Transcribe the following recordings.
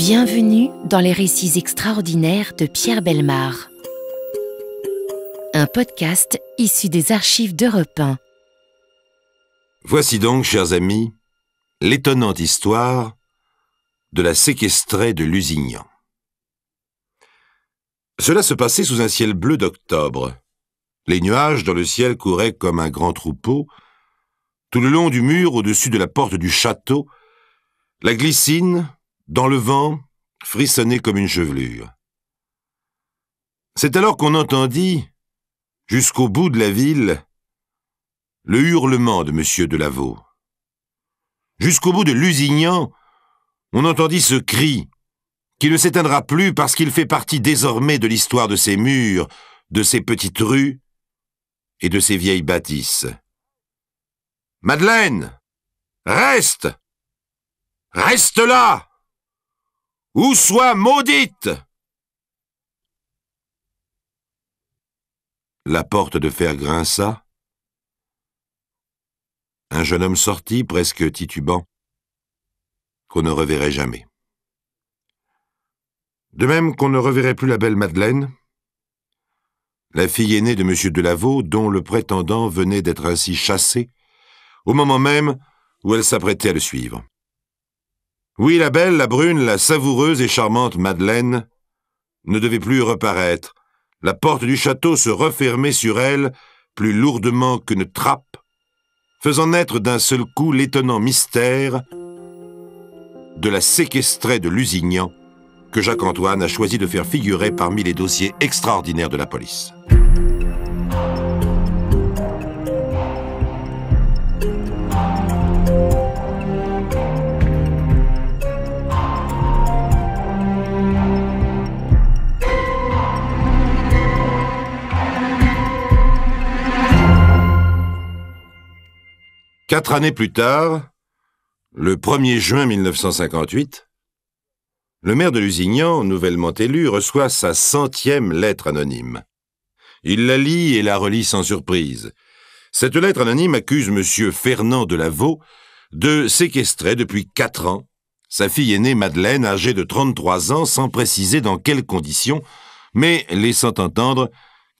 Bienvenue dans les récits extraordinaires de Pierre Bellemare. Un podcast issu des archives d'Europe 1. Voici donc, chers amis, l'étonnante histoire de la séquestrée de Lusignan. Cela se passait sous un ciel bleu d'octobre. Les nuages dans le ciel couraient comme un grand troupeau. Tout le long du mur, au-dessus de la porte du château, la glycine, dans le vent, frissonnait comme une chevelure. C'est alors qu'on entendit, jusqu'au bout de la ville, le hurlement de M. de Lavaux. Jusqu'au bout de Lusignan, on entendit ce cri, qui ne s'éteindra plus parce qu'il fait partie désormais de l'histoire de ces murs, de ces petites rues et de ces vieilles bâtisses. « Madeleine, reste! Reste là! Ou sois maudite !» La porte de fer grinça. Un jeune homme sortit, presque titubant, qu'on ne reverrait jamais. De même qu'on ne reverrait plus la belle Madeleine, la fille aînée de M. de Lavaux, dont le prétendant venait d'être ainsi chassé, au moment même où elle s'apprêtait à le suivre. Oui, la belle, la brune, la savoureuse et charmante Madeleine ne devait plus reparaître. La porte du château se refermait sur elle plus lourdement qu'une trappe, faisant naître d'un seul coup l'étonnant mystère de la séquestrée de Lusignan que Jacques-Antoine a choisi de faire figurer parmi les dossiers extraordinaires de la police. Quatre années plus tard, le 1er juin 1958, le maire de Lusignan, nouvellement élu, reçoit sa 100e lettre anonyme. Il la lit et la relit sans surprise. Cette lettre anonyme accuse M. Fernand de Lavaux de séquestrer depuis 4 ans sa fille aînée Madeleine, âgée de 33 ans, sans préciser dans quelles conditions, mais laissant entendre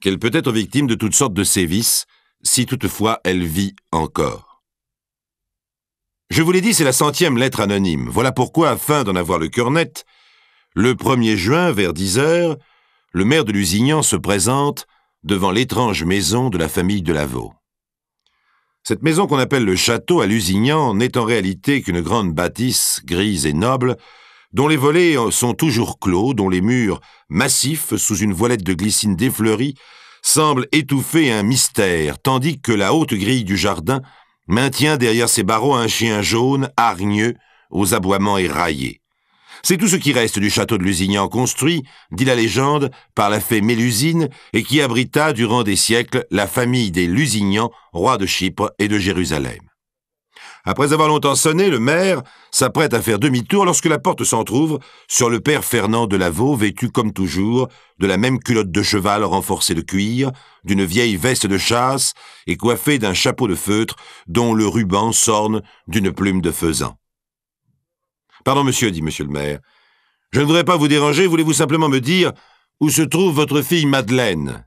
qu'elle peut être victime de toutes sortes de sévices, si toutefois elle vit encore. Je vous l'ai dit, c'est la 100e lettre anonyme. Voilà pourquoi, afin d'en avoir le cœur net, le 1er juin, vers 10 heures, le maire de Lusignan se présente devant l'étrange maison de la famille de Lavaux. Cette maison qu'on appelle le château à Lusignan n'est en réalité qu'une grande bâtisse grise et noble, dont les volets sont toujours clos, dont les murs, massifs sous une voilette de glycine défleurie, semblent étouffer un mystère, tandis que la haute grille du jardin maintient derrière ses barreaux un chien jaune, hargneux, aux aboiements éraillés. C'est tout ce qui reste du château de Lusignan, construit, dit la légende, par la fée Mélusine, et qui abrita durant des siècles la famille des Lusignan, rois de Chypre et de Jérusalem. Après avoir longtemps sonné, le maire s'apprête à faire demi-tour lorsque la porte s'entr'ouvre sur le père Fernand de Lavaux, vêtu comme toujours de la même culotte de cheval renforcée de cuir, d'une vieille veste de chasse et coiffé d'un chapeau de feutre dont le ruban s'orne d'une plume de faisan. « Pardon, monsieur, dit monsieur le maire. Je ne voudrais pas vous déranger, voulez-vous simplement me dire où se trouve votre fille Madeleine ?»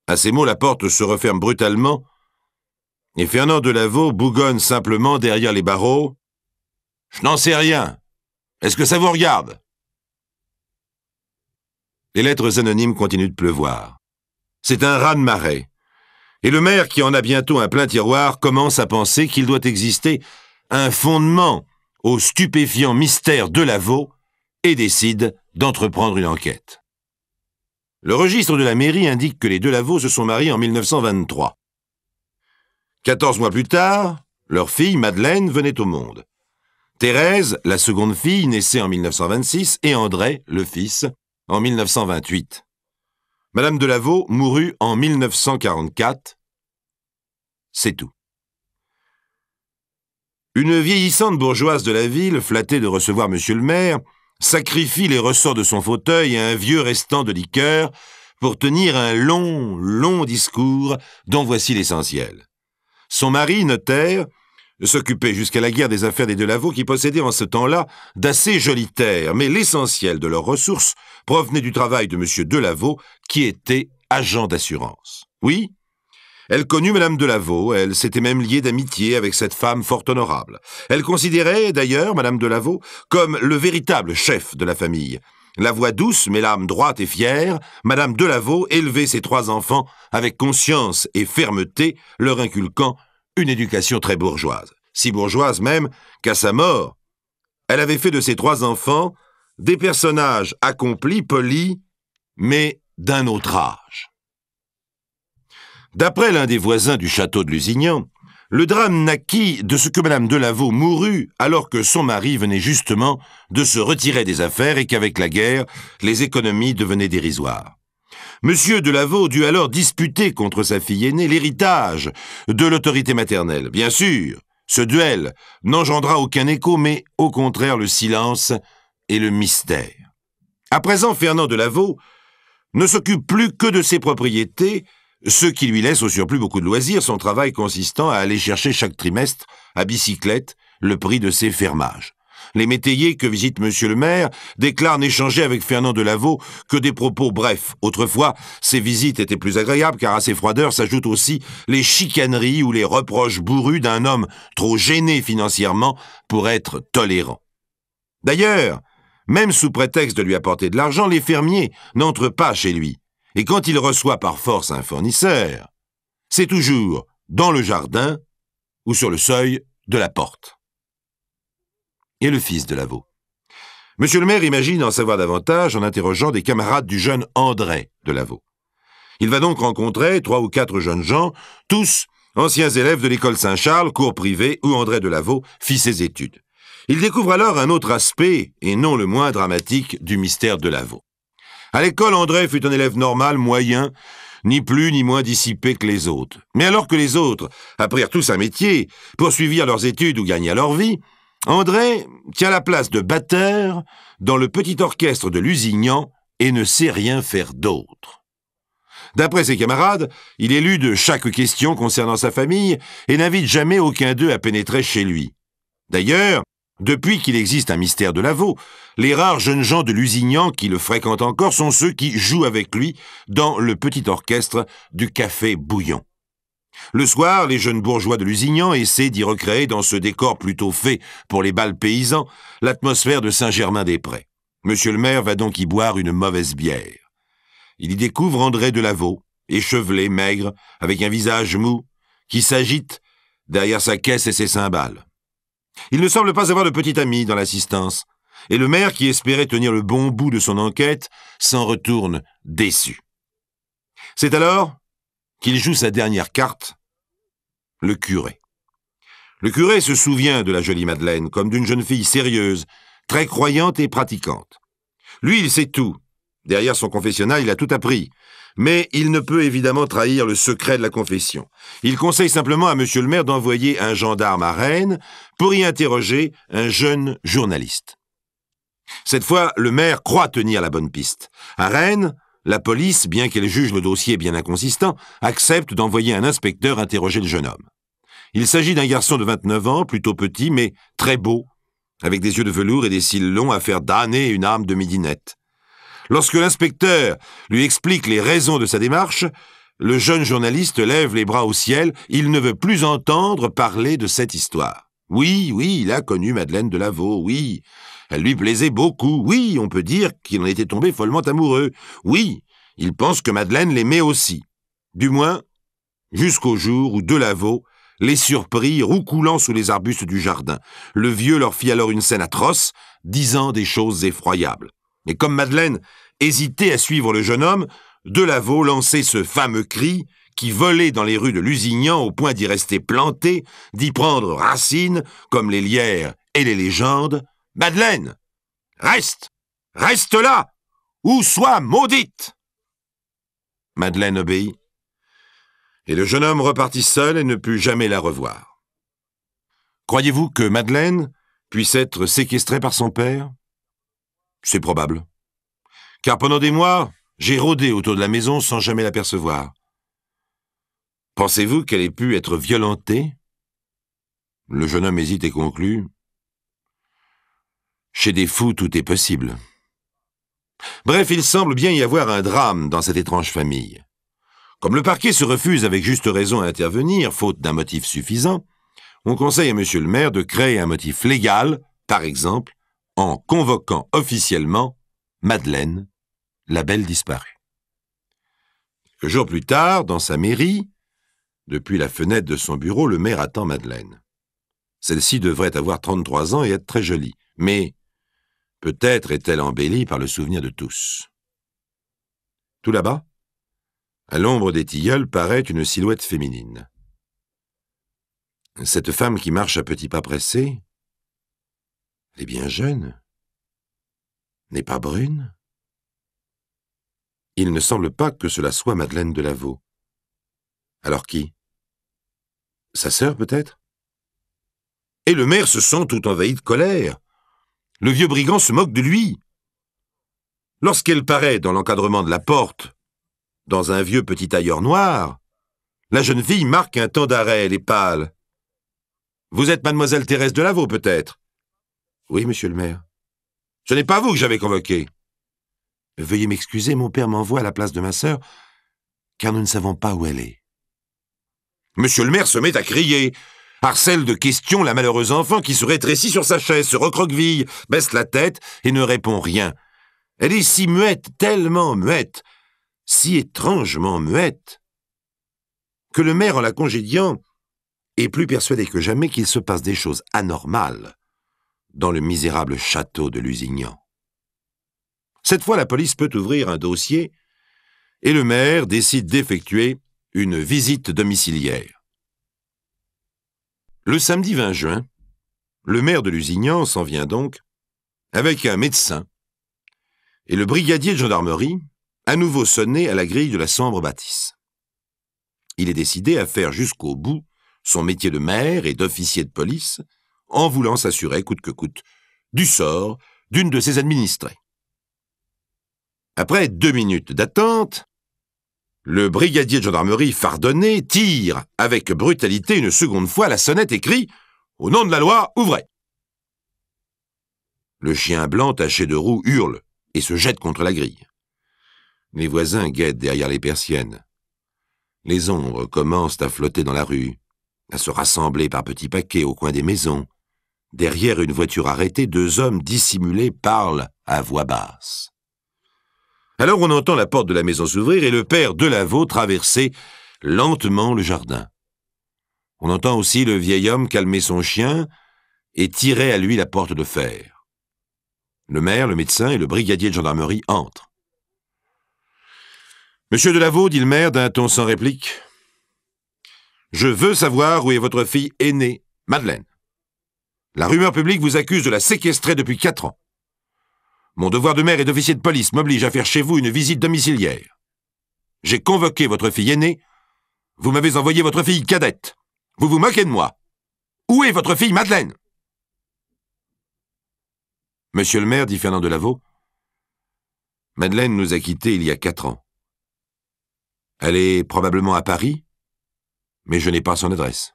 À ces mots, la porte se referme brutalement et Fernand de Lavaux bougonne simplement derrière les barreaux. « Je n'en sais rien. Est-ce que ça vous regarde ?» Les lettres anonymes continuent de pleuvoir. C'est un raz-de-marée. Et le maire, qui en a bientôt un plein tiroir, commence à penser qu'il doit exister un fondement au stupéfiant mystère de Lavaux et décide d'entreprendre une enquête. Le registre de la mairie indique que les de Lavaux se sont mariés en 1923. 14 mois plus tard, leur fille, Madeleine, venait au monde. Thérèse, la seconde fille, naissait en 1926, et André, le fils, en 1928. Madame de Lavaux mourut en 1944. C'est tout. Une vieillissante bourgeoise de la ville, flattée de recevoir monsieur le maire, sacrifie les ressorts de son fauteuil à un vieux restant de liqueur pour tenir un long discours dont voici l'essentiel. Son mari, notaire, s'occupaient jusqu'à la guerre des affaires des Delaveau qui possédaient en ce temps-là d'assez jolies terres, mais l'essentiel de leurs ressources provenait du travail de M. Delaveau, qui était agent d'assurance. Oui, elle connut Madame Delaveau, elle s'était même liée d'amitié avec cette femme fort honorable. Elle considérait d'ailleurs Madame Delaveau comme le véritable chef de la famille. La voix douce, mais l'âme droite et fière, Madame Delaveau élevait ses 3 enfants avec conscience et fermeté, leur inculquant une éducation très bourgeoise. Si bourgeoise même qu'à sa mort, elle avait fait de ses 3 enfants des personnages accomplis, polis, mais d'un autre âge. D'après l'un des voisins du château de Lusignan, le drame naquit de ce que Madame Delaveau mourut alors que son mari venait justement de se retirer des affaires et qu'avec la guerre, les économies devenaient dérisoires. Monsieur Delaveau dut alors disputer contre sa fille aînée l'héritage de l'autorité maternelle. Bien sûr, ce duel n'engendra aucun écho, mais au contraire le silence et le mystère. À présent, Fernand Delaveau ne s'occupe plus que de ses propriétés, ce qui lui laisse au surplus beaucoup de loisirs, son travail consistant à aller chercher chaque trimestre, à bicyclette, le prix de ses fermages. Les métayers que visite Monsieur le maire déclarent n'échanger avec Fernand Delaveau que des propos brefs. Autrefois, ces visites étaient plus agréables car à ces froideurs s'ajoutent aussi les chicaneries ou les reproches bourrus d'un homme trop gêné financièrement pour être tolérant. D'ailleurs, même sous prétexte de lui apporter de l'argent, les fermiers n'entrent pas chez lui. Et quand il reçoit par force un fournisseur, c'est toujours dans le jardin ou sur le seuil de la porte. Et le fils Delaveau. Monsieur le maire imagine en savoir davantage en interrogeant des camarades du jeune André Delaveau. Il va donc rencontrer 3 ou 4 jeunes gens, tous anciens élèves de l'école Saint-Charles, cours privé, où André Delaveau fit ses études. Il découvre alors un autre aspect, et non le moins dramatique, du mystère Delaveau. À l'école, André fut un élève normal, moyen, ni plus ni moins dissipé que les autres. Mais alors que les autres apprirent tous un métier, poursuivirent leurs études ou gagnèrent leur vie, André tient la place de batteur dans le petit orchestre de Lusignan et ne sait rien faire d'autre. D'après ses camarades, il élude chaque question concernant sa famille et n'invite jamais aucun d'eux à pénétrer chez lui. D'ailleurs, depuis qu'il existe un mystère Delaveau, les rares jeunes gens de Lusignan qui le fréquentent encore sont ceux qui jouent avec lui dans le petit orchestre du Café Bouillon. Le soir, les jeunes bourgeois de Lusignan essaient d'y recréer dans ce décor plutôt fait pour les bals paysans l'atmosphère de Saint-Germain-des-Prés. Monsieur le maire va donc y boire une mauvaise bière. Il y découvre André Delaveau, échevelé, maigre, avec un visage mou, qui s'agite derrière sa caisse et ses cymbales. Il ne semble pas avoir de petit ami dans l'assistance, et le maire, qui espérait tenir le bon bout de son enquête, s'en retourne déçu. C'est alors qu'il joue sa dernière carte, le curé. Le curé se souvient de la jolie Madeleine comme d'une jeune fille sérieuse, très croyante et pratiquante. Lui, il sait tout. Derrière son confessionnal, il a tout appris. Mais il ne peut évidemment trahir le secret de la confession. Il conseille simplement à monsieur le maire d'envoyer un gendarme à Rennes pour y interroger un jeune journaliste. Cette fois, le maire croit tenir la bonne piste. À Rennes, la police, bien qu'elle juge le dossier bien inconsistant, accepte d'envoyer un inspecteur interroger le jeune homme. Il s'agit d'un garçon de 29 ans, plutôt petit, mais très beau, avec des yeux de velours et des cils longs à faire damner une âme de midinette. Lorsque l'inspecteur lui explique les raisons de sa démarche, le jeune journaliste lève les bras au ciel, il ne veut plus entendre parler de cette histoire. Oui, il a connu Madeleine Delaveau, oui, elle lui plaisait beaucoup, oui, on peut dire qu'il en était tombé follement amoureux, oui, il pense que Madeleine l'aimait aussi. Du moins, jusqu'au jour où Delaveau les surprit roucoulant sous les arbustes du jardin. Le vieux leur fit alors une scène atroce, disant des choses effroyables. Et comme Madeleine hésitait à suivre le jeune homme, Delaveau lançait ce fameux cri qui volait dans les rues de Lusignan au point d'y rester planté, d'y prendre racine, comme les lierres et les légendes. « Madeleine, reste là, ou sois maudite !» Madeleine obéit, et le jeune homme repartit seul et ne put jamais la revoir. Croyez-vous que Madeleine puisse être séquestrée par son père ? C'est probable. Car pendant des mois, j'ai rôdé autour de la maison sans jamais l'apercevoir. Pensez-vous qu'elle ait pu être violentée ? Le jeune homme hésite et conclut. Chez des fous, tout est possible. Bref, il semble bien y avoir un drame dans cette étrange famille. Comme le parquet se refuse avec juste raison à intervenir, faute d'un motif suffisant, on conseille à monsieur le maire de créer un motif légal, par exemple, en convoquant officiellement Madeleine, la belle disparue. Quelques jours plus tard, dans sa mairie, depuis la fenêtre de son bureau, le maire attend Madeleine. Celle-ci devrait avoir 33 ans et être très jolie, mais peut-être est-elle embellie par le souvenir de tous. Tout là-bas, à l'ombre des tilleuls, paraît une silhouette féminine. Cette femme qui marche à petits pas pressés, elle est bien jeune, n'est pas brune. Il ne semble pas que cela soit Madeleine Delaveau. Alors qui? Sa sœur, peut-être? Et le maire se sent tout envahi de colère. Le vieux brigand se moque de lui. Lorsqu'elle paraît dans l'encadrement de la porte, dans un vieux petit tailleur noir, la jeune fille marque un temps d'arrêt, elle est pâle. « Vous êtes mademoiselle Thérèse Delaveau, peut-être ?»« Oui, monsieur le maire. »« Ce n'est pas vous que j'avais convoqué. »« Veuillez m'excuser, mon père m'envoie à la place de ma sœur, car nous ne savons pas où elle est. » Monsieur le maire se met à crier, harcèle de questions la malheureuse enfant qui se rétrécit sur sa chaise, se recroqueville, baisse la tête et ne répond rien. Elle est si muette, tellement muette, si étrangement muette, que le maire, en la congédiant, est plus persuadé que jamais qu'il se passe des choses anormales dans le misérable château de Lusignan. Cette fois, la police peut ouvrir un dossier et le maire décide d'effectuer une visite domiciliaire. Le samedi 20 juin, le maire de Lusignan s'en vient donc avec un médecin et le brigadier de gendarmerie à nouveau sonné à la grille de la sombre bâtisse. Il est décidé à faire jusqu'au bout son métier de maire et d'officier de police en voulant s'assurer, coûte que coûte, du sort d'une de ses administrées. Après 2 minutes d'attente, le brigadier de gendarmerie fardonné tire avec brutalité une seconde fois la sonnette et crie « Au nom de la loi, ouvrez !» Le chien blanc taché de roux hurle et se jette contre la grille. Les voisins guettent derrière les persiennes. Les ombres commencent à flotter dans la rue, à se rassembler par petits paquets au coin des maisons. Derrière une voiture arrêtée, 2 hommes dissimulés parlent à voix basse. Alors on entend la porte de la maison s'ouvrir et le père Delaveau traverser lentement le jardin. On entend aussi le vieil homme calmer son chien et tirer à lui la porte de fer. Le maire, le médecin et le brigadier de gendarmerie entrent. « Monsieur Delaveau, dit le maire d'un ton sans réplique, je veux savoir où est votre fille aînée, Madeleine. La rumeur publique vous accuse de la séquestrer depuis 4 ans. Mon devoir de maire et d'officier de police m'oblige à faire chez vous une visite domiciliaire. J'ai convoqué votre fille aînée, vous m'avez envoyé votre fille cadette. Vous vous moquez de moi. Où est votre fille Madeleine? » Monsieur le maire, dit Fernand Delaveau, Madeleine nous a quittés il y a 4 ans. Elle est probablement à Paris, mais je n'ai pas son adresse.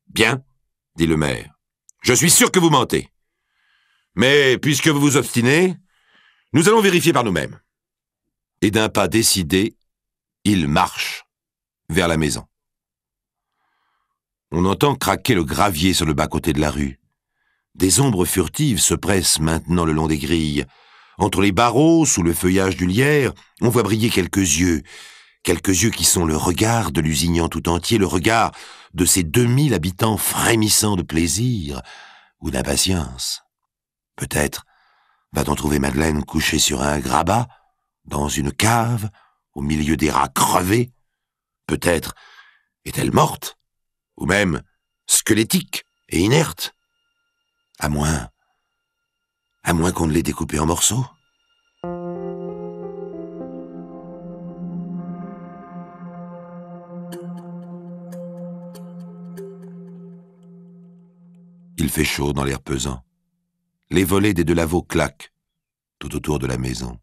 Bien, dit le maire. Je suis sûr que vous mentez. Mais puisque vous vous obstinez, nous allons vérifier par nous-mêmes. Et d'un pas décidé, il marche vers la maison. On entend craquer le gravier sur le bas-côté de la rue. Des ombres furtives se pressent maintenant le long des grilles. Entre les barreaux, sous le feuillage du lierre, on voit briller quelques yeux qui sont le regard de Lusignan tout entier, le regard de ces 2000 habitants frémissant de plaisir ou d'impatience. Peut-être va-t-on trouver Madeleine couchée sur un grabat, dans une cave, au milieu des rats crevés. Peut-être est-elle morte, ou même squelettique et inerte. À moins qu'on ne l'ait découpée en morceaux. Il fait chaud dans l'air pesant. Les volets des Delaveau claquent tout autour de la maison.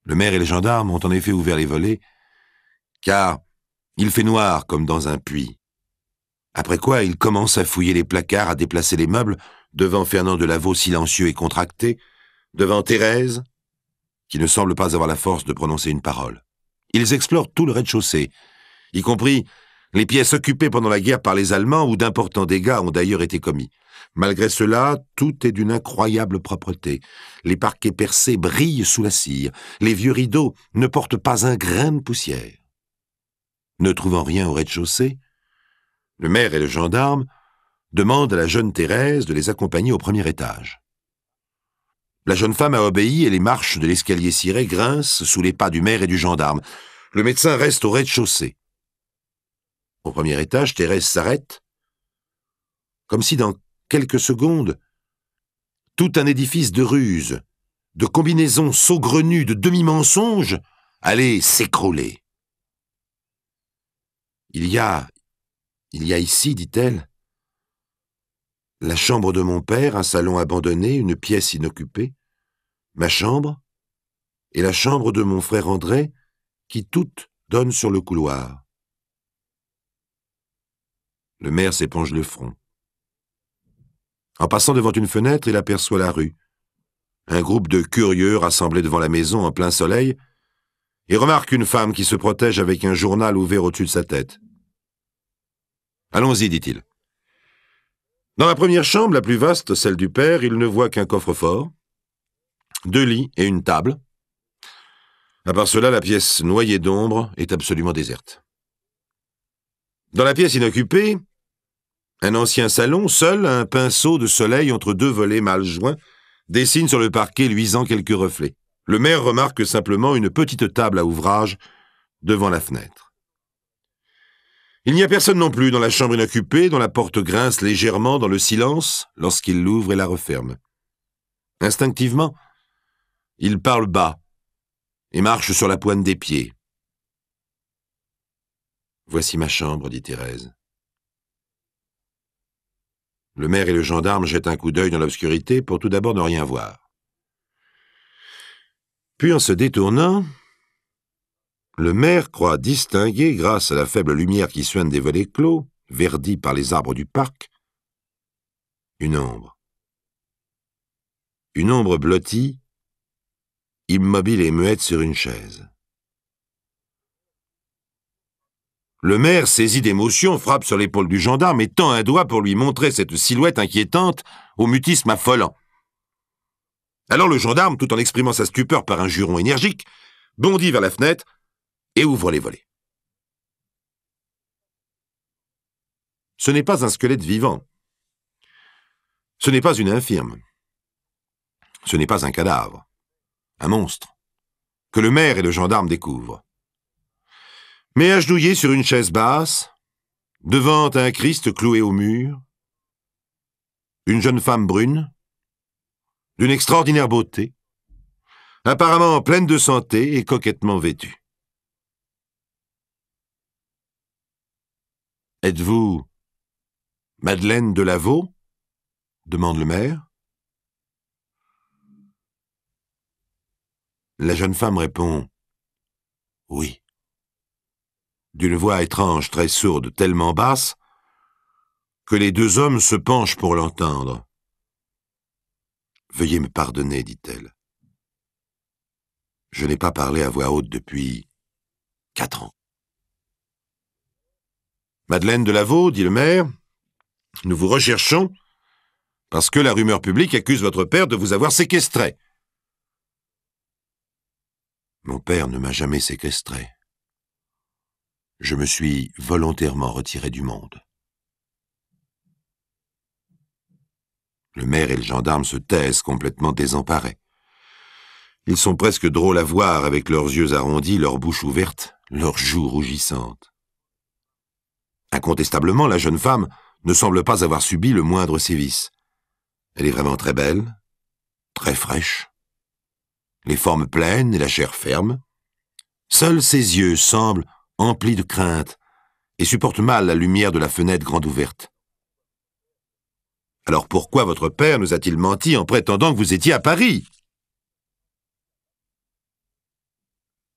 Le maire et les gendarmes ont en effet ouvert les volets, car il fait noir comme dans un puits. Après quoi, il commence à fouiller les placards, à déplacer les meubles, devant Fernand Delaveau silencieux et contracté, devant Thérèse, qui ne semble pas avoir la force de prononcer une parole. Ils explorent tout le rez-de-chaussée, y compris les pièces occupées pendant la guerre par les Allemands où d'importants dégâts ont d'ailleurs été commis. Malgré cela, tout est d'une incroyable propreté. Les parquets percés brillent sous la cire. Les vieux rideaux ne portent pas un grain de poussière. Ne trouvant rien au rez-de-chaussée, le maire et le gendarme demandent à la jeune Thérèse de les accompagner au premier étage. La jeune femme a obéi et les marches de l'escalier ciré grincent sous les pas du maire et du gendarme. Le médecin reste au rez-de-chaussée. Au premier étage, Thérèse s'arrête, comme si dans quelques secondes, tout un édifice de ruses, de combinaisons saugrenues, de demi-mensonges allait s'écrouler. Il y a ici, dit-elle, la chambre de mon père, un salon abandonné, une pièce inoccupée, ma chambre et la chambre de mon frère André, qui toutes donnent sur le couloir. Le maire s'éponge le front. En passant devant une fenêtre, il aperçoit la rue, un groupe de curieux rassemblés devant la maison en plein soleil, et remarque une femme qui se protège avec un journal ouvert au-dessus de sa tête. « Allons-y, dit-il. » Dans la première chambre, la plus vaste, celle du père, il ne voit qu'un coffre-fort, 2 lits et une table. À part cela, la pièce noyée d'ombre est absolument déserte. Dans la pièce inoccupée, un ancien salon, seul un pinceau de soleil entre 2 volets mal joints, dessine sur le parquet luisant quelques reflets. Le maire remarque simplement une petite table à ouvrage devant la fenêtre. Il n'y a personne non plus dans la chambre inoccupée, dont la porte grince légèrement dans le silence lorsqu'il l'ouvre et la referme. Instinctivement, il parle bas et marche sur la pointe des pieds. « Voici ma chambre, dit Thérèse. » Le maire et le gendarme jettent un coup d'œil dans l'obscurité pour tout d'abord ne rien voir. Puis en se détournant, le maire croit distinguer, grâce à la faible lumière qui suinte des volets clos, verdis par les arbres du parc, une ombre. Une ombre blottie, immobile et muette sur une chaise. Le maire, saisi d'émotion, frappe sur l'épaule du gendarme et tend un doigt pour lui montrer cette silhouette inquiétante au mutisme affolant. Alors le gendarme, tout en exprimant sa stupeur par un juron énergique, bondit vers la fenêtre et ouvre les volets. Ce n'est pas un squelette vivant. Ce n'est pas une infirme. Ce n'est pas un cadavre. Un monstre, que le maire et le gendarme découvrent. Mais agenouillé sur une chaise basse, devant un Christ cloué au mur, une jeune femme brune, d'une extraordinaire beauté, apparemment pleine de santé et coquettement vêtue. « Êtes-vous Madeleine Delaveau ?» demande le maire. La jeune femme répond « Oui », d'une voix étrange, très sourde, tellement basse, que les 2 hommes se penchent pour l'entendre. « Veuillez me pardonner, dit-elle. Je n'ai pas parlé à voix haute depuis 4 ans. » Madeleine Delaveau, dit le maire, nous vous recherchons parce que la rumeur publique accuse votre père de vous avoir séquestré. Mon père ne m'a jamais séquestré. Je me suis volontairement retiré du monde. Le maire et le gendarme se taisent complètement désemparés. Ils sont presque drôles à voir avec leurs yeux arrondis, leur bouche ouverte, leurs joues rougissantes. Incontestablement, la jeune femme ne semble pas avoir subi le moindre sévice. Elle est vraiment très belle, très fraîche, les formes pleines et la chair ferme. Seuls ses yeux semblent emplis de crainte et supportent mal la lumière de la fenêtre grande ouverte. Alors pourquoi votre père nous a-t-il menti en prétendant que vous étiez à Paris?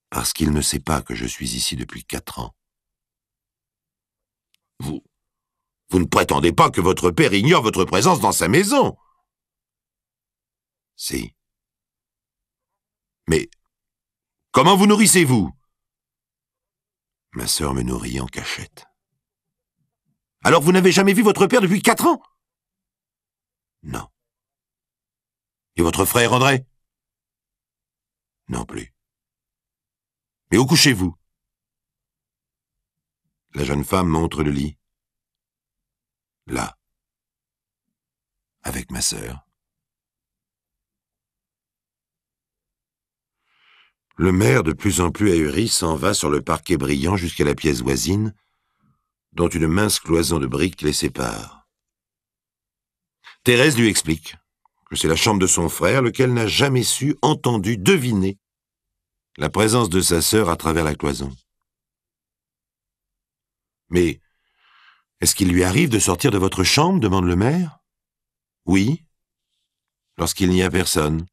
Parce qu'il ne sait pas que je suis ici depuis 4 ans. Vous Vous ne prétendez pas que votre père ignore votre présence dans sa maison? Si. Mais comment vous nourrissez-vous? Ma sœur me nourrit en cachette. Alors vous n'avez jamais vu votre père depuis 4 ans? Non. Et votre frère André? Non plus. Mais où couchez-vous? La jeune femme montre le lit. Là. Avec ma sœur. Le maire, de plus en plus ahuri, s'en va sur le parquet brillant jusqu'à la pièce voisine, dont une mince cloison de briques les sépare. Thérèse lui explique que c'est la chambre de son frère, lequel n'a jamais su, entendu, deviner la présence de sa sœur à travers la cloison. Mais est-ce qu'il lui arrive de sortir de votre chambre? Demande le maire. Oui, lorsqu'il n'y a personne.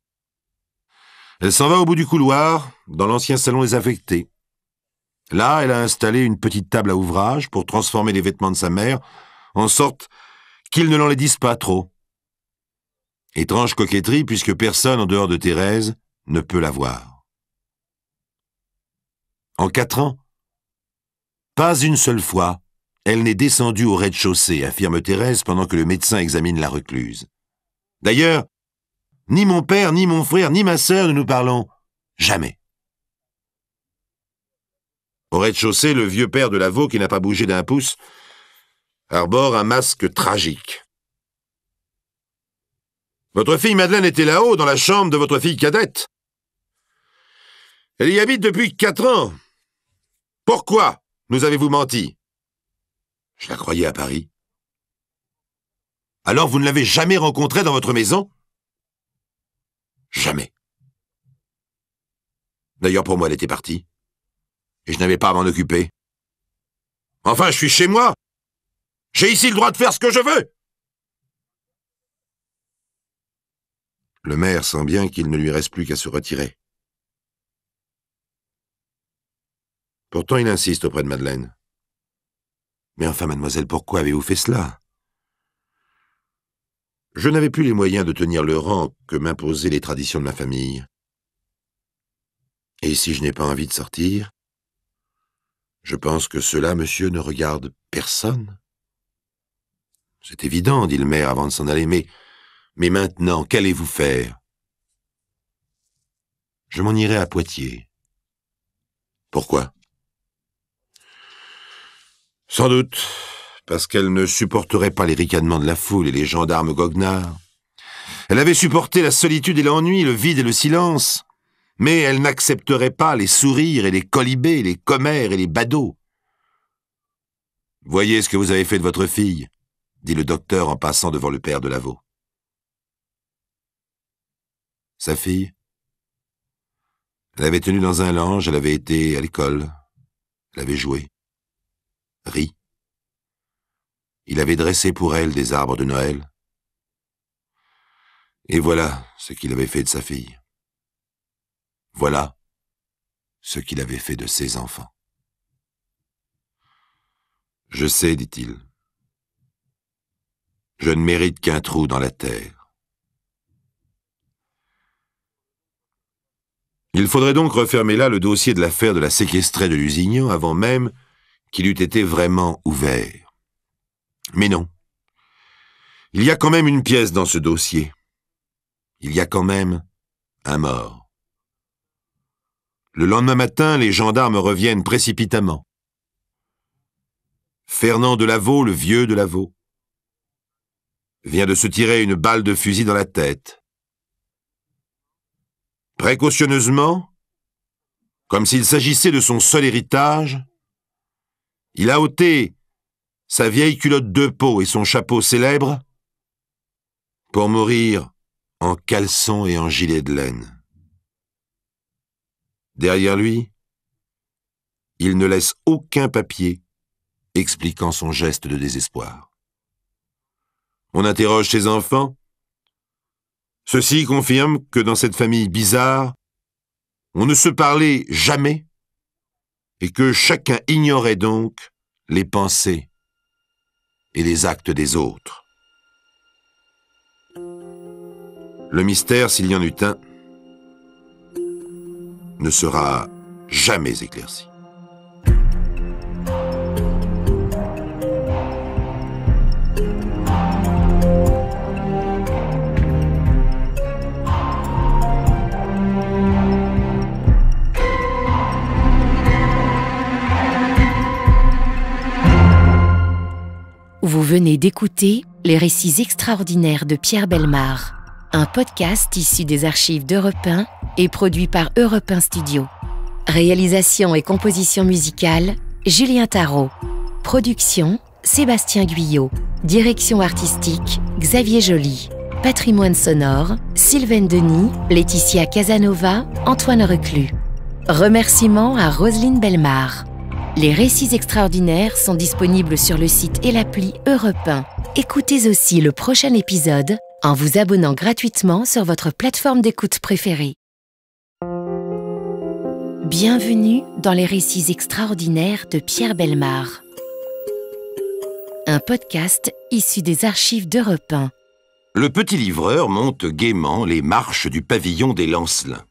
Elle s'en va au bout du couloir, dans l'ancien salon désaffecté. Là, elle a installé une petite table à ouvrage pour transformer les vêtements de sa mère, en sorte qu'ils ne l'enlaidissent pas trop. Étrange coquetterie, puisque personne en dehors de Thérèse ne peut la voir. En 4 ans, pas une seule fois, elle n'est descendue au rez-de-chaussée, affirme Thérèse pendant que le médecin examine la recluse. D'ailleurs, ni mon père, ni mon frère, ni ma sœur ne nous parlons. Jamais. Au rez-de-chaussée, le vieux père de Lavaux, qui n'a pas bougé d'un pouce, arbore un masque tragique. Votre fille Madeleine était là-haut, dans la chambre de votre fille cadette. Elle y habite depuis 4 ans. Pourquoi nous avez-vous menti? Je la croyais à Paris. Alors vous ne l'avez jamais rencontrée dans votre maison? Jamais. D'ailleurs, pour moi, elle était partie. Et je n'avais pas à m'en occuper. Enfin, je suis chez moi. J'ai ici le droit de faire ce que je veux. Le maire sent bien qu'il ne lui reste plus qu'à se retirer. Pourtant, il insiste auprès de Madeleine. Mais enfin, mademoiselle, pourquoi avez-vous fait cela? Je n'avais plus les moyens de tenir le rang que m'imposaient les traditions de ma famille. Et si je n'ai pas envie de sortir, je pense que cela, monsieur, ne regarde personne. C'est évident, dit le maire avant de s'en aller, mais maintenant, qu'allez-vous faire? Je m'en irai à Poitiers. Pourquoi? Sans doute, parce qu'elle ne supporterait pas les ricanements de la foule et les gendarmes goguenards. Elle avait supporté la solitude et l'ennui, le vide et le silence, mais elle n'accepterait pas les sourires et les colibés, les commères et les badauds. « Voyez ce que vous avez fait de votre fille », dit le docteur en passant devant le père de Lavaux. Sa fille? Elle avait tenu dans un lange, elle avait été à l'école, elle avait joué, ri. Il avait dressé pour elle des arbres de Noël. Et voilà ce qu'il avait fait de sa fille. Voilà ce qu'il avait fait de ses enfants. Je sais, dit-il. Je ne mérite qu'un trou dans la terre. Il faudrait donc refermer là le dossier de l'affaire de la séquestrée de Lusignan avant même qu'il eût été vraiment ouvert. Mais non. Il y a quand même une pièce dans ce dossier. Il y a quand même un mort. Le lendemain matin, les gendarmes reviennent précipitamment. Fernand de Lavaux, le vieux de Lavaux, vient de se tirer une balle de fusil dans la tête. Précautionneusement, comme s'il s'agissait de son seul héritage, il a ôté sa vieille culotte de peau et son chapeau célèbre pour mourir en caleçon et en gilet de laine. Derrière lui, il ne laisse aucun papier expliquant son geste de désespoir. On interroge ses enfants. Ceux-ci confirment que dans cette famille bizarre, on ne se parlait jamais et que chacun ignorait donc les pensées et les actes des autres. Le mystère, s'il y en eut un, ne sera jamais éclairci. Vous venez d'écouter Les récits extraordinaires de Pierre Bellemare, un podcast issu des archives d'Europe 1 et produit par Europe 1 Studio. Réalisation et composition musicale, Julien Tarot. Production, Sébastien Guyot. Direction artistique, Xavier Joly. Patrimoine sonore, Sylvaine Denis, Laetitia Casanova, Antoine Reclus. Remerciements à Roselyne Bellemare. Les récits extraordinaires sont disponibles sur le site et l'appli Europe 1. Écoutez aussi le prochain épisode en vous abonnant gratuitement sur votre plateforme d'écoute préférée. Bienvenue dans les récits extraordinaires de Pierre Bellemare. Un podcast issu des archives d'Europe 1. Le petit livreur monte gaiement les marches du pavillon des Lancelins.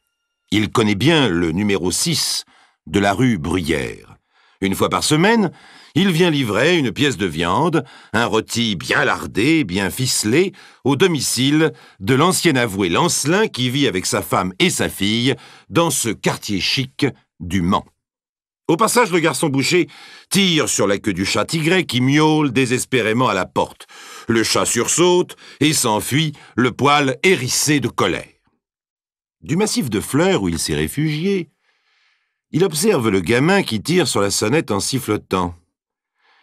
Il connaît bien le numéro 6 de la rue Bruyère. Une fois par semaine, il vient livrer une pièce de viande, un rôti bien lardé, bien ficelé, au domicile de l'ancien avoué Lancelin qui vit avec sa femme et sa fille dans ce quartier chic du Mans. Au passage, le garçon boucher tire sur la queue du chat tigré qui miaule désespérément à la porte. Le chat sursaute et s'enfuit, le poil hérissé de colère. Du massif de fleurs où il s'est réfugié, il observe le gamin qui tire sur la sonnette en sifflotant.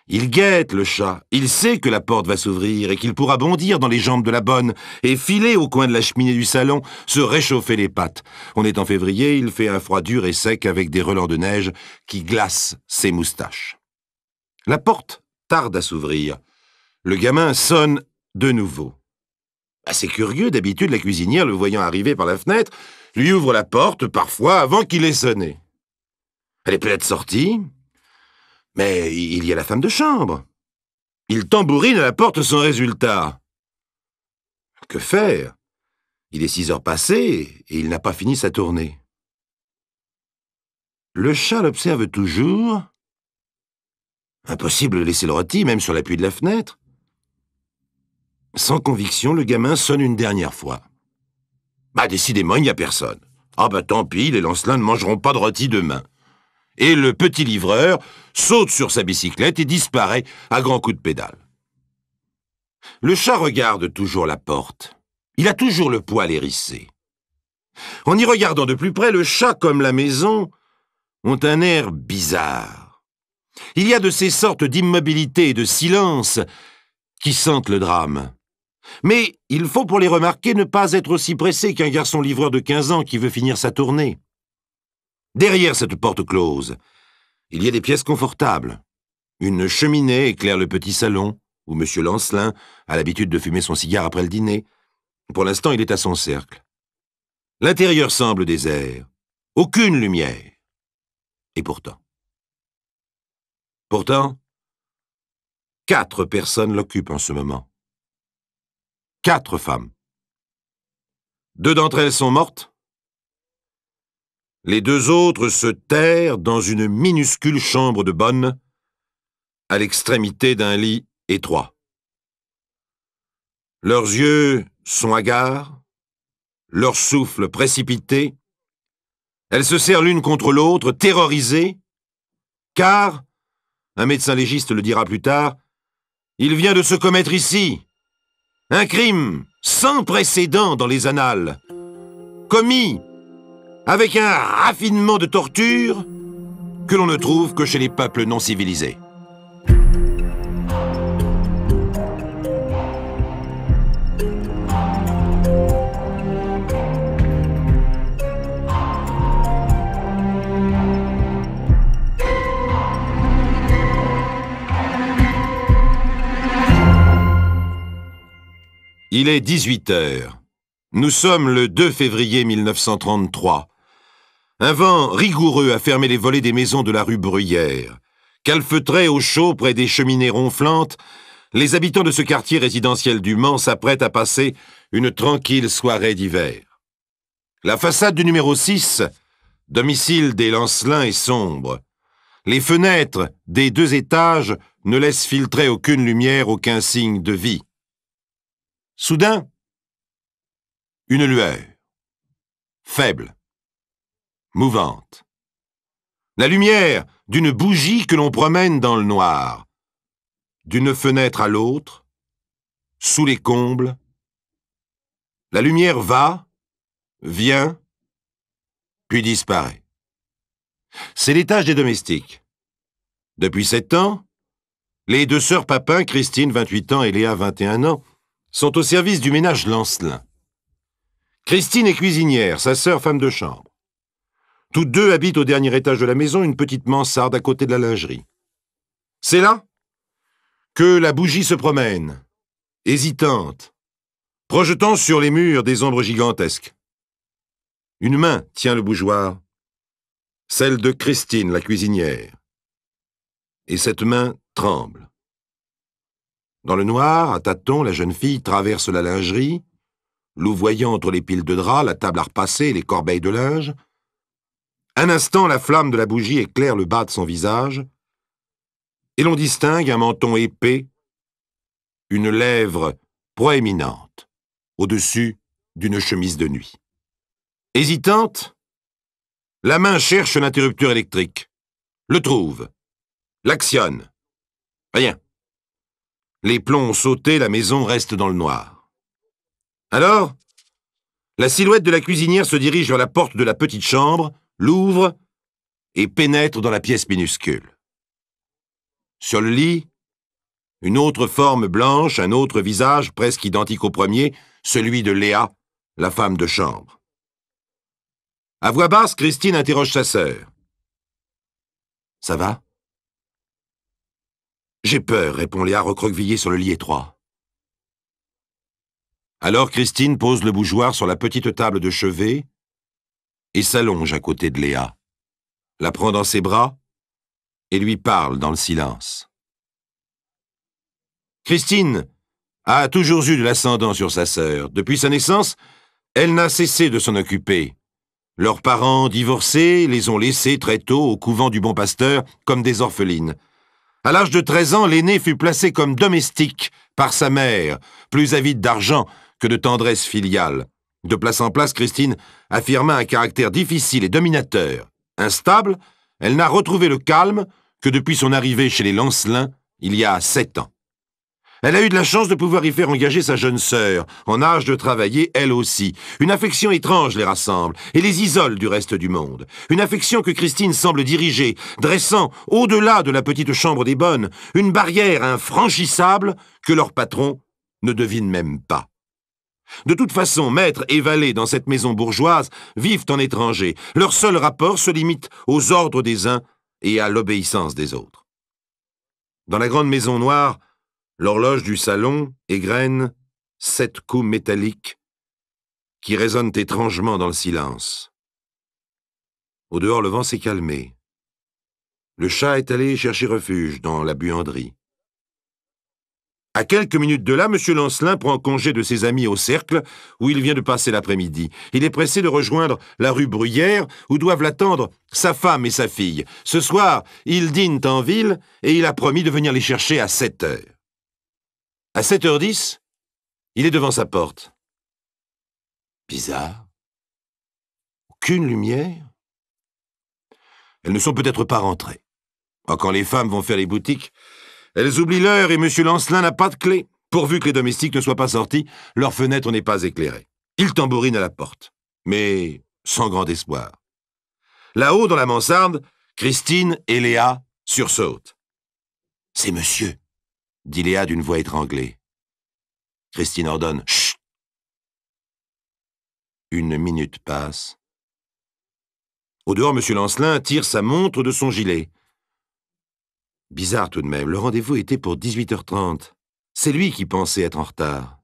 Il guette le chat, il sait que la porte va s'ouvrir et qu'il pourra bondir dans les jambes de la bonne et filer au coin de la cheminée du salon, se réchauffer les pattes. On est en février, il fait un froid dur et sec avec des relents de neige qui glacent ses moustaches. La porte tarde à s'ouvrir. Le gamin sonne de nouveau. Assez curieux, d'habitude, la cuisinière, le voyant arriver par la fenêtre, lui ouvre la porte, parfois, avant qu'il ait sonné. Elle est peut-être sortie, mais il y a la femme de chambre. Il tambourine à la porte sans résultat. Que faire? Il est 6 heures passées et il n'a pas fini sa tournée. Le chat l'observe toujours. Impossible de laisser le rôti, même sur l'appui de la fenêtre. Sans conviction, le gamin sonne une dernière fois. Décidément, il n'y a personne. Tant pis, les Lancelins ne mangeront pas de rôti demain. Et le petit livreur saute sur sa bicyclette et disparaît à grands coups de pédale. Le chat regarde toujours la porte. Il a toujours le poil hérissé. En y regardant de plus près, le chat comme la maison ont un air bizarre. Il y a de ces sortes d'immobilité et de silence qui sentent le drame. Mais il faut pour les remarquer ne pas être aussi pressé qu'un garçon livreur de 15 ans qui veut finir sa tournée. Derrière cette porte close, il y a des pièces confortables. Une cheminée éclaire le petit salon, où M. Lancelin a l'habitude de fumer son cigare après le dîner. Pour l'instant, il est à son cercle. L'intérieur semble désert. Aucune lumière. Et pourtant, 4 personnes l'occupent en ce moment. 4 femmes. 2 d'entre elles sont mortes. Les 2 autres se terrent dans une minuscule chambre de bonne, à l'extrémité d'un lit étroit. Leurs yeux sont hagards, leur souffle précipité. Elles se serrent l'une contre l'autre, terrorisées, car, un médecin légiste le dira plus tard, il vient de se commettre ici un crime sans précédent dans les annales, commis avec un raffinement de torture que l'on ne trouve que chez les peuples non civilisés. Il est 18 heures. Nous sommes le 2 février 1933. Un vent rigoureux a fermé les volets des maisons de la rue Bruyère. Calfeutrées au chaud près des cheminées ronflantes, les habitants de ce quartier résidentiel du Mans s'apprêtent à passer une tranquille soirée d'hiver. La façade du numéro 6, domicile des Lancelin, est sombre. Les fenêtres des 2 étages ne laissent filtrer aucune lumière, aucun signe de vie. Soudain, une lueur, faible, mouvante. La lumière d'une bougie que l'on promène dans le noir. D'une fenêtre à l'autre, sous les combles, la lumière va, vient, puis disparaît. C'est l'étage des domestiques. Depuis 7 ans, les 2 sœurs Papin, Christine, 28 ans, et Léa, 21 ans, sont au service du ménage Lancelin. Christine est cuisinière, sa sœur femme de chambre. Toutes 2 habitent au dernier étage de la maison, une petite mansarde à côté de la lingerie. C'est là que la bougie se promène, hésitante, projetant sur les murs des ombres gigantesques. Une main tient le bougeoir, celle de Christine, la cuisinière. Et cette main tremble. Dans le noir, à tâtons, la jeune fille traverse la lingerie, louvoyant entre les piles de draps, la table à repasser et les corbeilles de linge. Un instant, la flamme de la bougie éclaire le bas de son visage, et l'on distingue un menton épais, une lèvre proéminente, au-dessus d'une chemise de nuit. Hésitante, la main cherche l'interrupteur électrique, le trouve, l'actionne. Rien. Les plombs ont sauté, la maison reste dans le noir. Alors, la silhouette de la cuisinière se dirige vers la porte de la petite chambre, l'ouvre et pénètre dans la pièce minuscule. Sur le lit, une autre forme blanche, un autre visage presque identique au premier, celui de Léa, la femme de chambre. À voix basse, Christine interroge sa sœur. « Ça va ?»« J'ai peur, » répond Léa recroquevillée sur le lit étroit. Alors Christine pose le bougeoir sur la petite table de chevet et s'allonge à côté de Léa, la prend dans ses bras et lui parle dans le silence. Christine a toujours eu de l'ascendant sur sa sœur. Depuis sa naissance, elle n'a cessé de s'en occuper. Leurs parents divorcés les ont laissées très tôt au couvent du Bon Pasteur comme des orphelines. À l'âge de 13 ans, l'aînée fut placée comme domestique par sa mère, plus avide d'argent que de tendresse filiale. De place en place, Christine affirma un caractère difficile et dominateur. Instable, elle n'a retrouvé le calme que depuis son arrivée chez les Lancelin, il y a 7 ans. Elle a eu de la chance de pouvoir y faire engager sa jeune sœur, en âge de travailler elle aussi. Une affection étrange les rassemble et les isole du reste du monde. Une affection que Christine semble diriger, dressant, au-delà de la petite chambre des bonnes, une barrière infranchissable que leur patron ne devine même pas. De toute façon, maître et valet dans cette maison bourgeoise vivent en étranger. Leur seul rapport se limite aux ordres des uns et à l'obéissance des autres. Dans la grande maison noire, l'horloge du salon égrène 7 coups métalliques qui résonnent étrangement dans le silence. Au dehors, le vent s'est calmé. Le chat est allé chercher refuge dans la buanderie. À quelques minutes de là, M. Lancelin prend congé de ses amis au Cercle, où il vient de passer l'après-midi. Il est pressé de rejoindre la rue Bruyère, où doivent l'attendre sa femme et sa fille. Ce soir, ils dînent en ville, et il a promis de venir les chercher à 7 heures. À 7h10, il est devant sa porte. Bizarre. Aucune lumière. Elles ne sont peut-être pas rentrées. Quand les femmes vont faire les boutiques, elles oublient l'heure et M. Lancelin n'a pas de clé. Pourvu que les domestiques ne soient pas sortis, leur fenêtre n'est pas éclairée. Il tambourine à la porte, mais sans grand espoir. Là-haut, dans la mansarde, Christine et Léa sursautent. « C'est monsieur !» dit Léa d'une voix étranglée. Christine ordonne « Chut !» Une minute passe. Au dehors, M. Lancelin tire sa montre de son gilet. Bizarre tout de même, le rendez-vous était pour 18h30. C'est lui qui pensait être en retard.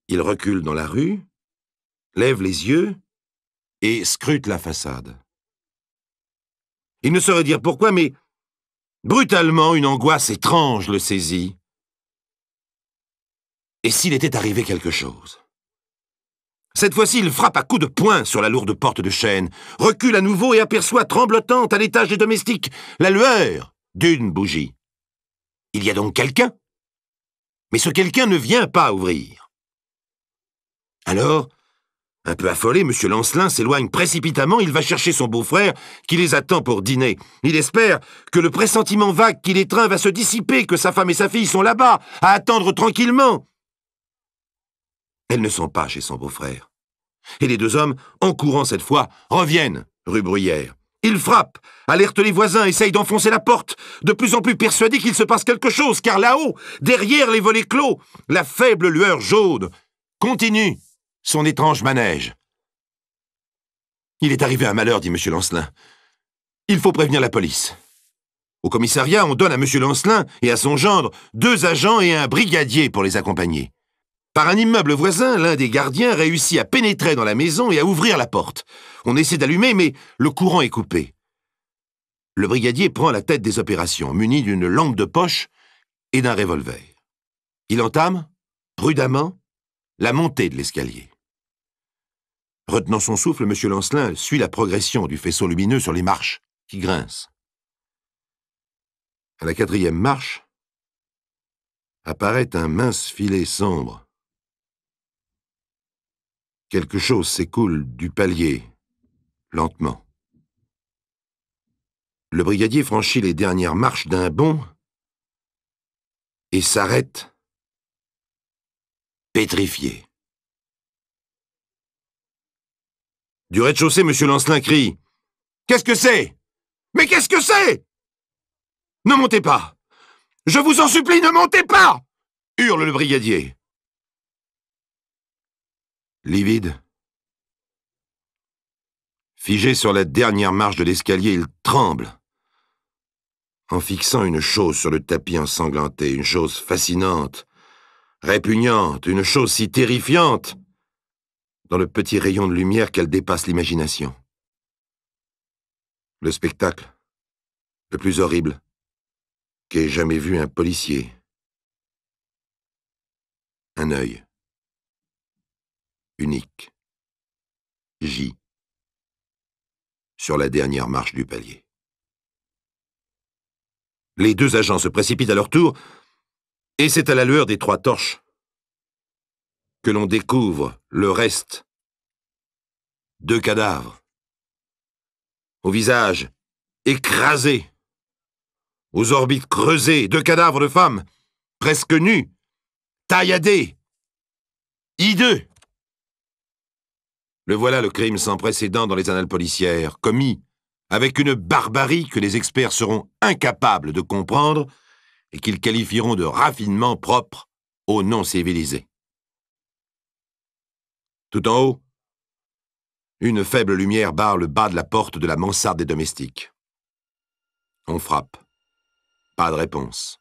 Il recule dans la rue, lève les yeux et scrute la façade. Il ne saurait dire pourquoi, mais brutalement, une angoisse étrange le saisit. Et s'il était arrivé quelque chose? Cette fois-ci, il frappe à coups de poing sur la lourde porte de chêne, recule à nouveau et aperçoit tremblotante à l'étage des domestiques la lueur d'une bougie. Il y a donc quelqu'un? Mais ce quelqu'un ne vient pas ouvrir. Alors, un peu affolé, M. Lancelin s'éloigne précipitamment, il va chercher son beau-frère qui les attend pour dîner. Il espère que le pressentiment vague qui l'étreint va se dissiper, que sa femme et sa fille sont là-bas, à attendre tranquillement. Elles ne sont pas chez son beau-frère. Et les deux hommes, en courant cette fois, reviennent rue Bruyère. Ils frappent, alertent les voisins, essayent d'enfoncer la porte, de plus en plus persuadés qu'il se passe quelque chose, car là-haut, derrière les volets clos, la faible lueur jaune continue son étrange manège. Il est arrivé un malheur, dit M. Lancelin. Il faut prévenir la police. Au commissariat, on donne à M. Lancelin et à son gendre 2 agents et un brigadier pour les accompagner. Par un immeuble voisin, l'un des gardiens réussit à pénétrer dans la maison et à ouvrir la porte. On essaie d'allumer, mais le courant est coupé. Le brigadier prend la tête des opérations, muni d'une lampe de poche et d'un revolver. Il entame, prudemment, la montée de l'escalier. Retenant son souffle, M. Lancelin suit la progression du faisceau lumineux sur les marches, qui grincent. À la 4e marche, apparaît un mince filet sombre. Quelque chose s'écoule du palier, lentement. Le brigadier franchit les dernières marches d'un bond et s'arrête, pétrifié. Du rez-de-chaussée, M. Lancelin crie « Qu'est-ce que c'est? Mais qu'est-ce que c'est? Ne montez pas! Je vous en supplie, ne montez pas !» hurle le brigadier. Livide, figé sur la dernière marche de l'escalier, il tremble, en fixant une chose sur le tapis ensanglanté, une chose fascinante, répugnante, une chose si terrifiante, dans le petit rayon de lumière qu'elle dépasse l'imagination. Le spectacle, le plus horrible, qu'ait jamais vu un policier. Un œil. Unique. Gît. Sur la dernière marche du palier. Les 2 agents se précipitent à leur tour, et c'est à la lueur des 3 torches que l'on découvre le reste. 2 cadavres. Au visage écrasé, aux orbites creusées, 2 cadavres de femmes, presque nus, tailladés, hideux. Le voilà le crime sans précédent dans les annales policières, commis avec une barbarie que les experts seront incapables de comprendre et qu'ils qualifieront de raffinement propre aux non-civilisés. Tout en haut, une faible lumière barre le bas de la porte de la mansarde des domestiques. On frappe. Pas de réponse.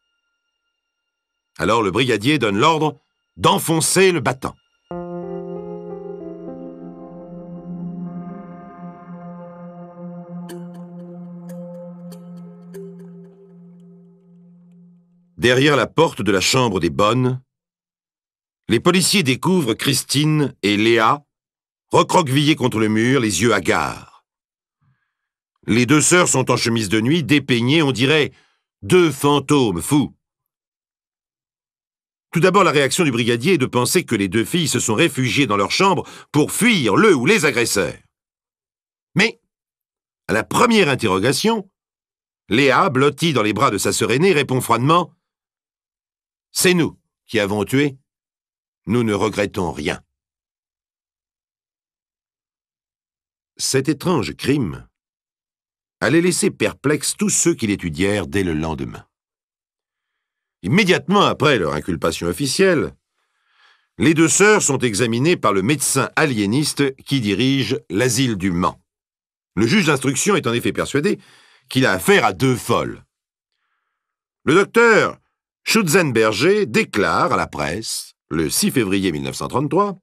Alors le brigadier donne l'ordre d'enfoncer le battant. Derrière la porte de la chambre des bonnes, les policiers découvrent Christine et Léa, recroquevillées contre le mur, les yeux hagards. Les 2 sœurs sont en chemise de nuit, dépeignées, on dirait 2 fantômes fous. Tout d'abord, la réaction du brigadier est de penser que les 2 filles se sont réfugiées dans leur chambre pour fuir le ou les agresseurs. Mais, à la première interrogation, Léa, blottie dans les bras de sa sœur aînée, répond froidement « C'est nous qui avons tué. Nous ne regrettons rien. » Cet étrange crime allait laisser perplexes tous ceux qui l'étudièrent dès le lendemain. Immédiatement après leur inculpation officielle, les 2 sœurs sont examinées par le médecin aliéniste qui dirige l'asile du Mans. Le juge d'instruction est en effet persuadé qu'il a affaire à 2 folles. Le docteur Schutzenberger déclare à la presse, le 6 février 1933,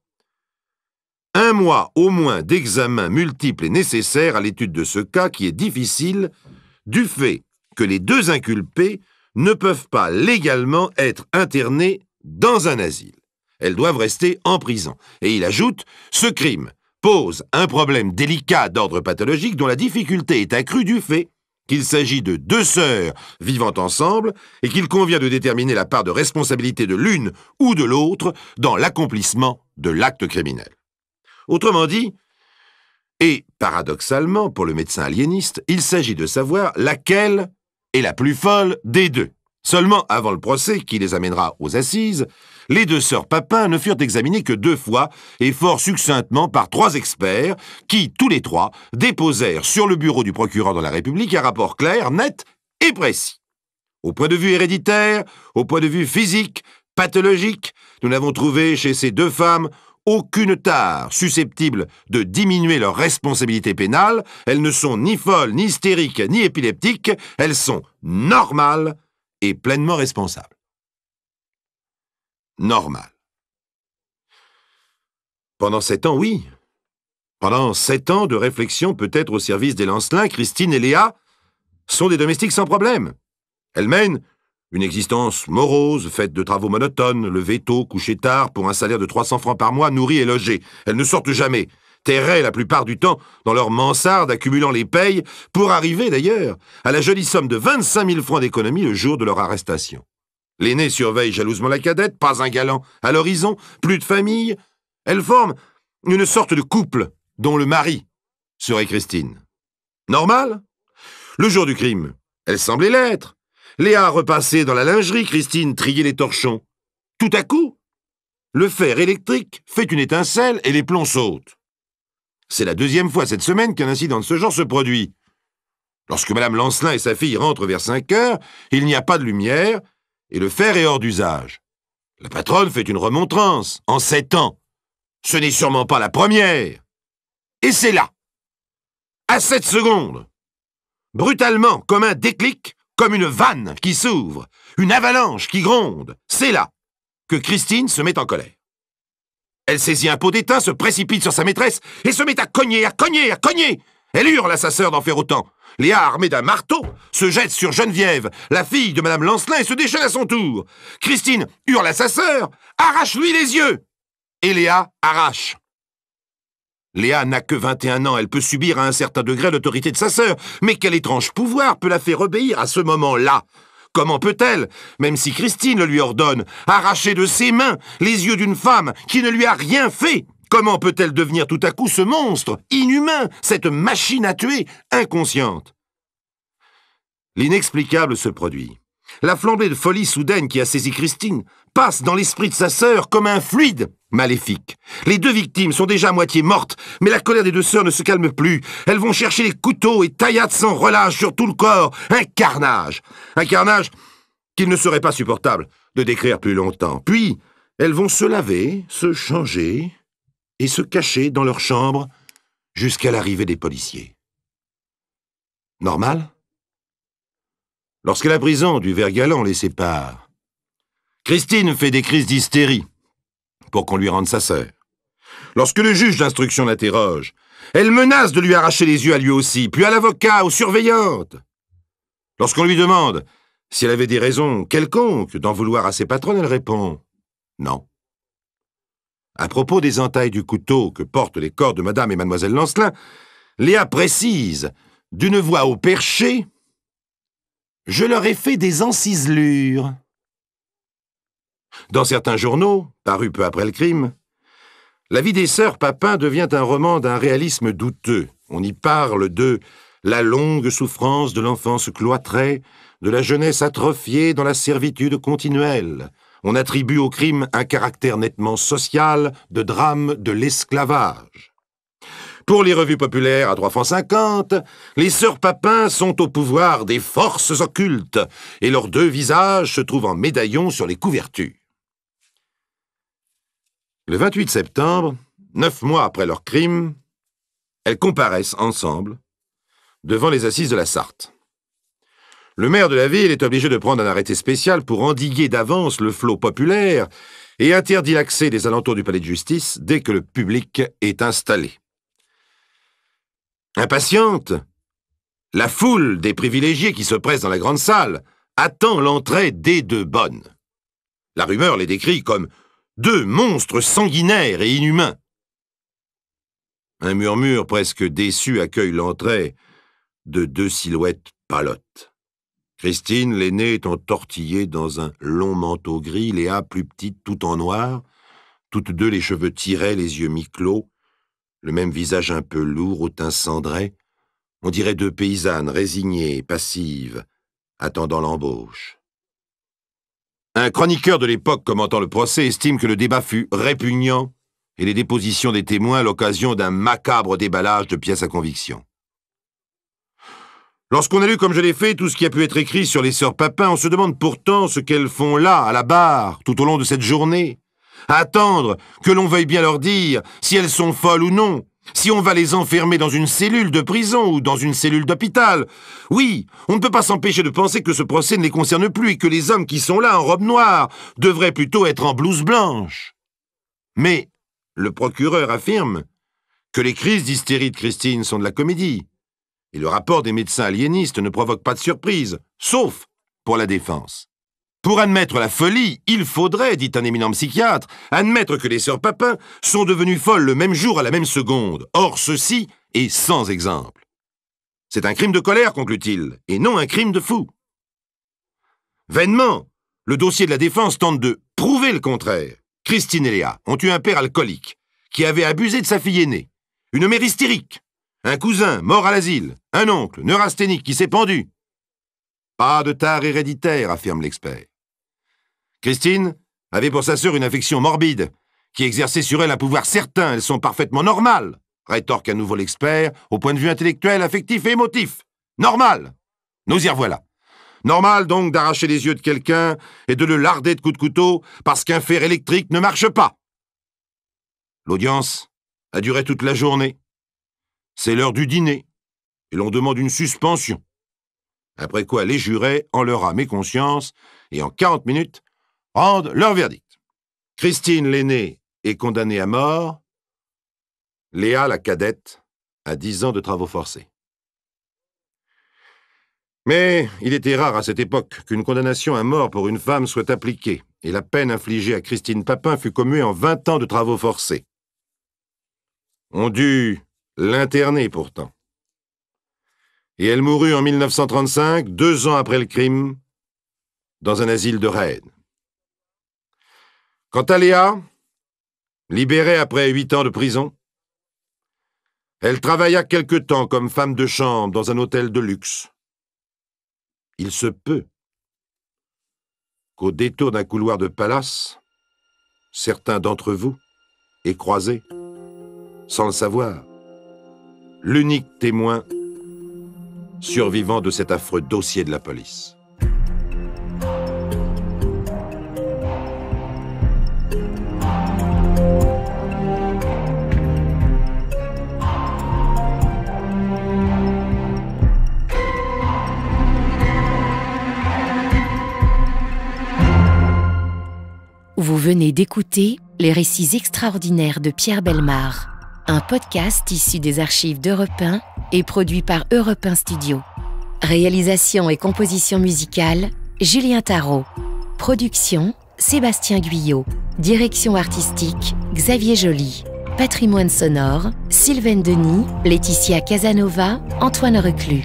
« 1 mois au moins d'examen multiple est nécessaire à l'étude de ce cas qui est difficile du fait que les 2 inculpés ne peuvent pas légalement être internés dans un asile. elles doivent rester en prison. Et il ajoute « Ce crime pose un problème délicat d'ordre pathologique dont la difficulté est accrue du fait qu'il s'agit de deux sœurs vivant ensemble et qu'il convient de déterminer la part de responsabilité de l'une ou de l'autre dans l'accomplissement de l'acte criminel. » Autrement dit, et paradoxalement pour le médecin aliéniste, il s'agit de savoir laquelle est la plus folle des deux. Seulement, avant le procès qui les amènera aux assises, les deux sœurs Papin ne furent examinées que 2 fois et fort succinctement par 3 experts qui, tous les 3, déposèrent sur le bureau du procureur de la République un rapport clair, net et précis. Au point de vue héréditaire, au point de vue physique, pathologique, nous n'avons trouvé chez ces 2 femmes aucune tare susceptible de diminuer leur responsabilité pénale. Elles ne sont ni folles, ni hystériques, ni épileptiques. Elles sont normales et pleinement responsables. Normal. Pendant 7 ans, oui. Pendant 7 ans de réflexion peut-être au service des Lancelin, Christine et Léa sont des domestiques sans problème. Elles mènent une existence morose, faite de travaux monotones, levés tôt, couchés tard, pour un salaire de 300 francs par mois, nourries et logées. Elles ne sortent jamais, terraient la plupart du temps dans leur mansarde, accumulant les payes, pour arriver d'ailleurs à la jolie somme de 25 000 francs d'économie le jour de leur arrestation. L'aînée surveille jalousement la cadette, pas un galant à l'horizon, plus de famille. Elles forment une sorte de couple dont le mari serait Christine. Normal? Le jour du crime, elle semblait l'être. Léa repassait dans la lingerie, Christine triait les torchons. Tout à coup, le fer électrique fait une étincelle et les plombs sautent. C'est la 2e fois cette semaine qu'un incident de ce genre se produit. Lorsque Madame Lancelin et sa fille rentrent vers 5 heures, il n'y a pas de lumière et le fer est hors d'usage. La patronne fait une remontrance en 7 ans. Ce n'est sûrement pas la première. Et c'est là, à 7 secondes, brutalement, comme un déclic, comme une vanne qui s'ouvre, une avalanche qui gronde, c'est là que Christine se met en colère. Elle saisit un pot d'étain, se précipite sur sa maîtresse et se met à cogner, à cogner, à cogner. Elle hurle à sa sœur d'en faire autant. Léa, armée d'un marteau, se jette sur Geneviève, la fille de Madame Lancelin, et se déchaîne à son tour. Christine hurle à sa sœur, arrache-lui les yeux. Et Léa arrache. Léa n'a que 21 ans, elle peut subir à un certain degré l'autorité de sa sœur, mais quel étrange pouvoir peut la faire obéir à ce moment-là? Comment peut-elle, même si Christine le lui ordonne, arracher de ses mains les yeux d'une femme qui ne lui a rien fait? Comment peut-elle devenir tout à coup ce monstre, inhumain, cette machine à tuer, inconsciente? L'inexplicable se produit. La flambée de folie soudaine qui a saisi Christine passe dans l'esprit de sa sœur comme un fluide maléfique. Les 2 victimes sont déjà à moitié mortes, mais la colère des 2 sœurs ne se calme plus. Elles vont chercher les couteaux et taillades sans relâche sur tout le corps. Un carnage qu'il ne serait pas supportable de décrire plus longtemps. Puis, elles vont se laver, se changer et se cacher dans leur chambre jusqu'à l'arrivée des policiers. Normal? Lorsque la prison du Vert-Galant les sépare, Christine fait des crises d'hystérie pour qu'on lui rende sa sœur. Lorsque le juge d'instruction l'interroge, elle menace de lui arracher les yeux à lui aussi, puis à l'avocat, aux surveillantes. Lorsqu'on lui demande si elle avait des raisons quelconques d'en vouloir à ses patronnes, elle répond « non ». À propos des entailles du couteau que portent les corps de Madame et Mademoiselle Lancelin, Léa précise d'une voix au perché « Je leur ai fait des enciselures ». Dans certains journaux, parus peu après le crime, la vie des sœurs Papin devient un roman d'un réalisme douteux. On y parle de la longue souffrance de l'enfance cloîtrée, de la jeunesse atrophiée dans la servitude continuelle. On attribue au crime un caractère nettement social, de drame de l'esclavage. Pour les revues populaires à 3,50 francs, les sœurs Papin sont au pouvoir des forces occultes et leurs 2 visages se trouvent en médaillon sur les couvertures. Le 28 septembre, 9 mois après leur crime, elles comparaissent ensemble devant les assises de la Sarthe. Le maire de la ville est obligé de prendre un arrêté spécial pour endiguer d'avance le flot populaire et interdit l'accès des alentours du palais de justice dès que le public est installé. Impatiente, la foule des privilégiés qui se pressent dans la grande salle attend l'entrée des 2 bonnes. La rumeur les décrit comme Deux monstres sanguinaires et inhumains. Un murmure presque déçu accueille l'entrée de deux silhouettes pâlottes. Christine, l'aînée, est entortillée dans un long manteau gris, Léa, plus petite, tout en noir, toutes deux les cheveux tirés, les yeux mi-clos, le même visage un peu lourd, au teint cendré. On dirait deux paysannes résignées, passives, attendant l'embauche. Un chroniqueur de l'époque commentant le procès estime que le débat fut répugnant et les dépositions des témoins l'occasion d'un macabre déballage de pièces à conviction. Lorsqu'on a lu, comme je l'ai fait, tout ce qui a pu être écrit sur les sœurs Papin, on se demande pourtant ce qu'elles font là, à la barre, tout au long de cette journée. À attendre que l'on veuille bien leur dire si elles sont folles ou non, si on va les enfermer dans une cellule de prison ou dans une cellule d'hôpital. Oui, on ne peut pas s'empêcher de penser que ce procès ne les concerne plus et que les hommes qui sont là en robe noire devraient plutôt être en blouse blanche. Mais le procureur affirme que les crises d'hystérie de Christine sont de la comédie. Et le rapport des médecins aliénistes ne provoque pas de surprise, sauf pour la défense. Pour admettre la folie, il faudrait, dit un éminent psychiatre, admettre que les sœurs Papin sont devenues folles le même jour à la même seconde. Or, ceci est sans exemple. C'est un crime de colère, conclut-il, et non un crime de fou. Vainement, le dossier de la défense tente de prouver le contraire. Christine et Léa ont eu un père alcoolique qui avait abusé de sa fille aînée, une mère hystérique, un cousin mort à l'asile, un oncle neurasthénique qui s'est pendu. Pas de tare héréditaire, affirme l'expert. Christine avait pour sa sœur une affection morbide qui exerçait sur elle un pouvoir certain. Elles sont parfaitement normales, rétorque à nouveau l'expert, au point de vue intellectuel, affectif et émotif. Normal. Nous y revoilà. Normal donc d'arracher les yeux de quelqu'un et de le larder de coups de couteau parce qu'un fer électrique ne marche pas. L'audience a duré toute la journée. C'est l'heure du dîner, et l'on demande une suspension. Après quoi les jurés, en leur âme et conscience, et en 40 minutes, rendent leur verdict. Christine, l'aînée, est condamnée à mort. Léa, la cadette, à 10 ans de travaux forcés. Mais il était rare à cette époque qu'une condamnation à mort pour une femme soit appliquée, et la peine infligée à Christine Papin fut commuée en 20 ans de travaux forcés. On dut l'interner pourtant. Et elle mourut en 1935, 2 ans après le crime, dans un asile de Rennes. Quant à Léa, libérée après 8 ans de prison, elle travailla quelque temps comme femme de chambre dans un hôtel de luxe. Il se peut qu'au détour d'un couloir de palace, certains d'entre vous aient croisé, sans le savoir, l'unique témoin survivant de cet affreux dossier de la police. Vous venez d'écouter Les récits extraordinaires de Pierre Bellemare, un podcast issu des archives d'Europe 1 et produit par Europe 1 Studio. Réalisation et composition musicale, Julien Tarot. Production, Sébastien Guyot. Direction artistique, Xavier Joly. Patrimoine sonore, Sylvaine Denis, Laetitia Casanova, Antoine Reclus.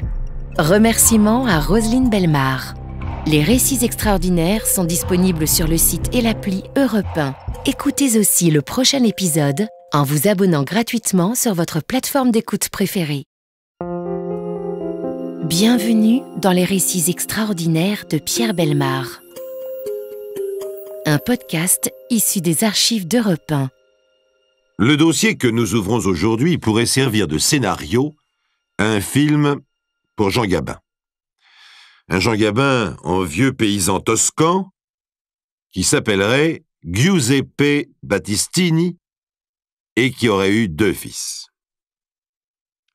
Remerciements à Roselyne Bellemare. Les récits extraordinaires sont disponibles sur le site et l'appli Europe 1. Écoutez aussi le prochain épisode en vous abonnant gratuitement sur votre plateforme d'écoute préférée. Bienvenue dans les récits extraordinaires de Pierre Bellemare. Un podcast issu des archives d'Europe 1. Le dossier que nous ouvrons aujourd'hui pourrait servir de scénario à un film pour Jean Gabin. Un Jean Gabin en vieux paysan toscan qui s'appellerait Giuseppe Battistini et qui aurait eu 2 fils.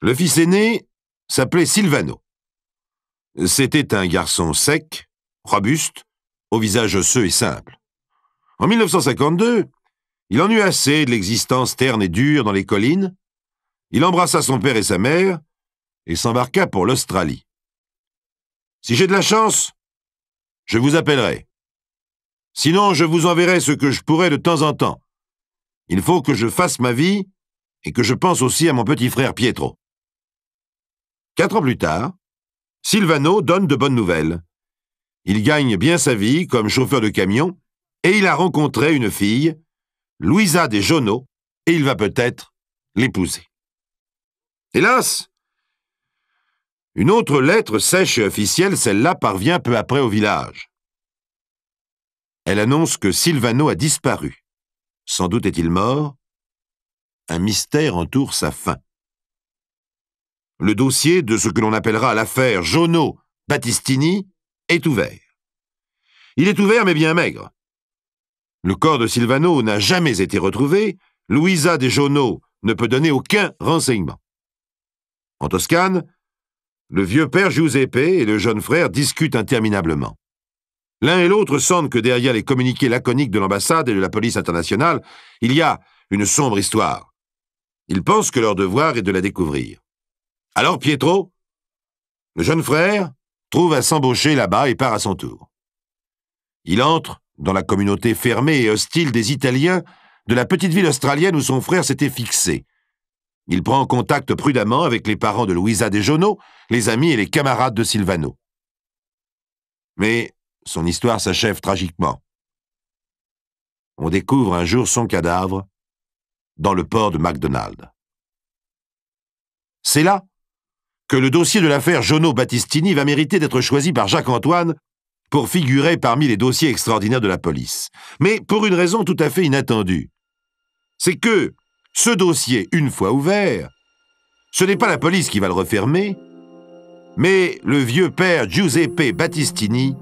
Le fils aîné s'appelait Silvano. C'était un garçon sec, robuste, au visage osseux et simple. En 1952, il en eut assez de l'existence terne et dure dans les collines. Il embrassa son père et sa mère et s'embarqua pour l'Australie. « Si j'ai de la chance, je vous appellerai. Sinon, je vous enverrai ce que je pourrai de temps en temps. Il faut que je fasse ma vie et que je pense aussi à mon petit frère Pietro. 4 ans plus tard, Silvano donne de bonnes nouvelles. Il gagne bien sa vie comme chauffeur de camion et il a rencontré une fille, Luisa De Jono, et il va peut-être l'épouser. Hélas, une autre lettre sèche et officielle, celle-là, parvient peu après au village. Elle annonce que Silvano a disparu. Sans doute est-il mort. Un mystère entoure sa fin. Le dossier de ce que l'on appellera l'affaire Jono-Battistini est ouvert. Il est ouvert mais bien maigre. Le corps de Silvano n'a jamais été retrouvé, Luisa De Jono ne peut donner aucun renseignement. En Toscane, le vieux père Giuseppe et le jeune frère discutent interminablement. L'un et l'autre sentent que derrière les communiqués laconiques de l'ambassade et de la police internationale, il y a une sombre histoire. Ils pensent que leur devoir est de la découvrir. Alors Pietro, le jeune frère, trouve à s'embaucher là-bas et part à son tour. Il entre dans la communauté fermée et hostile des Italiens de la petite ville australienne où son frère s'était fixé. Il prend contact prudemment avec les parents de Luisa De Jono, les amis et les camarades de Silvano. Mais son histoire s'achève tragiquement. On découvre un jour son cadavre dans le port de McDonald. C'est là que le dossier de l'affaire Jono-Battistini va mériter d'être choisi par Jacques-Antoine pour figurer parmi les dossiers extraordinaires de la police. Mais pour une raison tout à fait inattendue. C'est que ce dossier, une fois ouvert, ce n'est pas la police qui va le refermer, mais le vieux père Giuseppe Battistini,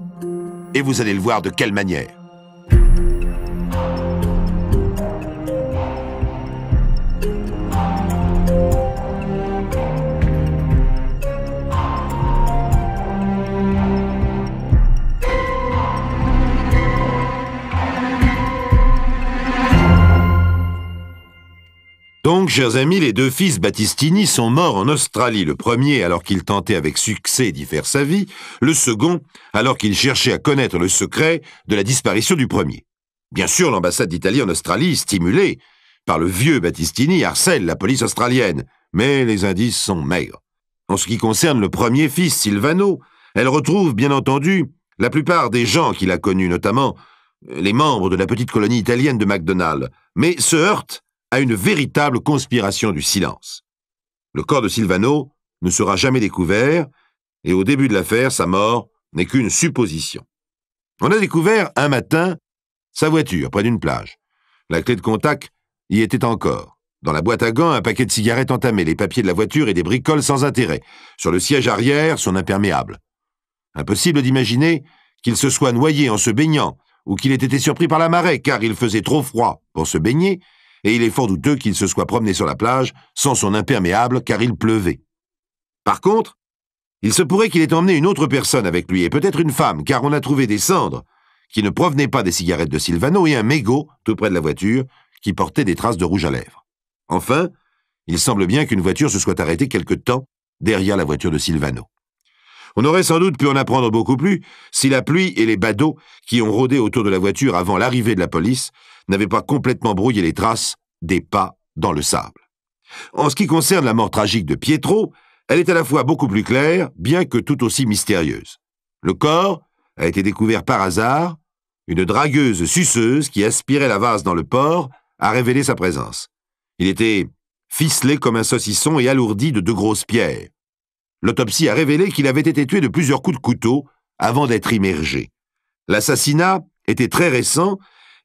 et vous allez le voir de quelle manière. Donc, chers amis, les 2 fils Battistini sont morts en Australie, le premier alors qu'il tentait avec succès d'y faire sa vie, le second alors qu'il cherchait à connaître le secret de la disparition du premier. Bien sûr, l'ambassade d'Italie en Australie, stimulée par le vieux Battistini, harcèle la police australienne, mais les indices sont maigres. En ce qui concerne le premier fils, Silvano, elle retrouve, bien entendu, la plupart des gens qu'il a connus, notamment les membres de la petite colonie italienne de McDonald, mais se heurte à une véritable conspiration du silence. Le corps de Silvano ne sera jamais découvert, et au début de l'affaire, sa mort n'est qu'une supposition. On a découvert, un matin, sa voiture près d'une plage. La clé de contact y était encore. Dans la boîte à gants, un paquet de cigarettes entamé, les papiers de la voiture et des bricoles sans intérêt. Sur le siège arrière, son imperméable. Impossible d'imaginer qu'il se soit noyé en se baignant, ou qu'il ait été surpris par la marée, car il faisait trop froid pour se baigner, et il est fort douteux qu'il se soit promené sur la plage sans son imperméable car il pleuvait. Par contre, il se pourrait qu'il ait emmené une autre personne avec lui, et peut-être une femme, car on a trouvé des cendres qui ne provenaient pas des cigarettes de Silvano et un mégot tout près de la voiture qui portait des traces de rouge à lèvres. Enfin, il semble bien qu'une voiture se soit arrêtée quelque temps derrière la voiture de Silvano. On aurait sans doute pu en apprendre beaucoup plus si la pluie et les badauds qui ont rôdé autour de la voiture avant l'arrivée de la police n'avaient pas complètement brouillé les traces des pas dans le sable. En ce qui concerne la mort tragique de Pietro, elle est à la fois beaucoup plus claire, bien que tout aussi mystérieuse. Le corps a été découvert par hasard. Une dragueuse suceuse qui aspirait la vase dans le port a révélé sa présence. Il était ficelé comme un saucisson et alourdi de 2 grosses pierres. L'autopsie a révélé qu'il avait été tué de plusieurs coups de couteau avant d'être immergé. L'assassinat était très récent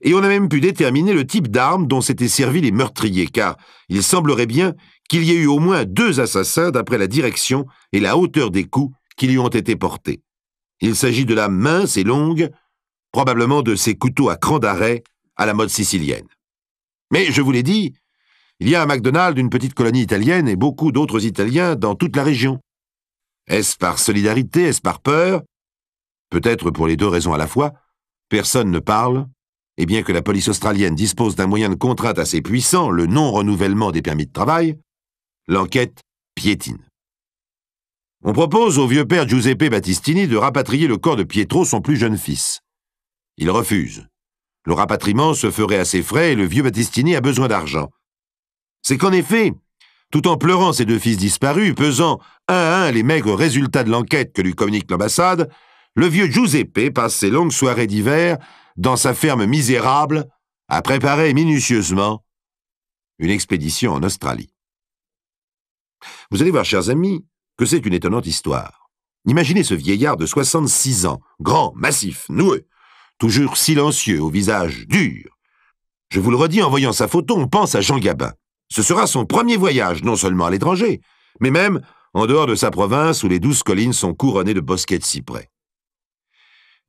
et on a même pu déterminer le type d'arme dont s'étaient servis les meurtriers, car il semblerait bien qu'il y ait eu au moins 2 assassins d'après la direction et la hauteur des coups qui lui ont été portés. Il s'agit de lames minces et longues, probablement de ces couteaux à cran d'arrêt à la mode sicilienne. Mais je vous l'ai dit, il y a à McDonald une petite colonie italienne et beaucoup d'autres Italiens dans toute la région. Est-ce par solidarité, est-ce par peur? Peut-être pour les 2 raisons à la fois, personne ne parle, et bien que la police australienne dispose d'un moyen de contrainte assez puissant, le non-renouvellement des permis de travail, l'enquête piétine. On propose au vieux père Giuseppe Battistini de rapatrier le corps de Pietro, son plus jeune fils. Il refuse. Le rapatriement se ferait à ses frais et le vieux Battistini a besoin d'argent. C'est qu'en effet, tout en pleurant ses deux fils disparus, pesant un à un les maigres résultats de l'enquête que lui communique l'ambassade, le vieux Giuseppe passe ses longues soirées d'hiver dans sa ferme misérable à préparer minutieusement une expédition en Australie. Vous allez voir, chers amis, que c'est une étonnante histoire. Imaginez ce vieillard de 66 ans, grand, massif, noueux, toujours silencieux, au visage dur. Je vous le redis, en voyant sa photo, on pense à Jean Gabin. Ce sera son premier voyage, non seulement à l'étranger, mais même en dehors de sa province où les douces collines sont couronnées de bosquets de cyprès.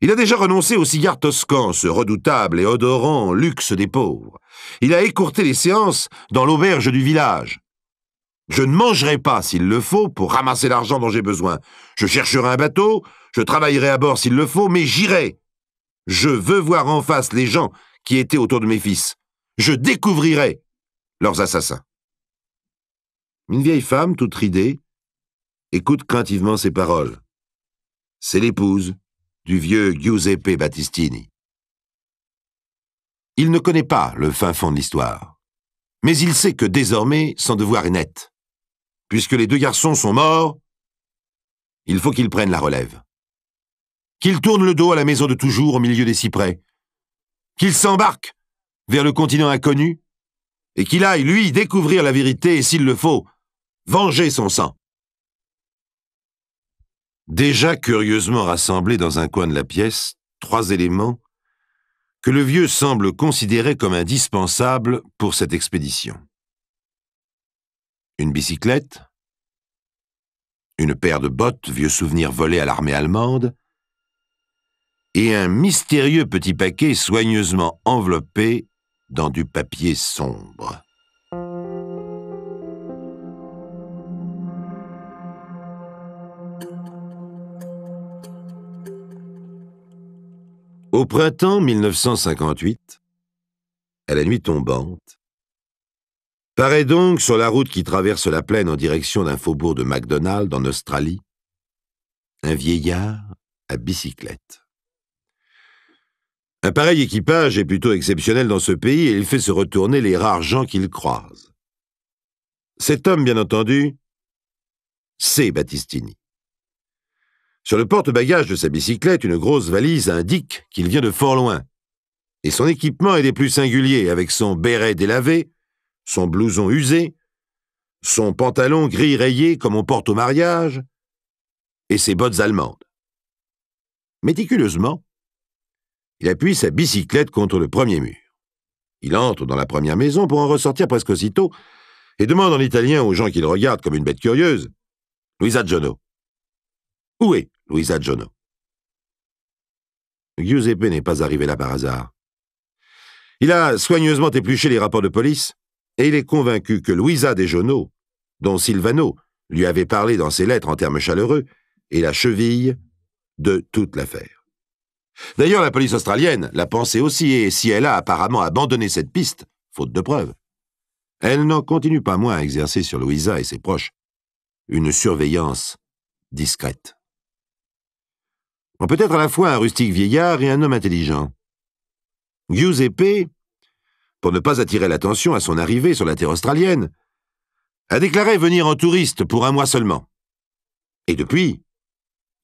Il a déjà renoncé au cigare toscan, ce redoutable et odorant luxe des pauvres. Il a écourté les séances dans l'auberge du village. Je ne mangerai pas, s'il le faut, pour ramasser l'argent dont j'ai besoin. Je chercherai un bateau, je travaillerai à bord s'il le faut, mais j'irai. Je veux voir en face les gens qui étaient autour de mes fils. Je découvrirai leurs assassins. Une vieille femme, toute ridée, écoute craintivement ces paroles. C'est l'épouse du vieux Giuseppe Battistini. Il ne connaît pas le fin fond de l'histoire, mais il sait que désormais son devoir est net. Puisque les deux garçons sont morts, il faut qu'il prenne la relève. Qu'il tourne le dos à la maison de toujours au milieu des cyprès. Qu'il s'embarque vers le continent inconnu et qu'il aille, lui, découvrir la vérité et, s'il le faut, venger son sang. Déjà curieusement rassemblés dans un coin de la pièce, 3 éléments que le vieux semble considérer comme indispensables pour cette expédition. Une bicyclette, une paire de bottes, vieux souvenir volé à l'armée allemande, et un mystérieux petit paquet soigneusement enveloppé dans du papier sombre. Au printemps 1958, à la nuit tombante, paraît donc sur la route qui traverse la plaine en direction d'un faubourg de McDonald en Australie, un vieillard à bicyclette. Un pareil équipage est plutôt exceptionnel dans ce pays et il fait se retourner les rares gens qu'il croise. Cet homme, bien entendu, c'est Battistini. Sur le porte-bagages de sa bicyclette, une grosse valise indique qu'il vient de fort loin. Et son équipement est des plus singuliers, avec son béret délavé, son blouson usé, son pantalon gris rayé comme on porte au mariage, et ses bottes allemandes. Méticuleusement, il appuie sa bicyclette contre le premier mur. Il entre dans la première maison pour en ressortir presque aussitôt et demande en italien aux gens qui le regardent comme une bête curieuse « Luisa Giono ». Où est Luisa Giono? Giuseppe n'est pas arrivé là par hasard. Il a soigneusement épluché les rapports de police et il est convaincu que Luisa De Giono, dont Silvano lui avait parlé dans ses lettres en termes chaleureux, est la cheville de toute l'affaire. D'ailleurs, la police australienne l'a pensé aussi, et si elle a apparemment abandonné cette piste, faute de preuves, elle n'en continue pas moins à exercer sur Luisa et ses proches une surveillance discrète. On peut être à la fois un rustique vieillard et un homme intelligent. Giuseppe, pour ne pas attirer l'attention à son arrivée sur la terre australienne, a déclaré venir en touriste pour 1 mois seulement. Et depuis,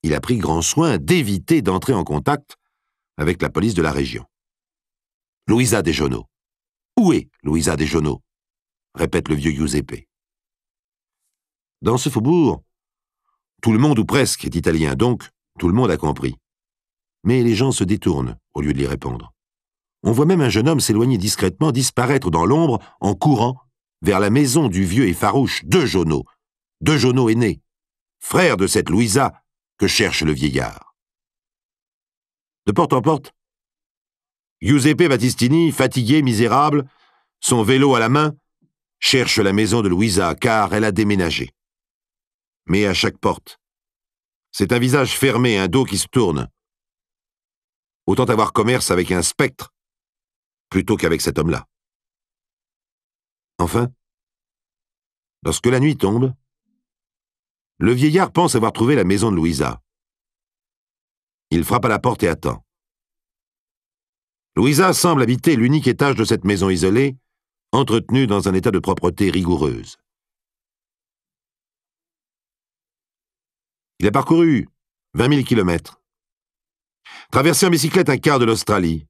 il a pris grand soin d'éviter d'entrer en contact avec la police de la région. Luisa De Giono. Où est Luisa De Giono? Répète le vieux Giuseppe. Dans ce faubourg, tout le monde ou presque est italien, donc tout le monde a compris. Mais les gens se détournent au lieu de lui répondre. On voit même un jeune homme s'éloigner discrètement, disparaître dans l'ombre en courant vers la maison du vieux et farouche De Giono aîné, frère de cette Luisa que cherche le vieillard. De porte en porte, Giuseppe Battistini, fatigué, misérable, son vélo à la main, cherche la maison de Luisa car elle a déménagé. Mais à chaque porte, c'est un visage fermé, un dos qui se tourne. Autant avoir commerce avec un spectre plutôt qu'avec cet homme-là. Enfin, lorsque la nuit tombe, le vieillard pense avoir trouvé la maison de Luisa. Il frappe à la porte et attend. Louisa semble habiter l'unique étage de cette maison isolée, entretenue dans un état de propreté rigoureuse. Il a parcouru 20 000 kilomètres, traversé en bicyclette un quart de l'Australie.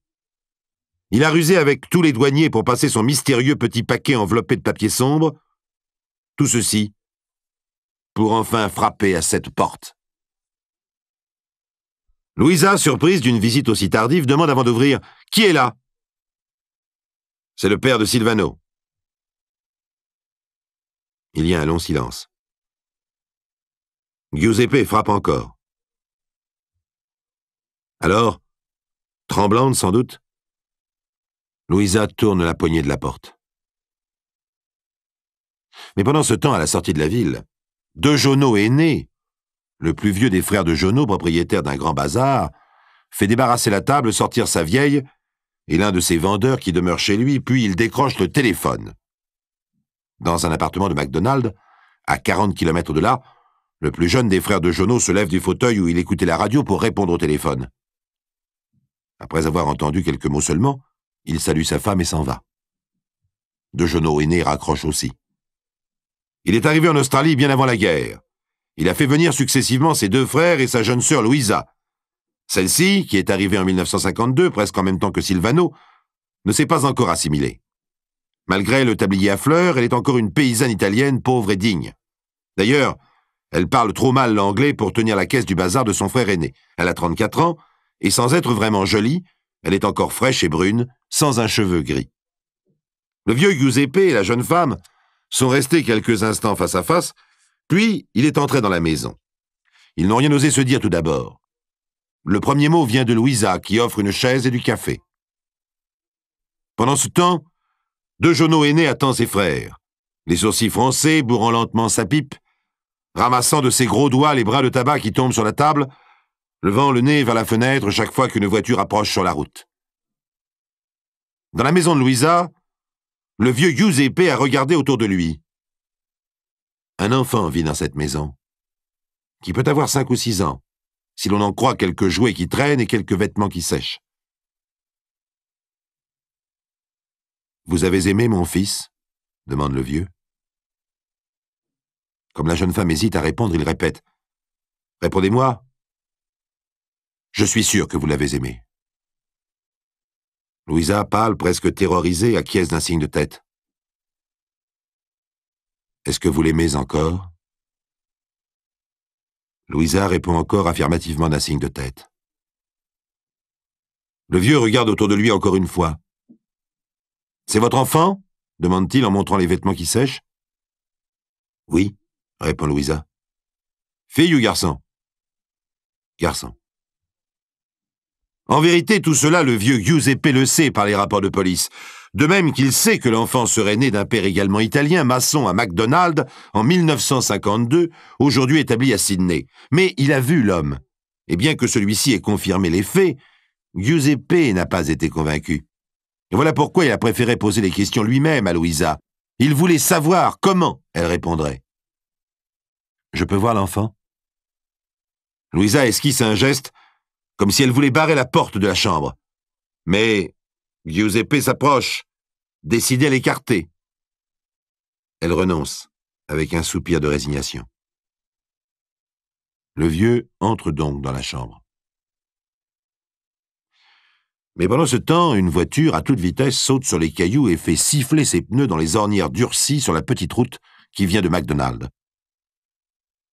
Il a rusé avec tous les douaniers pour passer son mystérieux petit paquet enveloppé de papier sombre. Tout ceci pour enfin frapper à cette porte. Louisa, surprise d'une visite aussi tardive, demande avant d'ouvrir « Qui est là ?» C'est le père de Silvano. Il y a un long silence. Giuseppe frappe encore. Alors, tremblante sans doute, Louisa tourne la poignée de la porte. Mais pendant ce temps, à la sortie de la ville, De Jono aîné, le plus vieux des frères de Jono, propriétaire d'un grand bazar, fait débarrasser la table, sortir sa vieille et l'un de ses vendeurs qui demeure chez lui, puis il décroche le téléphone. Dans un appartement de McDonald's, à 40 km de là, le plus jeune des frères de Jono se lève du fauteuil où il écoutait la radio pour répondre au téléphone. Après avoir entendu quelques mots seulement, il salue sa femme et s'en va. De Jono aîné raccroche aussi. Il est arrivé en Australie bien avant la guerre. Il a fait venir successivement ses deux frères et sa jeune sœur Louisa. Celle-ci, qui est arrivée en 1952, presque en même temps que Silvano, ne s'est pas encore assimilée. Malgré le tablier à fleurs, elle est encore une paysanne italienne pauvre et digne. D'ailleurs, elle parle trop mal l'anglais pour tenir la caisse du bazar de son frère aîné. Elle a 34 ans, et sans être vraiment jolie, elle est encore fraîche et brune, sans un cheveu gris. Le vieux Giuseppe et la jeune femme sont restés quelques instants face à face, puis il est entré dans la maison. Ils n'ont rien osé se dire tout d'abord. Le premier mot vient de Louisa, qui offre une chaise et du café. Pendant ce temps, De Jono aîné attend ses frères, les sourcils froncés, bourrant lentement sa pipe, ramassant de ses gros doigts les bras de tabac qui tombent sur la table, levant le nez vers la fenêtre chaque fois qu'une voiture approche sur la route. Dans la maison de Louisa, le vieux Giuseppe a regardé autour de lui. Un enfant vit dans cette maison, qui peut avoir 5 ou 6 ans, si l'on en croit quelques jouets qui traînent et quelques vêtements qui sèchent. « Vous avez aimé mon fils ?» demande le vieux. Comme la jeune femme hésite à répondre, il répète « Répondez-moi. Je suis sûr que vous l'avez aimé. » Louisa, pâle, presque terrorisée, acquiesce d'un signe de tête. « Est-ce que vous l'aimez encore ?» Louisa répond encore affirmativement d'un signe de tête. Le vieux regarde autour de lui encore une fois. « C'est votre enfant ?» demande-t-il en montrant les vêtements qui sèchent. « Oui, » répond Louisa. « Fille ou garçon ?»« Garçon. » En vérité, tout cela, le vieux Giuseppe le sait par les rapports de police, de même qu'il sait que l'enfant serait né d'un père également italien, maçon à McDonald's, en 1952, aujourd'hui établi à Sydney. Mais il a vu l'homme, et bien que celui-ci ait confirmé les faits, Giuseppe n'a pas été convaincu. Et voilà pourquoi il a préféré poser les questions lui-même à Louisa. Il voulait savoir comment elle répondrait. « Je peux voir l'enfant ?» Louisa esquisse un geste, comme si elle voulait barrer la porte de la chambre. Mais Giuseppe s'approche, décidé à l'écarter. Elle renonce, avec un soupir de résignation. Le vieux entre donc dans la chambre. Mais pendant ce temps, une voiture à toute vitesse saute sur les cailloux et fait siffler ses pneus dans les ornières durcies sur la petite route qui vient de McDonald's.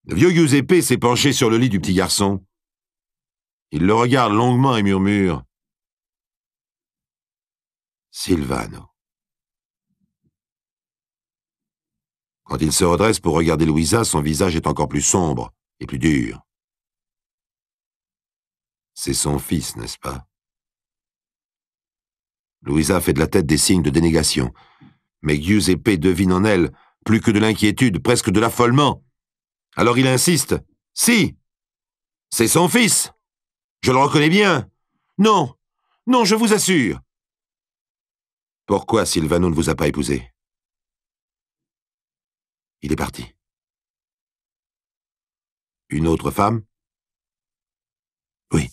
Le vieux Giuseppe s'est penché sur le lit du petit garçon. Il le regarde longuement et murmure « Silvano ». Quand il se redresse pour regarder Louisa, son visage est encore plus sombre et plus dur. C'est son fils, n'est-ce pas? Louisa fait de la tête des signes de dénégation, mais Giuseppe devine en elle plus que de l'inquiétude, presque de l'affolement. Alors il insiste « Si, c'est son fils. Je le reconnais bien. Non, non, je vous assure. » Pourquoi Silvano ne vous a pas épousé? Il est parti. Une autre femme? Oui.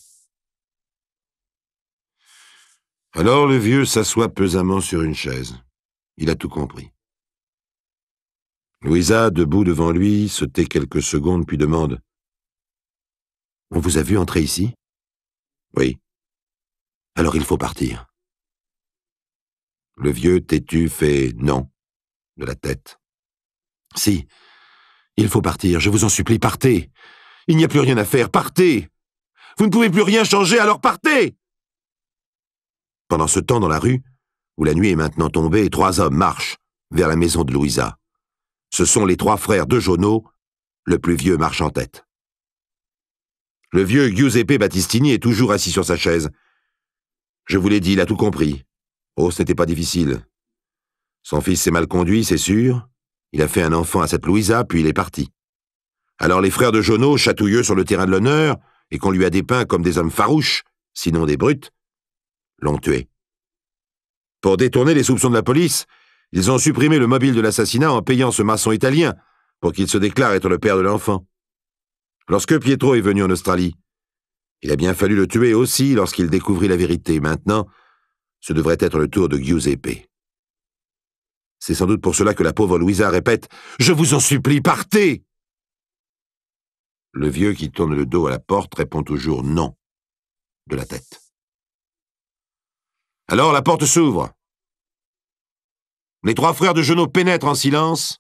Alors le vieux s'assoit pesamment sur une chaise. Il a tout compris. Louisa, debout devant lui, se tait quelques secondes puis demande « On vous a vu entrer ici ?»« Oui. »« Alors il faut partir. » Le vieux, têtu, fait « non » de la tête. « Si, il faut partir, je vous en supplie, partez. Il n'y a plus rien à faire, partez. Vous ne pouvez plus rien changer, alors partez !» Pendant ce temps, dans la rue, où la nuit est maintenant tombée, 3 hommes marchent vers la maison de Louisa. Ce sont les 3 frères de Jono, le plus vieux marche en tête. Le vieux Giuseppe Battistini est toujours assis sur sa chaise. Je vous l'ai dit, il a tout compris. Oh, ce n'était pas difficile. Son fils s'est mal conduit, c'est sûr. Il a fait un enfant à cette Louisa, puis il est parti. Alors les frères de Jono, chatouilleux sur le terrain de l'honneur, et qu'on lui a dépeint comme des hommes farouches, sinon des brutes, l'ont tué. Pour détourner les soupçons de la police, ils ont supprimé le mobile de l'assassinat en payant ce maçon italien pour qu'il se déclare être le père de l'enfant. Lorsque Pietro est venu en Australie, il a bien fallu le tuer aussi lorsqu'il découvrit la vérité. Maintenant, ce devrait être le tour de Giuseppe. C'est sans doute pour cela que la pauvre Louisa répète « Je vous en supplie, partez !» Le vieux qui tourne le dos à la porte répond toujours « non » de la tête. Alors la porte s'ouvre. Les 3 frères de Jono pénètrent en silence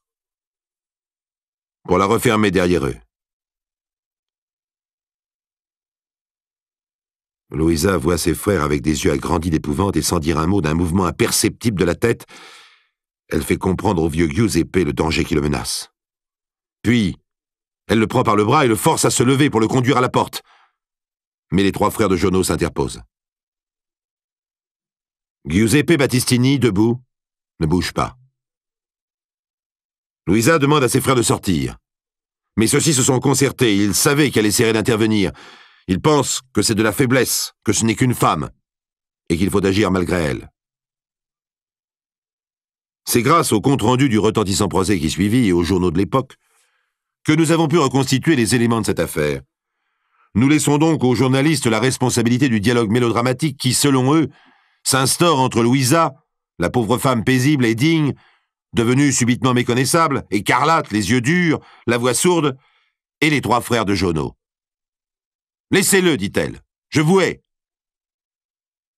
pour la refermer derrière eux. Louisa voit ses frères avec des yeux agrandis d'épouvante et sans dire un mot d'un mouvement imperceptible de la tête, elle fait comprendre au vieux Giuseppe le danger qui le menace. Puis, elle le prend par le bras et le force à se lever pour le conduire à la porte. Mais les 3 frères de Jono s'interposent. Giuseppe Battistini, debout, ne bouge pas. Louisa demande à ses frères de sortir. Mais ceux-ci se sont concertés, ils savaient qu'elle essaierait d'intervenir. Ils pensent que c'est de la faiblesse, que ce n'est qu'une femme, et qu'il faut agir malgré elle. C'est grâce au compte-rendu du retentissant procès qui suivit et aux journaux de l'époque que nous avons pu reconstituer les éléments de cette affaire. Nous laissons donc aux journalistes la responsabilité du dialogue mélodramatique qui, selon eux, s'instaure entre Louisa, la pauvre femme paisible et digne, devenue subitement méconnaissable, écarlate, les yeux durs, la voix sourde, et les 3 frères de Jono. « Laissez-le, dit-elle, je vous hais. »«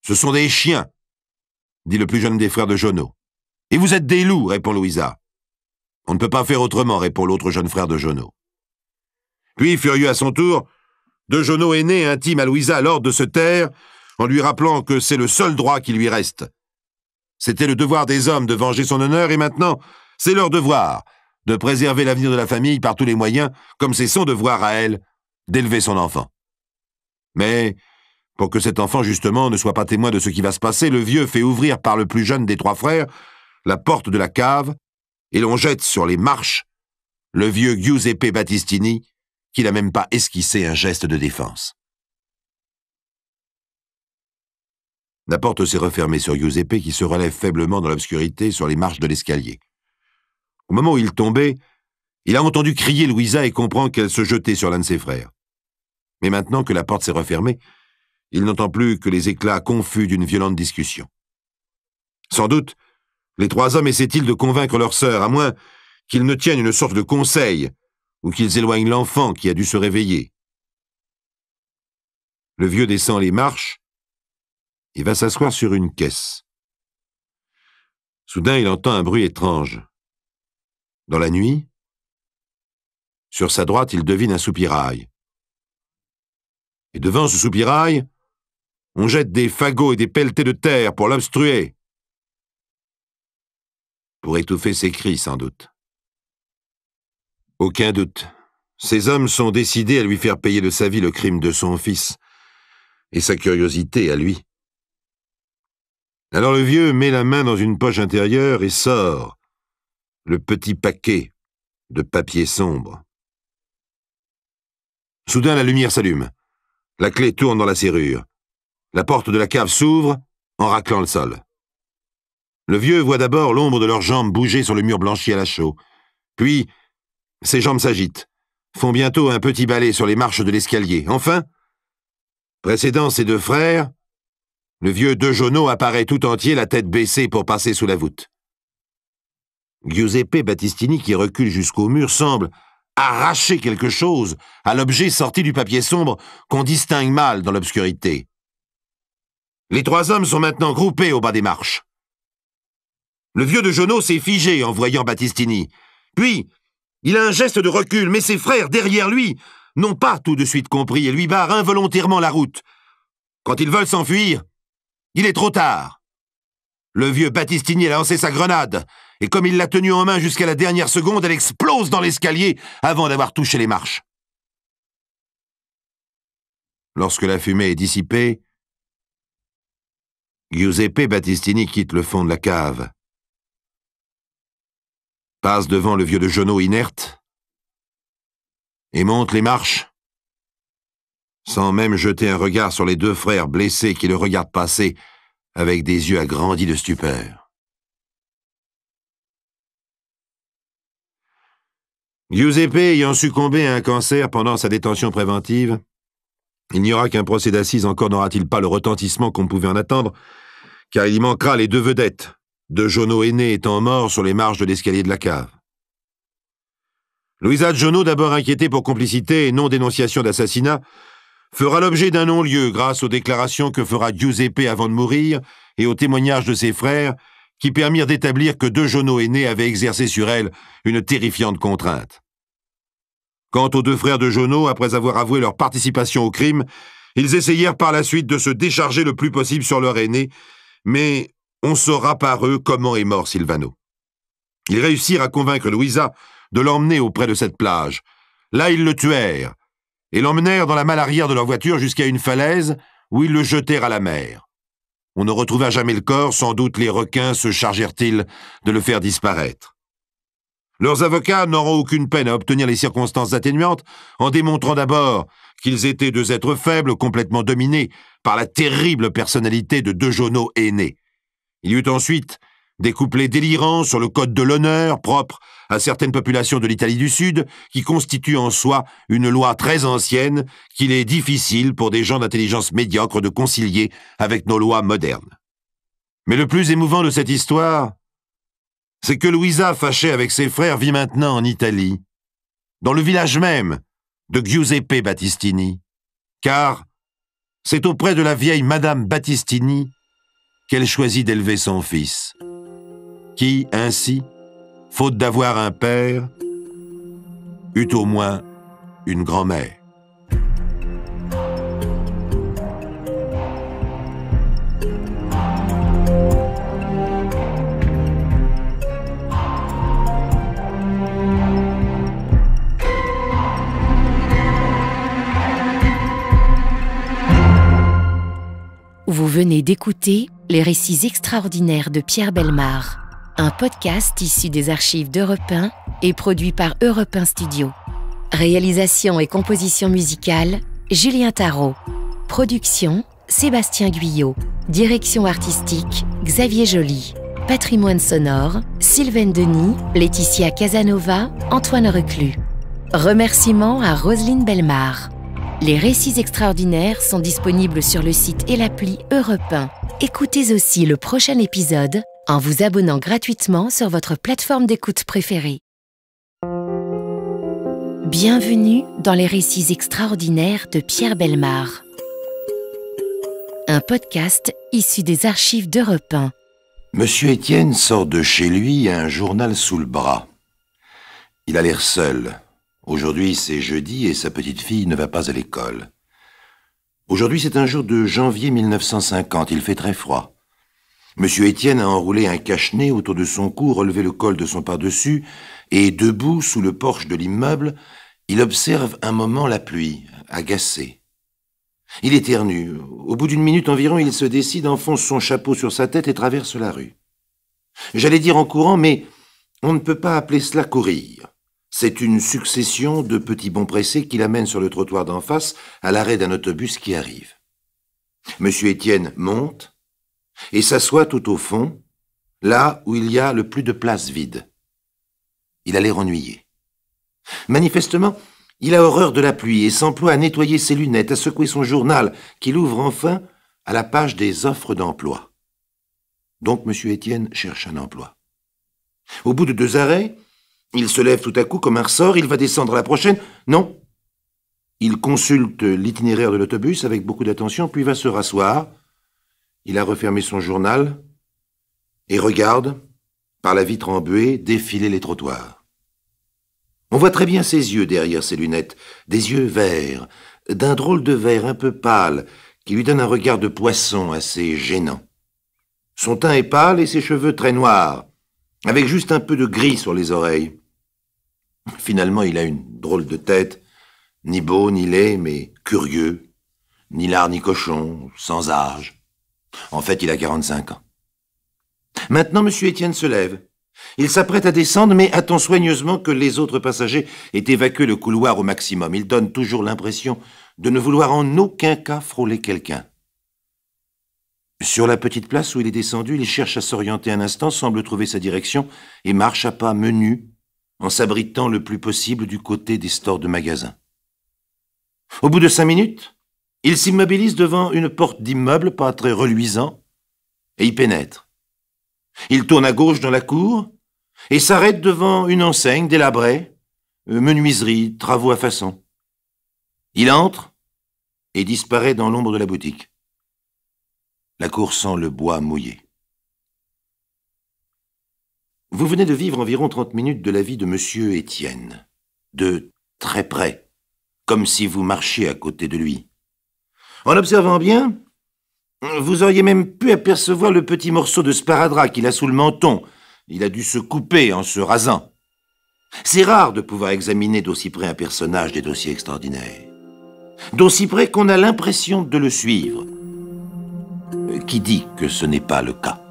Ce sont des chiens, dit le plus jeune des frères de Jono. « Et vous êtes des loups, répond Louisa. »« On ne peut pas faire autrement, répond l'autre jeune frère de Jono. Puis, furieux à son tour, de Jono aîné intime à Louisa l'ordre de se taire, en lui rappelant que c'est le seul droit qui lui reste. C'était le devoir des hommes de venger son honneur, et maintenant, c'est leur devoir de préserver l'avenir de la famille par tous les moyens, comme c'est son devoir à elle d'élever son enfant. Mais, pour que cet enfant, justement, ne soit pas témoin de ce qui va se passer, le vieux fait ouvrir par le plus jeune des 3 frères la porte de la cave, et l'on jette sur les marches le vieux Giuseppe Battistini, qui n'a même pas esquissé un geste de défense. La porte s'est refermée sur Giuseppe qui se relève faiblement dans l'obscurité sur les marches de l'escalier. Au moment où il tombait, il a entendu crier Louisa et comprend qu'elle se jetait sur l'un de ses frères. Mais maintenant que la porte s'est refermée, il n'entend plus que les éclats confus d'une violente discussion. Sans doute, les 3 hommes essaient-ils de convaincre leur sœur, à moins qu'ils ne tiennent une sorte de conseil, ou qu'ils éloignent l'enfant qui a dû se réveiller. Le vieux descend les marches et va s'asseoir sur une caisse. Soudain, il entend un bruit étrange. Dans la nuit, sur sa droite, il devine un soupirail. Et devant ce soupirail, on jette des fagots et des pelletées de terre pour l'obstruer. Pour étouffer ses cris, sans doute. Aucun doute. Ces hommes sont décidés à lui faire payer de sa vie le crime de son fils, et sa curiosité à lui. Alors le vieux met la main dans une poche intérieure et sort le petit paquet de papier sombre. Soudain, la lumière s'allume. La clé tourne dans la serrure. La porte de la cave s'ouvre en raclant le sol. Le vieux voit d'abord l'ombre de leurs jambes bouger sur le mur blanchi à la chaux. Puis, ses jambes s'agitent, font bientôt un petit balai sur les marches de l'escalier. Enfin, précédant ses 2 frères, Le vieux Dejono apparaît tout entier, la tête baissée pour passer sous la voûte. Giuseppe Battistini, qui recule jusqu'au mur, semble arracher quelque chose à l'objet sorti du papier sombre qu'on distingue mal dans l'obscurité. Les trois hommes sont maintenant groupés au bas des marches. Le vieux Dejono s'est figé en voyant Battistini. Puis, il a un geste de recul, mais ses frères, derrière lui, n'ont pas tout de suite compris et lui barrent involontairement la route. Quand ils veulent s'enfuir, il est trop tard. Le vieux Battistini a lancé sa grenade, et comme il l'a tenue en main jusqu'à la dernière seconde, elle explose dans l'escalier avant d'avoir touché les marches. Lorsque la fumée est dissipée, Giuseppe Battistini quitte le fond de la cave, passe devant le vieux Dejono inerte et monte les marches, sans même jeter un regard sur les deux frères blessés qui le regardent passer avec des yeux agrandis de stupeur. Giuseppe ayant succombé à un cancer pendant sa détention préventive, il n'y aura qu'un procès d'assises, encore n'aura-t-il pas le retentissement qu'on pouvait en attendre, car il y manquera les deux vedettes, Dejono aîné étant mort sur les marches de l'escalier de la cave. Luisa Dejono, d'abord inquiétée pour complicité et non-dénonciation d'assassinat, fera l'objet d'un non-lieu grâce aux déclarations que fera Giuseppe avant de mourir et aux témoignages de ses frères qui permirent d'établir que Dejono aîné avait exercé sur elle une terrifiante contrainte. Quant aux deux frères Dejono, après avoir avoué leur participation au crime, ils essayèrent par la suite de se décharger le plus possible sur leur aîné, mais on saura par eux comment est mort Silvano. Ils réussirent à convaincre Luisa de l'emmener auprès de cette plage. Là, ils le tuèrent et l'emmenèrent dans la malle arrière de leur voiture jusqu'à une falaise où ils le jetèrent à la mer. On ne retrouva jamais le corps, sans doute les requins se chargèrent-ils de le faire disparaître. Leurs avocats n'auront aucune peine à obtenir les circonstances atténuantes en démontrant d'abord qu'ils étaient deux êtres faibles complètement dominés par la terrible personnalité de Dejono aîné. Il y eut ensuite des couplets délirants sur le code de l'honneur propre à certaines populations de l'Italie du Sud qui constituent en soi une loi très ancienne qu'il est difficile pour des gens d'intelligence médiocre de concilier avec nos lois modernes. Mais le plus émouvant de cette histoire, c'est que Luisa, fâchée avec ses frères, vit maintenant en Italie, dans le village même de Giuseppe Battistini, car c'est auprès de la vieille Madame Battistini qu'elle choisit d'élever son fils, qui, ainsi, faute d'avoir un père, eut au moins une grand-mère. Vous venez d'écouter Les récits extraordinaires de Pierre Bellemare, un podcast issu des archives d'Europe 1 et produit par Europe 1 Studio. Réalisation et composition musicale, Julien Tarot. Production, Sébastien Guyot. Direction artistique, Xavier Joly. Patrimoine sonore, Sylvaine Denis, Laetitia Casanova, Antoine Reclus. Remerciements à Roselyne Bellemare. Les récits extraordinaires sont disponibles sur le site et l'appli Europe 1. Écoutez aussi le prochain épisode en vous abonnant gratuitement sur votre plateforme d'écoute préférée. Bienvenue dans les récits extraordinaires de Pierre Bellemare. Un podcast issu des archives d'Europe 1. Monsieur Étienne sort de chez lui un journal sous le bras. Il a l'air seul. Aujourd'hui, c'est jeudi et sa petite fille ne va pas à l'école. Aujourd'hui, c'est un jour de janvier 1950. Il fait très froid. Monsieur Étienne a enroulé un cache-nez autour de son cou, relevé le col de son pardessus et, debout sous le porche de l'immeuble, il observe un moment la pluie, agacé. Il éternue. Au bout d'une minute environ, il se décide, enfonce son chapeau sur sa tête et traverse la rue. J'allais dire en courant, mais on ne peut pas appeler cela courir. C'est une succession de petits bonds pressés qui l'amènent sur le trottoir d'en face à l'arrêt d'un autobus qui arrive. Monsieur Étienne monte et s'assoit tout au fond, là où il y a le plus de place vide. Il a l'air ennuyé. Manifestement, il a horreur de la pluie et s'emploie à nettoyer ses lunettes, à secouer son journal, qu'il ouvre enfin à la page des offres d'emploi. Donc M. Étienne cherche un emploi. Au bout de 2 arrêts, il se lève tout à coup comme un ressort, il va descendre à la prochaine. Non. Il consulte l'itinéraire de l'autobus avec beaucoup d'attention, puis va se rasseoir. Il a refermé son journal et regarde, par la vitre embuée, défiler les trottoirs. On voit très bien ses yeux derrière ses lunettes, des yeux verts, d'un drôle de vert un peu pâle, qui lui donne un regard de poisson assez gênant. Son teint est pâle et ses cheveux très noirs, avec juste un peu de gris sur les oreilles. Finalement, il a une drôle de tête, ni beau ni laid, mais curieux, ni lard ni cochon, sans âge. En fait, il a 45 ans. Maintenant, M. Étienne se lève. Il s'apprête à descendre, mais attend soigneusement que les autres passagers aient évacué le couloir au maximum. Il donne toujours l'impression de ne vouloir en aucun cas frôler quelqu'un. Sur la petite place où il est descendu, il cherche à s'orienter un instant, semble trouver sa direction et marche à pas menus, en s'abritant le plus possible du côté des stores de magasins. Au bout de 5 minutes, il s'immobilise devant une porte d'immeuble pas très reluisant et y pénètre. Il tourne à gauche dans la cour et s'arrête devant une enseigne délabrée, menuiserie, travaux à façon. Il entre et disparaît dans l'ombre de la boutique. La cour sent le bois mouillé. Vous venez de vivre environ 30 minutes de la vie de M. Étienne, de très près, comme si vous marchiez à côté de lui. En observant bien, vous auriez même pu apercevoir le petit morceau de sparadrap qu'il a sous le menton. Il a dû se couper en se rasant. C'est rare de pouvoir examiner d'aussi près un personnage des dossiers extraordinaires. D'aussi près qu'on a l'impression de le suivre. Qui dit que ce n'est pas le cas?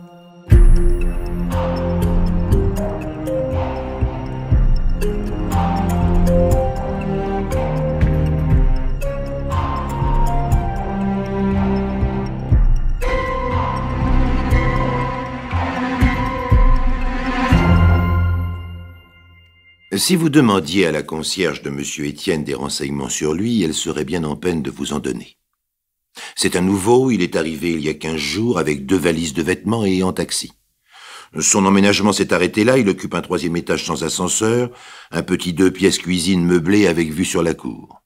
Si vous demandiez à la concierge de M. Étienne des renseignements sur lui, elle serait bien en peine de vous en donner. C'est un nouveau, il est arrivé il y a 15 jours avec 2 valises de vêtements et en taxi. Son emménagement s'est arrêté là, il occupe un 3e étage sans ascenseur, un petit 2 pièces cuisine meublé avec vue sur la cour.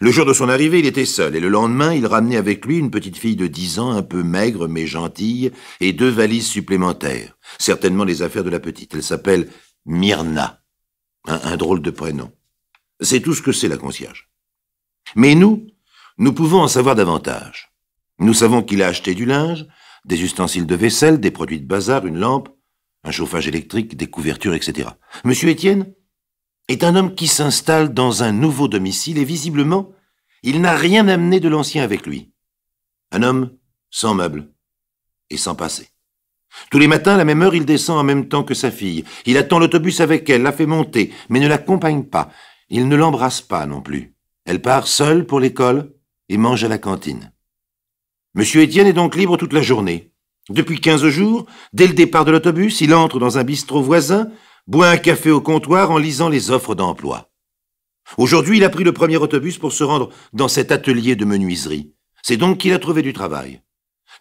Le jour de son arrivée, il était seul, et le lendemain, il ramenait avec lui une petite fille de 10 ans, un peu maigre mais gentille, et 2 valises supplémentaires, certainement les affaires de la petite. Elle s'appelle Myrna. Un drôle de prénom. C'est tout ce que c'est la concierge. Mais nous pouvons en savoir davantage. Nous savons qu'il a acheté du linge, des ustensiles de vaisselle, des produits de bazar, une lampe, un chauffage électrique, des couvertures, etc. Monsieur Étienne est un homme qui s'installe dans un nouveau domicile et visiblement, il n'a rien amené de l'ancien avec lui. Un homme sans meubles et sans passé. Tous les matins, à la même heure, il descend en même temps que sa fille. Il attend l'autobus avec elle, la fait monter, mais ne l'accompagne pas. Il ne l'embrasse pas non plus. Elle part seule pour l'école et mange à la cantine. Monsieur Étienne est donc libre toute la journée. Depuis 15 jours, dès le départ de l'autobus, il entre dans un bistrot voisin, boit un café au comptoir en lisant les offres d'emploi. Aujourd'hui, il a pris le premier autobus pour se rendre dans cet atelier de menuiserie. C'est donc qu'il a trouvé du travail.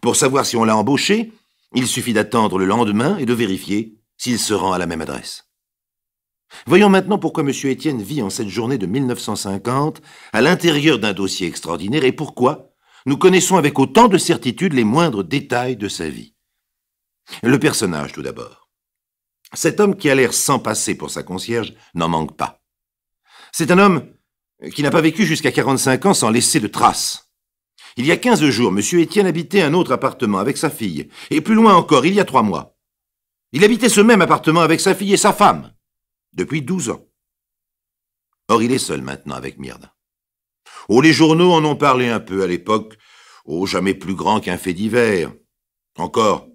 Pour savoir si on l'a embauché, il suffit d'attendre le lendemain et de vérifier s'il se rend à la même adresse. Voyons maintenant pourquoi M. Étienne vit en cette journée de 1950 à l'intérieur d'un dossier extraordinaire et pourquoi nous connaissons avec autant de certitude les moindres détails de sa vie. Le personnage, tout d'abord. Cet homme qui a l'air sans passé pour sa concierge n'en manque pas. C'est un homme qui n'a pas vécu jusqu'à 45 ans sans laisser de traces. Il y a 15 jours, M. Étienne habitait un autre appartement avec sa fille. Et plus loin encore, il y a 3 mois. Il habitait ce même appartement avec sa fille et sa femme, depuis 12 ans. Or, il est seul maintenant avec Myrna. Oh, les journaux en ont parlé un peu à l'époque. Oh, jamais plus grand qu'un fait divers. Encore,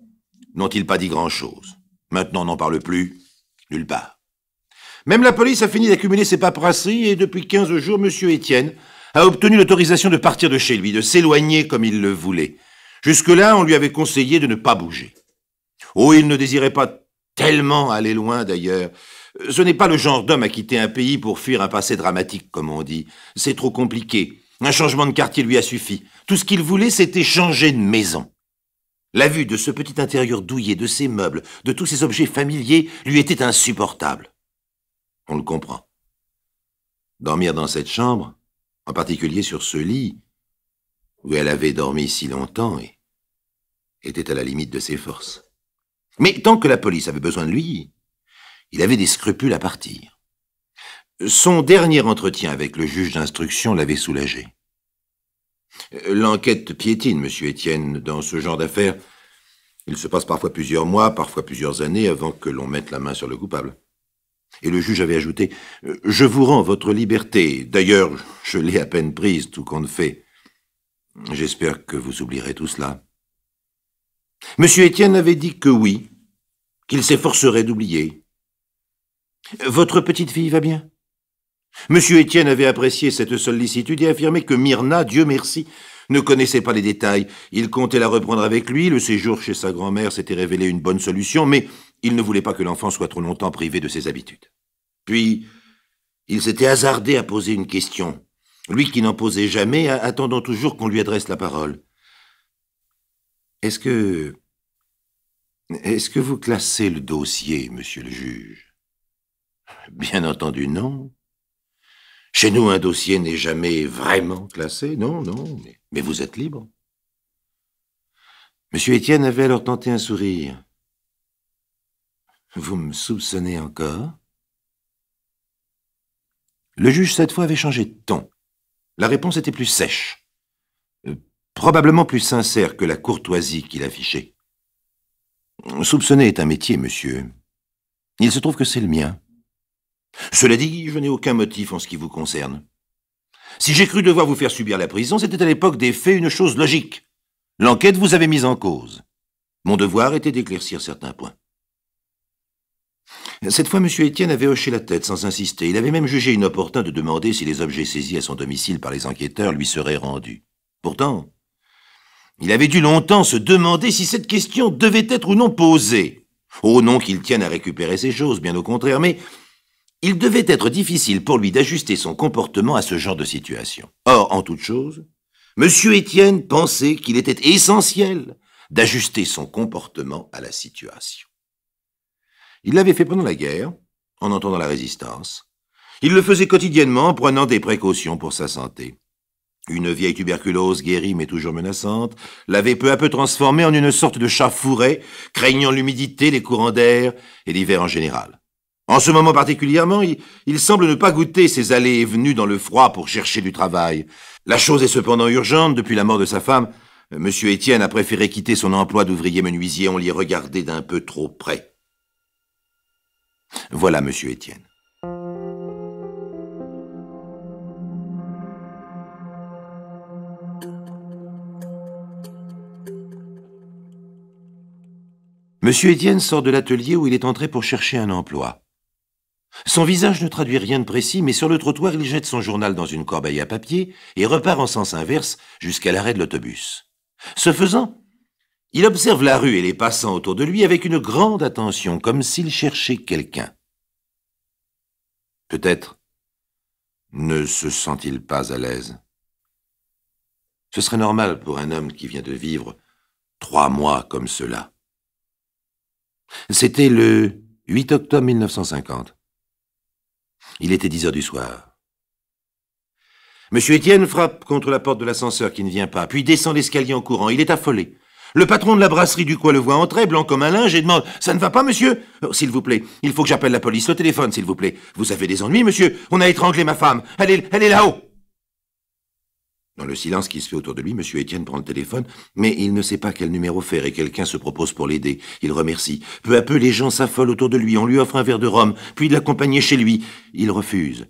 n'ont-ils pas dit grand-chose. Maintenant, on n'en parle plus, nulle part. Même la police a fini d'accumuler ses paperasseries et depuis 15 jours, M. Étienne a obtenu l'autorisation de partir de chez lui, de s'éloigner comme il le voulait. Jusque-là, on lui avait conseillé de ne pas bouger. Oh, il ne désirait pas tellement aller loin, d'ailleurs. Ce n'est pas le genre d'homme à quitter un pays pour fuir un passé dramatique, comme on dit. C'est trop compliqué. Un changement de quartier lui a suffi. Tout ce qu'il voulait, c'était changer de maison. La vue de ce petit intérieur douillet, de ses meubles, de tous ses objets familiers, lui était insupportable. On le comprend. Dormir dans cette chambre, en particulier sur ce lit, où elle avait dormi si longtemps, était à la limite de ses forces. Mais tant que la police avait besoin de lui, il avait des scrupules à partir. Son dernier entretien avec le juge d'instruction l'avait soulagé. L'enquête piétine, monsieur Étienne, dans ce genre d'affaires. Il se passe parfois plusieurs mois, parfois plusieurs années avant que l'on mette la main sur le coupable. Et le juge avait ajouté « Je vous rends votre liberté. D'ailleurs, je l'ai à peine prise, tout compte fait. J'espère que vous oublierez tout cela. » Monsieur Étienne avait dit que oui, qu'il s'efforcerait d'oublier. « Votre petite fille va bien ?» Monsieur Étienne avait apprécié cette sollicitude et affirmé que Myrna, Dieu merci, ne connaissait pas les détails. Il comptait la reprendre avec lui. Le séjour chez sa grand-mère s'était révélé une bonne solution, mais il ne voulait pas que l'enfant soit trop longtemps privé de ses habitudes. Puis, il s'était hasardé à poser une question. Lui qui n'en posait jamais, attendant toujours qu'on lui adresse la parole. « Est-ce que vous classez le dossier, monsieur le juge ?»« Bien entendu, non. Chez nous, un dossier n'est jamais vraiment classé. Non, mais vous êtes libre. » Monsieur Étienne avait alors tenté un sourire. « Vous me soupçonnez encore ?» Le juge, cette fois, avait changé de ton. La réponse était plus sèche, probablement plus sincère que la courtoisie qu'il affichait. « Soupçonner est un métier, monsieur. Il se trouve que c'est le mien. Cela dit, je n'ai aucun motif en ce qui vous concerne. Si j'ai cru devoir vous faire subir la prison, c'était à l'époque des faits une chose logique. L'enquête vous avait mise en cause. Mon devoir était d'éclaircir certains points. » Cette fois, M. Étienne avait hoché la tête sans insister. Il avait même jugé inopportun de demander si les objets saisis à son domicile par les enquêteurs lui seraient rendus. Pourtant, il avait dû longtemps se demander si cette question devait être ou non posée. Oh non qu'il tienne à récupérer ses choses, bien au contraire, mais il devait être difficile pour lui d'ajuster son comportement à ce genre de situation. Or, en toute chose, M. Étienne pensait qu'il était essentiel d'ajuster son comportement à la situation. Il l'avait fait pendant la guerre, en entendant la résistance. Il le faisait quotidiennement en prenant des précautions pour sa santé. Une vieille tuberculose guérie mais toujours menaçante l'avait peu à peu transformé en une sorte de chat fourré, craignant l'humidité, les courants d'air et l'hiver en général. En ce moment particulièrement, il semble ne pas goûter ses allées et venues dans le froid pour chercher du travail. La chose est cependant urgente. Depuis la mort de sa femme, M. Étienne a préféré quitter son emploi d'ouvrier menuisier. On l'y regardait d'un peu trop près. Voilà M. Étienne. M. Étienne sort de l'atelier où il est entré pour chercher un emploi. Son visage ne traduit rien de précis, mais sur le trottoir, il jette son journal dans une corbeille à papier et repart en sens inverse jusqu'à l'arrêt de l'autobus. Ce faisant, il observe la rue et les passants autour de lui avec une grande attention, comme s'il cherchait quelqu'un. Peut-être ne se sent-il pas à l'aise. Ce serait normal pour un homme qui vient de vivre 3 mois comme cela. C'était le 8 octobre 1950. Il était 10 heures du soir. Monsieur Étienne frappe contre la porte de l'ascenseur qui ne vient pas, puis descend l'escalier en courant. Il est affolé. Le patron de la brasserie du coin le voit entrer, blanc comme un linge, et demande « Ça ne va pas, monsieur ?»« Oh, s'il vous plaît, il faut que j'appelle la police. Au téléphone, s'il vous plaît. Vous avez des ennuis, monsieur? On a étranglé ma femme. Elle est là-haut. » Dans le silence qui se fait autour de lui, monsieur Étienne prend le téléphone, mais il ne sait pas quel numéro faire et quelqu'un se propose pour l'aider. Il remercie. Peu à peu, les gens s'affolent autour de lui. On lui offre un verre de rhum, puis de l'accompagner chez lui. Il refuse.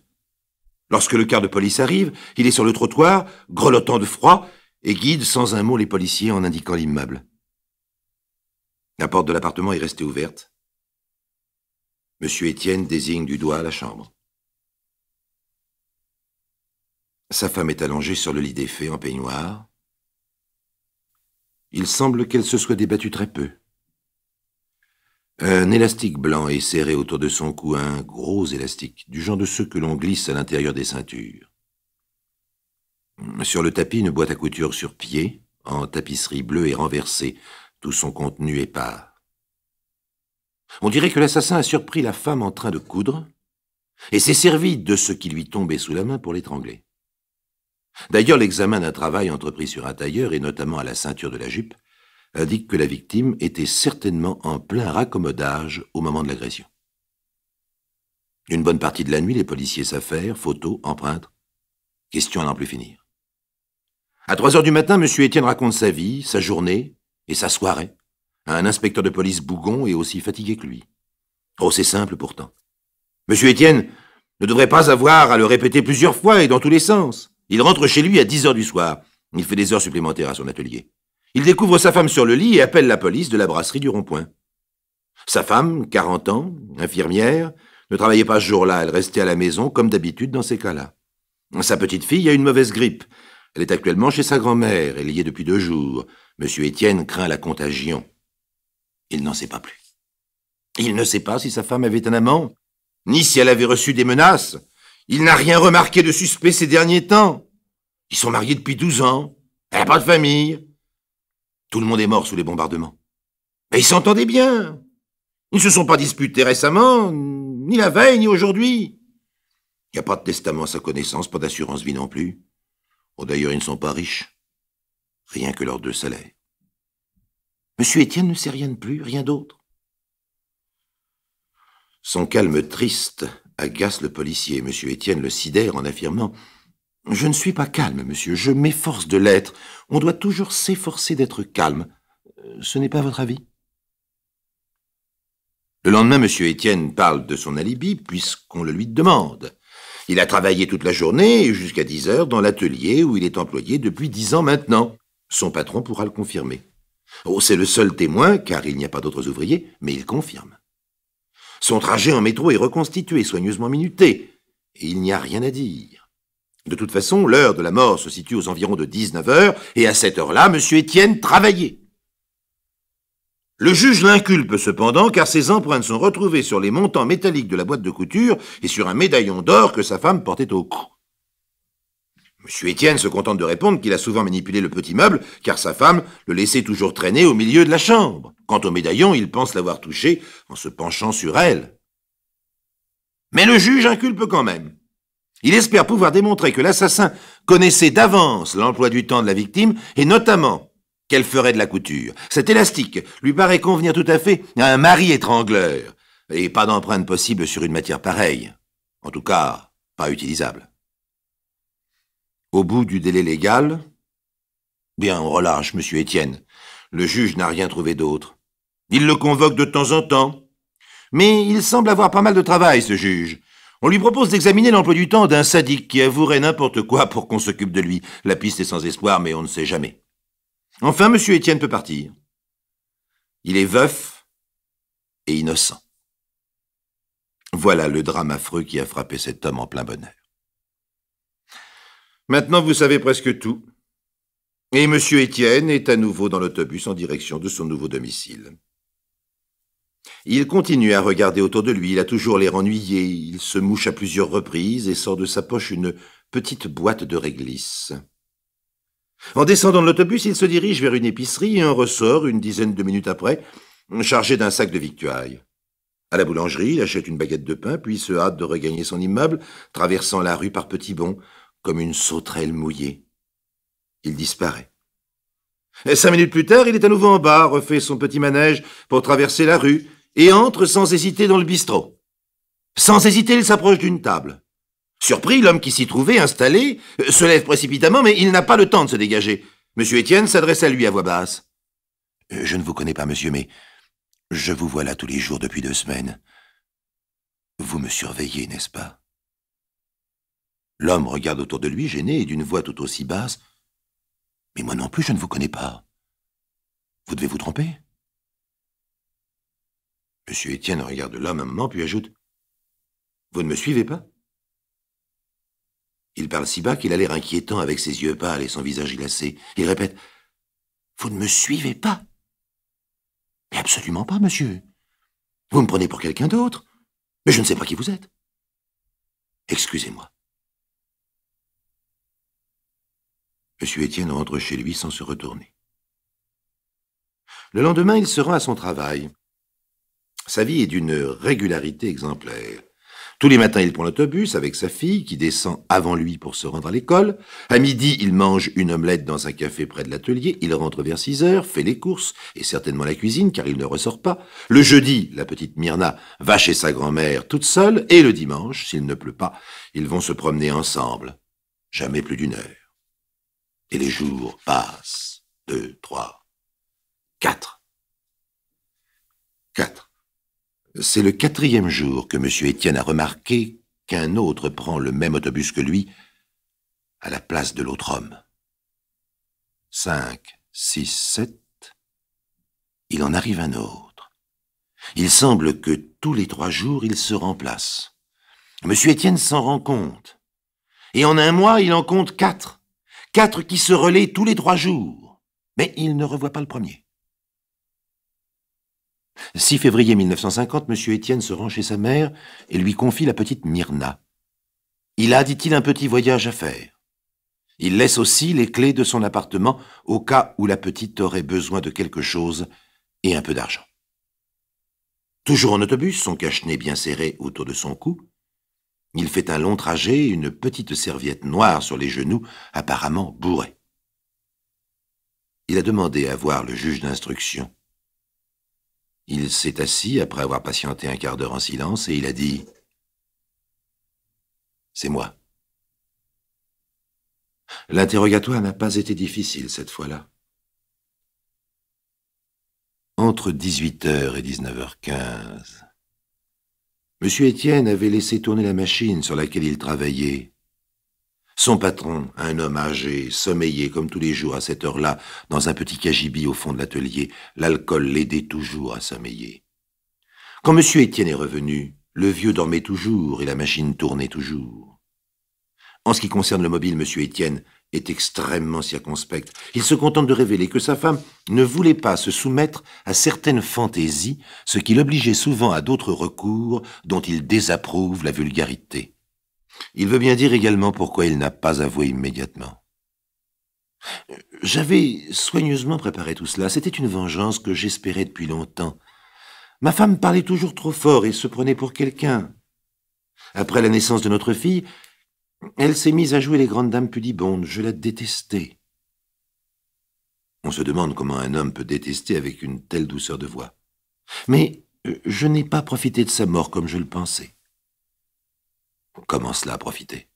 Lorsque le quart de police arrive, il est sur le trottoir, grelottant de froid, et guide sans un mot les policiers en indiquant l'immeuble. La porte de l'appartement est restée ouverte. Monsieur Étienne désigne du doigt la chambre. Sa femme est allongée sur le lit défait en peignoir. Il semble qu'elle se soit débattue très peu. Un élastique blanc est serré autour de son cou, un gros élastique, du genre de ceux que l'on glisse à l'intérieur des ceintures. Sur le tapis, une boîte à couture sur pied, en tapisserie bleue et renversée, tout son contenu épars. On dirait que l'assassin a surpris la femme en train de coudre et s'est servi de ce qui lui tombait sous la main pour l'étrangler. D'ailleurs, l'examen d'un travail entrepris sur un tailleur, et notamment à la ceinture de la jupe, indique que la victime était certainement en plein raccommodage au moment de l'agression. Une bonne partie de la nuit, les policiers s'affairent, photos, empreintes, question à n'en plus finir. À 3 heures du matin, M. Étienne raconte sa vie, sa journée et sa soirée à un inspecteur de police bougon et aussi fatigué que lui. Oh, c'est simple pourtant. M. Étienne ne devrait pas avoir à le répéter plusieurs fois et dans tous les sens. Il rentre chez lui à 10 heures du soir. Il fait des heures supplémentaires à son atelier. Il découvre sa femme sur le lit et appelle la police de la brasserie du Rond-Point. Sa femme, 40 ans, infirmière, ne travaillait pas ce jour-là. Elle restait à la maison comme d'habitude dans ces cas-là. Sa petite fille a une mauvaise grippe. Elle est actuellement chez sa grand-mère. Elle y est depuis 2 jours. M. Étienne craint la contagion. Il n'en sait pas plus. Il ne sait pas si sa femme avait un amant, ni si elle avait reçu des menaces. Il n'a rien remarqué de suspect ces derniers temps. Ils sont mariés depuis 12 ans. Elle n'a pas de famille. Tout le monde est mort sous les bombardements. Mais ils s'entendaient bien. Ils ne se sont pas disputés récemment, ni la veille, ni aujourd'hui. Il n'y a pas de testament à sa connaissance, pas d'assurance vie non plus. Oh, d'ailleurs, ils ne sont pas riches. Rien que leurs 2 salaires. Monsieur Étienne ne sait rien de plus, rien d'autre. Son calme triste agace le policier. Monsieur Étienne le sidère en affirmant « Je ne suis pas calme, monsieur, je m'efforce de l'être. On doit toujours s'efforcer d'être calme. Ce n'est pas votre avis ?» Le lendemain, monsieur Étienne parle de son alibi, puisqu'on le lui demande. Il a travaillé toute la journée, jusqu'à 10 heures, dans l'atelier où il est employé depuis 10 ans maintenant. Son patron pourra le confirmer. Oh, c'est le seul témoin, car il n'y a pas d'autres ouvriers, mais il confirme. Son trajet en métro est reconstitué, soigneusement minuté, et il n'y a rien à dire. De toute façon, l'heure de la mort se situe aux environs de 19 heures, et à cette heure-là, M. Étienne travaillait. Le juge l'inculpe cependant, car ses empreintes sont retrouvées sur les montants métalliques de la boîte de couture et sur un médaillon d'or que sa femme portait au cou. M. Étienne se contente de répondre qu'il a souvent manipulé le petit meuble, car sa femme le laissait toujours traîner au milieu de la chambre. Quant au médaillon, il pense l'avoir touché en se penchant sur elle. Mais le juge inculpe quand même. Il espère pouvoir démontrer que l'assassin connaissait d'avance l'emploi du temps de la victime, et notamment qu'elle ferait de la couture. Cet élastique lui paraît convenir tout à fait à un mari étrangleur, et pas d'empreinte possible sur une matière pareille. En tout cas, pas utilisable. Au bout du délai légal, bien, on relâche M. Étienne. Le juge n'a rien trouvé d'autre. Il le convoque de temps en temps. Mais il semble avoir pas mal de travail, ce juge. On lui propose d'examiner l'emploi du temps d'un sadique qui avouerait n'importe quoi pour qu'on s'occupe de lui. La piste est sans espoir, mais on ne sait jamais. Enfin, M. Étienne peut partir. Il est veuf et innocent. Voilà le drame affreux qui a frappé cet homme en plein bonheur. Maintenant, vous savez presque tout. Et M. Étienne est à nouveau dans l'autobus en direction de son nouveau domicile. Il continue à regarder autour de lui, il a toujours l'air ennuyé, il se mouche à plusieurs reprises et sort de sa poche une petite boîte de réglisse. En descendant de l'autobus, il se dirige vers une épicerie et en ressort, une dizaine de minutes après, chargé d'un sac de victuailles. À la boulangerie, il achète une baguette de pain, puis se hâte de regagner son immeuble, traversant la rue par petits bonds, comme une sauterelle mouillée. Il disparaît. Et 5 minutes plus tard, il est à nouveau en bas, refait son petit manège pour traverser la rue, et entre sans hésiter dans le bistrot. Sans hésiter, il s'approche d'une table. Surpris, l'homme qui s'y trouvait, installé, se lève précipitamment, mais il n'a pas le temps de se dégager. M. Étienne s'adresse à lui à voix basse. « Je ne vous connais pas, monsieur, mais je vous vois là tous les jours depuis 2 semaines. Vous me surveillez, n'est-ce pas ?» L'homme regarde autour de lui, gêné, et d'une voix tout aussi basse. « Mais moi non plus, je ne vous connais pas. Vous devez vous tromper. » M. Étienne regarde l'homme un moment, puis ajoute « Vous ne me suivez pas ?» Il parle si bas qu'il a l'air inquiétant avec ses yeux pâles et son visage glacé. Il répète « Vous ne me suivez pas ?»« Mais absolument pas, monsieur. Vous me prenez pour quelqu'un d'autre. Mais je ne sais pas qui vous êtes. Excusez-moi. » M. Étienne rentre chez lui sans se retourner. Le lendemain, il se rend à son travail. Sa vie est d'une régularité exemplaire. Tous les matins, il prend l'autobus avec sa fille, qui descend avant lui pour se rendre à l'école. À midi, il mange une omelette dans un café près de l'atelier. Il rentre vers 6 heures, fait les courses, et certainement la cuisine, car il ne ressort pas. Le jeudi, la petite Myrna va chez sa grand-mère toute seule, et le dimanche, s'il ne pleut pas, ils vont se promener ensemble. Jamais plus d'1 heure. Et les jours passent. 2, 3, 4. 4. C'est le 4e jour que M. Étienne a remarqué qu'un autre prend le même autobus que lui à la place de l'autre homme. 5, 6, 7. Il en arrive un autre. Il semble que tous les 3 jours, il se remplace. M. Étienne s'en rend compte. Et en un mois, il en compte 4. 4 qui se relaient tous les 3 jours. Mais il ne revoit pas le premier. 6 février 1950, M. Étienne se rend chez sa mère et lui confie la petite Myrna. Il a, dit-il, un petit voyage à faire. Il laisse aussi les clés de son appartement au cas où la petite aurait besoin de quelque chose et un peu d'argent. Toujours en autobus, son cache-nez bien serré autour de son cou, il fait un long trajet, une petite serviette noire sur les genoux, apparemment bourrée. Il a demandé à voir le juge d'instruction. Il s'est assis après avoir patienté un quart d'heure en silence et il a dit « C'est moi ». L'interrogatoire n'a pas été difficile cette fois-là. Entre 18h et 19h15, M. Étienne avait laissé tourner la machine sur laquelle il travaillait. Son patron, un homme âgé, sommeillait comme tous les jours à cette heure-là, dans un petit cagibi au fond de l'atelier. L'alcool l'aidait toujours à sommeiller. Quand M. Étienne est revenu, le vieux dormait toujours et la machine tournait toujours. En ce qui concerne le mobile, M. Étienne est extrêmement circonspect. Il se contente de révéler que sa femme ne voulait pas se soumettre à certaines fantaisies, ce qui l'obligeait souvent à d'autres recours dont il désapprouve la vulgarité. Il veut bien dire également pourquoi il n'a pas avoué immédiatement. J'avais soigneusement préparé tout cela. C'était une vengeance que j'espérais depuis longtemps. Ma femme parlait toujours trop fort et se prenait pour quelqu'un. Après la naissance de notre fille, elle s'est mise à jouer les grandes dames pudibondes. Je la détestais. On se demande comment un homme peut détester avec une telle douceur de voix. Mais je n'ai pas profité de sa mort comme je le pensais. Comment cela a profité?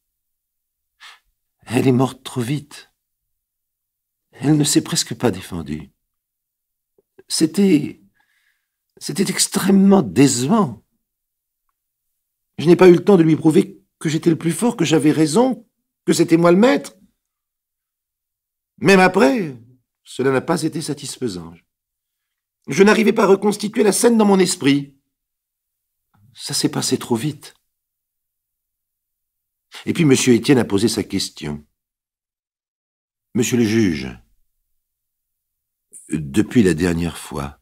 Elle est morte trop vite. Elle ne s'est presque pas défendue. C'était extrêmement décevant. Je n'ai pas eu le temps de lui prouver que j'étais le plus fort, que j'avais raison, que c'était moi le maître. Même après, cela n'a pas été satisfaisant. Je n'arrivais pas à reconstituer la scène dans mon esprit. Ça s'est passé trop vite. Et puis M. Étienne a posé sa question. « Monsieur le juge, depuis la dernière fois,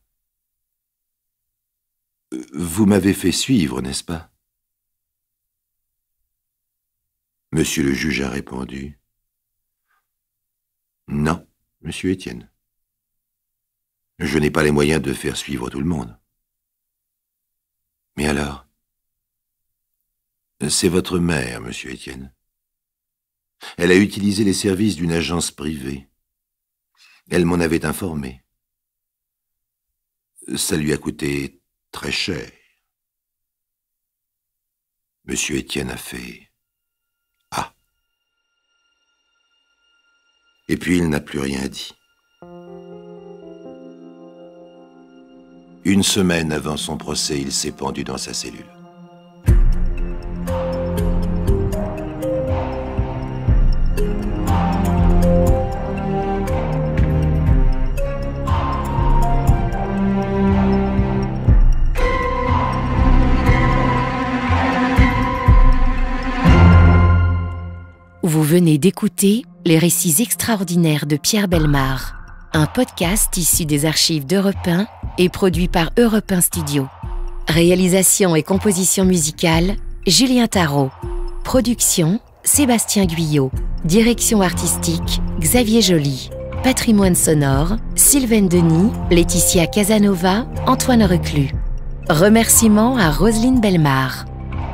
vous m'avez fait suivre, n'est-ce pas ?» Monsieur le juge a répondu. « Non, monsieur Étienne. Je n'ai pas les moyens de faire suivre tout le monde. » Mais alors? C'est votre mère, monsieur Étienne. Elle a utilisé les services d'une agence privée. Elle m'en avait informé. Ça lui a coûté très cher. Monsieur Étienne a fait « Ah !» Et puis il n'a plus rien dit. Une semaine avant son procès, il s'est pendu dans sa cellule. Vous venez d'écouter Les récits extraordinaires de Pierre Bellemare, un podcast issu des archives d'Europe 1 et produit par Europe 1 Studio. Réalisation et composition musicale, Julien Tarot. Production, Sébastien Guyot. Direction artistique, Xavier Joly. Patrimoine sonore, Sylvaine Denis, Laetitia Casanova, Antoine Reclus. Remerciements à Roselyne Bellemare.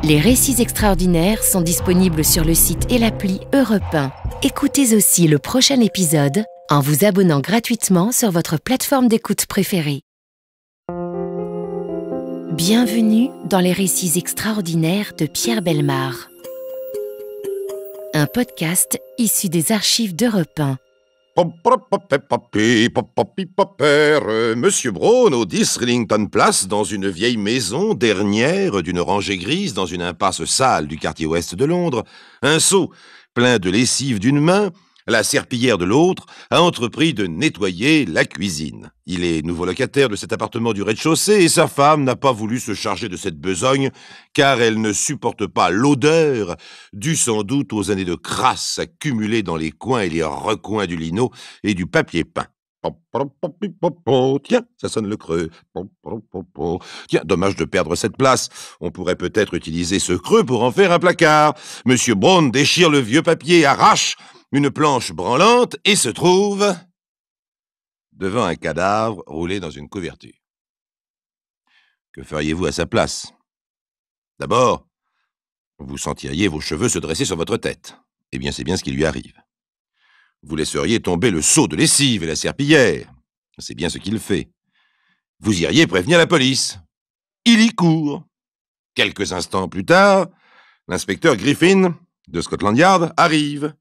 Les récits extraordinaires sont disponibles sur le site et l'appli Europe 1. Écoutez aussi le prochain épisode en vous abonnant gratuitement sur votre plateforme d'écoute préférée. Bienvenue dans les récits extraordinaires de Pierre Bellemare. Un podcast issu des archives d'Europe 1. Monsieur Brown, au 10 Rillington Place, dans une vieille maison dernière d'une rangée grise dans une impasse sale du quartier ouest de Londres, un seau plein de lessive d'une main, la serpillière de l'autre, a entrepris de nettoyer la cuisine. Il est nouveau locataire de cet appartement du rez-de-chaussée et sa femme n'a pas voulu se charger de cette besogne car elle ne supporte pas l'odeur due sans doute aux années de crasse accumulées dans les coins et les recoins du lino et du papier peint. Tiens, ça sonne le creux. Tiens, dommage de perdre cette place. On pourrait peut-être utiliser ce creux pour en faire un placard. Monsieur Brown déchire le vieux papier, arrache une planche branlante et se trouve devant un cadavre roulé dans une couverture. Que feriez-vous à sa place? D'abord, vous sentiriez vos cheveux se dresser sur votre tête. Eh bien, c'est bien ce qui lui arrive. Vous laisseriez tomber le seau de lessive et la serpillière. C'est bien ce qu'il fait. Vous iriez prévenir la police. Il y court. Quelques instants plus tard, l'inspecteur Griffin de Scotland Yard arrive.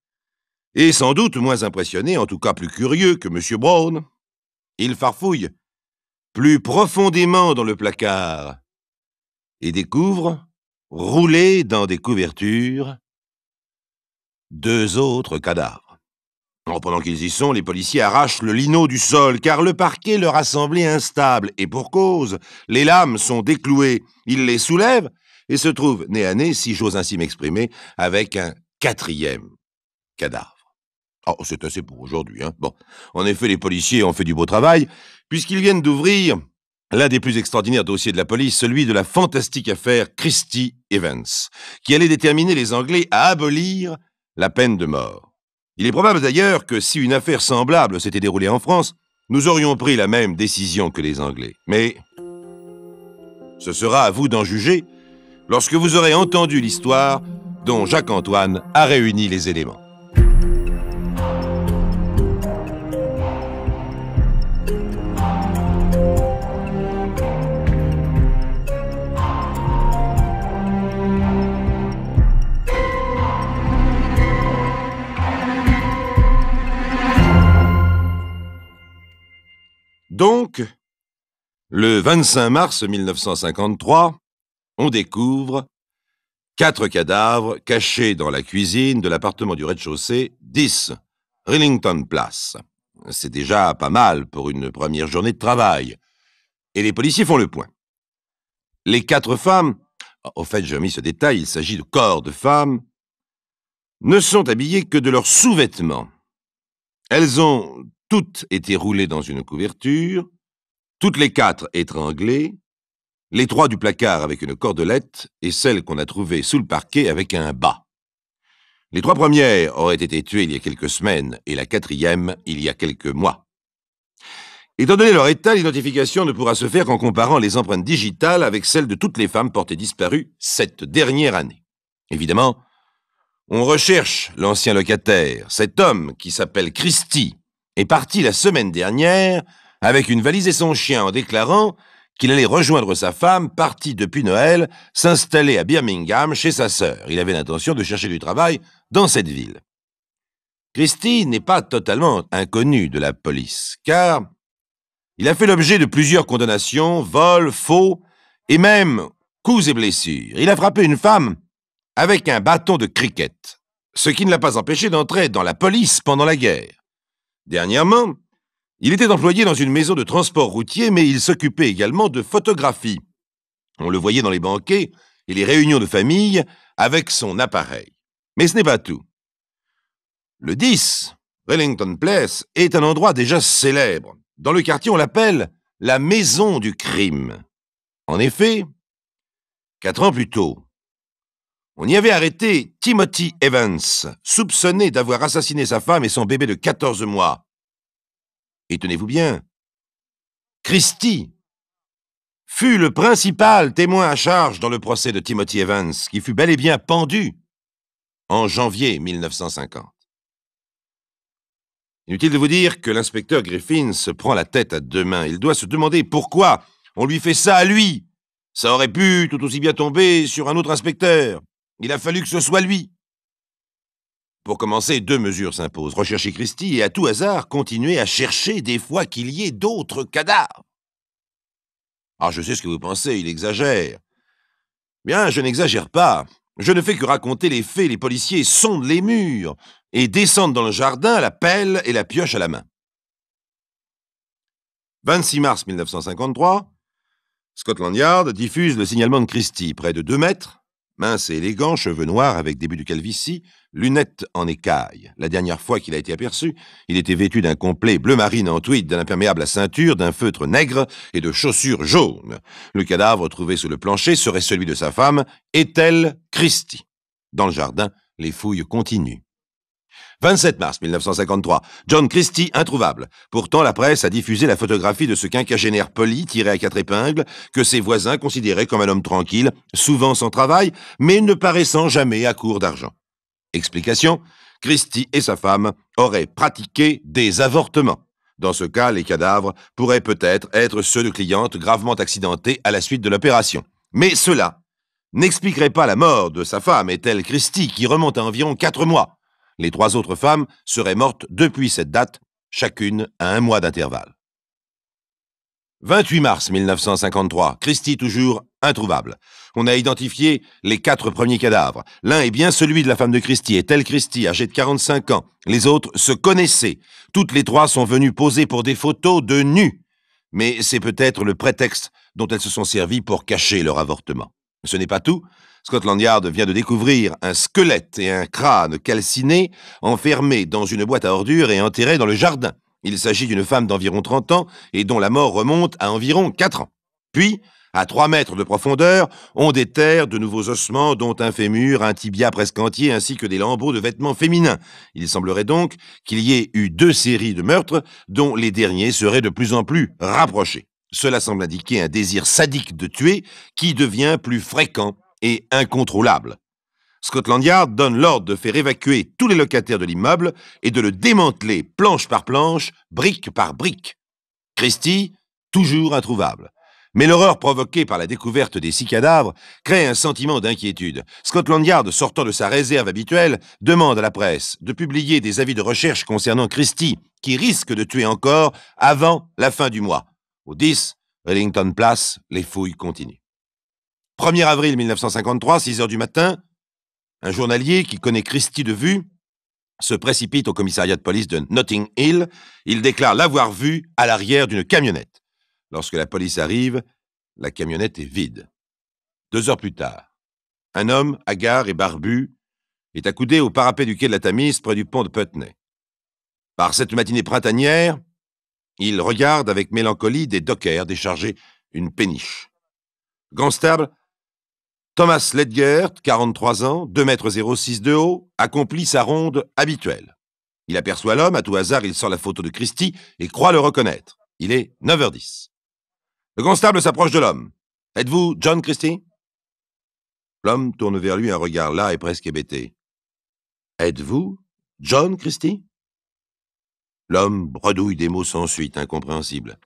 Et sans doute moins impressionné, en tout cas plus curieux que M. Brown. Il farfouille plus profondément dans le placard et découvre, roulés dans des couvertures, 2 autres cadavres. Pendant qu'ils y sont, les policiers arrachent le lino du sol, car le parquet leur a semblé instable, et pour cause, les lames sont déclouées. Ils les soulèvent et se trouvent nez à nez, si j'ose ainsi m'exprimer, avec un 4e cadavre. Oh, c'est assez pour aujourd'hui, hein. Bon, en effet, les policiers ont fait du beau travail, puisqu'ils viennent d'ouvrir l'un des plus extraordinaires dossiers de la police, celui de la fantastique affaire Christie Evans, qui allait déterminer les Anglais à abolir la peine de mort. Il est probable d'ailleurs que si une affaire semblable s'était déroulée en France, nous aurions pris la même décision que les Anglais. Mais ce sera à vous d'en juger lorsque vous aurez entendu l'histoire dont Jacques-Antoine a réuni les éléments. Donc, le 25 mars 1953, on découvre 4 cadavres cachés dans la cuisine de l'appartement du rez-de-chaussée, 10 Rillington Place. C'est déjà pas mal pour une première journée de travail. Et les policiers font le point. Les 4 femmes, au fait j'ai omis ce détail, il s'agit de corps de femmes, ne sont habillées que de leurs sous-vêtements. Elles ont toutes été roulées dans une couverture, toutes les 4 étranglées, les 3 du placard avec une cordelette et celle qu'on a trouvée sous le parquet avec un bât. Les 3 premières auraient été tuées il y a quelques semaines et la 4e il y a quelques mois. Étant donné leur état, l'identification ne pourra se faire qu'en comparant les empreintes digitales avec celles de toutes les femmes portées disparues cette dernière année. Évidemment, on recherche l'ancien locataire. Cet homme, qui s'appelle Christie, est parti la semaine dernière avec une valise et son chien en déclarant qu'il allait rejoindre sa femme, partie depuis Noël, s'installer à Birmingham chez sa sœur. Il avait l'intention de chercher du travail dans cette ville. Christie n'est pas totalement inconnu de la police, car il a fait l'objet de plusieurs condamnations, vols, faux et même coups et blessures. Il a frappé une femme avec un bâton de cricket, ce qui ne l'a pas empêché d'entrer dans la police pendant la guerre. Dernièrement, il était employé dans une maison de transport routier, mais il s'occupait également de photographie. On le voyait dans les banquets et les réunions de famille avec son appareil. Mais ce n'est pas tout. Le 10, Rillington Place, est un endroit déjà célèbre. Dans le quartier, on l'appelle la maison du crime. En effet, 4 ans plus tôt, On y avait arrêté Timothy Evans, soupçonné d'avoir assassiné sa femme et son bébé de 14 mois. Et tenez-vous bien, Christie fut le principal témoin à charge dans le procès de Timothy Evans, qui fut bel et bien pendu en janvier 1950. Inutile de vous dire que l'inspecteur Griffin se prend la tête à deux mains. Il doit se demander pourquoi on lui fait ça à lui. Ça aurait pu tout aussi bien tomber sur un autre inspecteur. Il a fallu que ce soit lui. Pour commencer, deux mesures s'imposent. Rechercher Christie et, à tout hasard, continuer à chercher des fois qu'il y ait d'autres cadavres. Alors, je sais ce que vous pensez, il exagère. Bien, je n'exagère pas. Je ne fais que raconter les faits. Les policiers sondent les murs et descendent dans le jardin, la pelle et la pioche à la main. 26 mars 1953, Scotland Yard diffuse le signalement de Christie, près de 2 mètres, mince et élégant, cheveux noirs avec début de calvitie, lunettes en écaille. La dernière fois qu'il a été aperçu, il était vêtu d'un complet bleu marine en tweed, d'un imperméable à ceinture, d'un feutre nègre et de chaussures jaunes. Le cadavre trouvé sous le plancher serait celui de sa femme, Ethel Christie. Dans le jardin, les fouilles continuent. 27 mars 1953, John Christie introuvable. Pourtant, la presse a diffusé la photographie de ce quinquagénaire poli tiré à 4 épingles, que ses voisins considéraient comme un homme tranquille, souvent sans travail, mais ne paraissant jamais à court d'argent. Explication, Christie et sa femme auraient pratiqué des avortements. Dans ce cas, les cadavres pourraient peut-être être ceux de clientes gravement accidentées à la suite de l'opération. Mais cela n'expliquerait pas la mort de sa femme, Ethel Christie, qui remonte à environ 4 mois. Les 3 autres femmes seraient mortes depuis cette date, chacune à 1 mois d'intervalle. 28 mars 1953, Christie toujours introuvable. On a identifié les 4 premiers cadavres. L'un est bien celui de la femme de Christie, Ethel Christie, âgée de 45 ans. Les autres se connaissaient. Toutes les 3 sont venues poser pour des photos de nus. Mais c'est peut-être le prétexte dont elles se sont servies pour cacher leur avortement. Ce n'est pas tout. Scotland Yard vient de découvrir un squelette et un crâne calciné enfermés dans une boîte à ordures et enterrés dans le jardin. Il s'agit d'une femme d'environ 30 ans et dont la mort remonte à environ 4 ans. Puis, à 3 mètres de profondeur, on déterre de nouveaux ossements dont un fémur, un tibia presque entier ainsi que des lambeaux de vêtements féminins. Il semblerait donc qu'il y ait eu 2 séries de meurtres dont les derniers seraient de plus en plus rapprochés. Cela semble indiquer un désir sadique de tuer qui devient plus fréquent et incontrôlable. Scotland Yard donne l'ordre de faire évacuer tous les locataires de l'immeuble et de le démanteler planche par planche, brique par brique. Christie, toujours introuvable. Mais l'horreur provoquée par la découverte des 6 cadavres crée un sentiment d'inquiétude. Scotland Yard, sortant de sa réserve habituelle, demande à la presse de publier des avis de recherche concernant Christie, qui risque de tuer encore avant la fin du mois. Au 10, Wellington Place, les fouilles continuent. 1er avril 1953, 6 heures du matin, un journalier qui connaît Christie de vue se précipite au commissariat de police de Notting Hill. Il déclare l'avoir vue à l'arrière d'une camionnette. Lorsque la police arrive, la camionnette est vide. 2 heures plus tard, un homme, hagard et barbu, est accoudé au parapet du quai de la Tamise près du pont de Putney. Par cette matinée printanière, il regarde avec mélancolie des dockers décharger une péniche. Constable Thomas Ledgert, 43 ans, 2,06 m de haut, accomplit sa ronde habituelle. Il aperçoit l'homme, à tout hasard, il sort la photo de Christie et croit le reconnaître. Il est 9h10. Le constable s'approche de l'homme. « Êtes-vous John Christie ?» L'homme tourne vers lui un regard las et presque hébété. « Êtes-vous John Christie ?» L'homme bredouille des mots sans suite, incompréhensibles.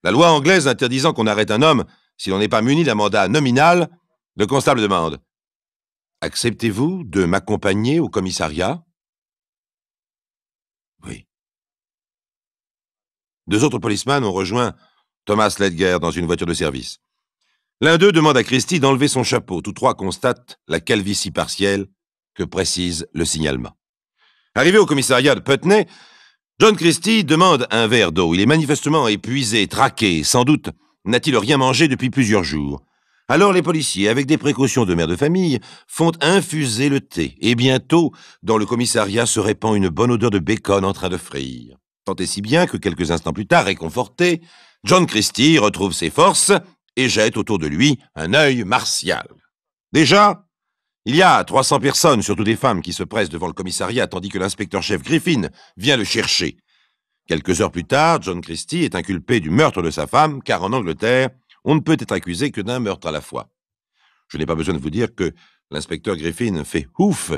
La loi anglaise interdisant qu'on arrête un homme si l'on n'est pas muni d'un mandat nominal, le constable demande « Acceptez-vous de m'accompagner au commissariat ?» Oui. 2 autres policemen ont rejoint Thomas Ledgert dans une voiture de service. L'un d'eux demande à Christie d'enlever son chapeau. Tous 3 constatent la calvitie partielle que précise le signalement. Arrivé au commissariat de Putney, John Christie demande un verre d'eau. Il est manifestement épuisé, traqué. Sans doute n'a-t-il rien mangé depuis plusieurs jours. Alors les policiers, avec des précautions de mère de famille, font infuser le thé. Et bientôt, dans le commissariat se répand une bonne odeur de bacon en train de frire. Tant et si bien que quelques instants plus tard, réconforté, John Christie retrouve ses forces et jette autour de lui un œil martial. Déjà, Il y a 300 personnes, surtout des femmes, qui se pressent devant le commissariat tandis que l'inspecteur-chef Griffin vient le chercher. Quelques heures plus tard, John Christie est inculpé du meurtre de sa femme, car en Angleterre, on ne peut être accusé que d'un meurtre à la fois. Je n'ai pas besoin de vous dire que l'inspecteur Griffin fait ouf,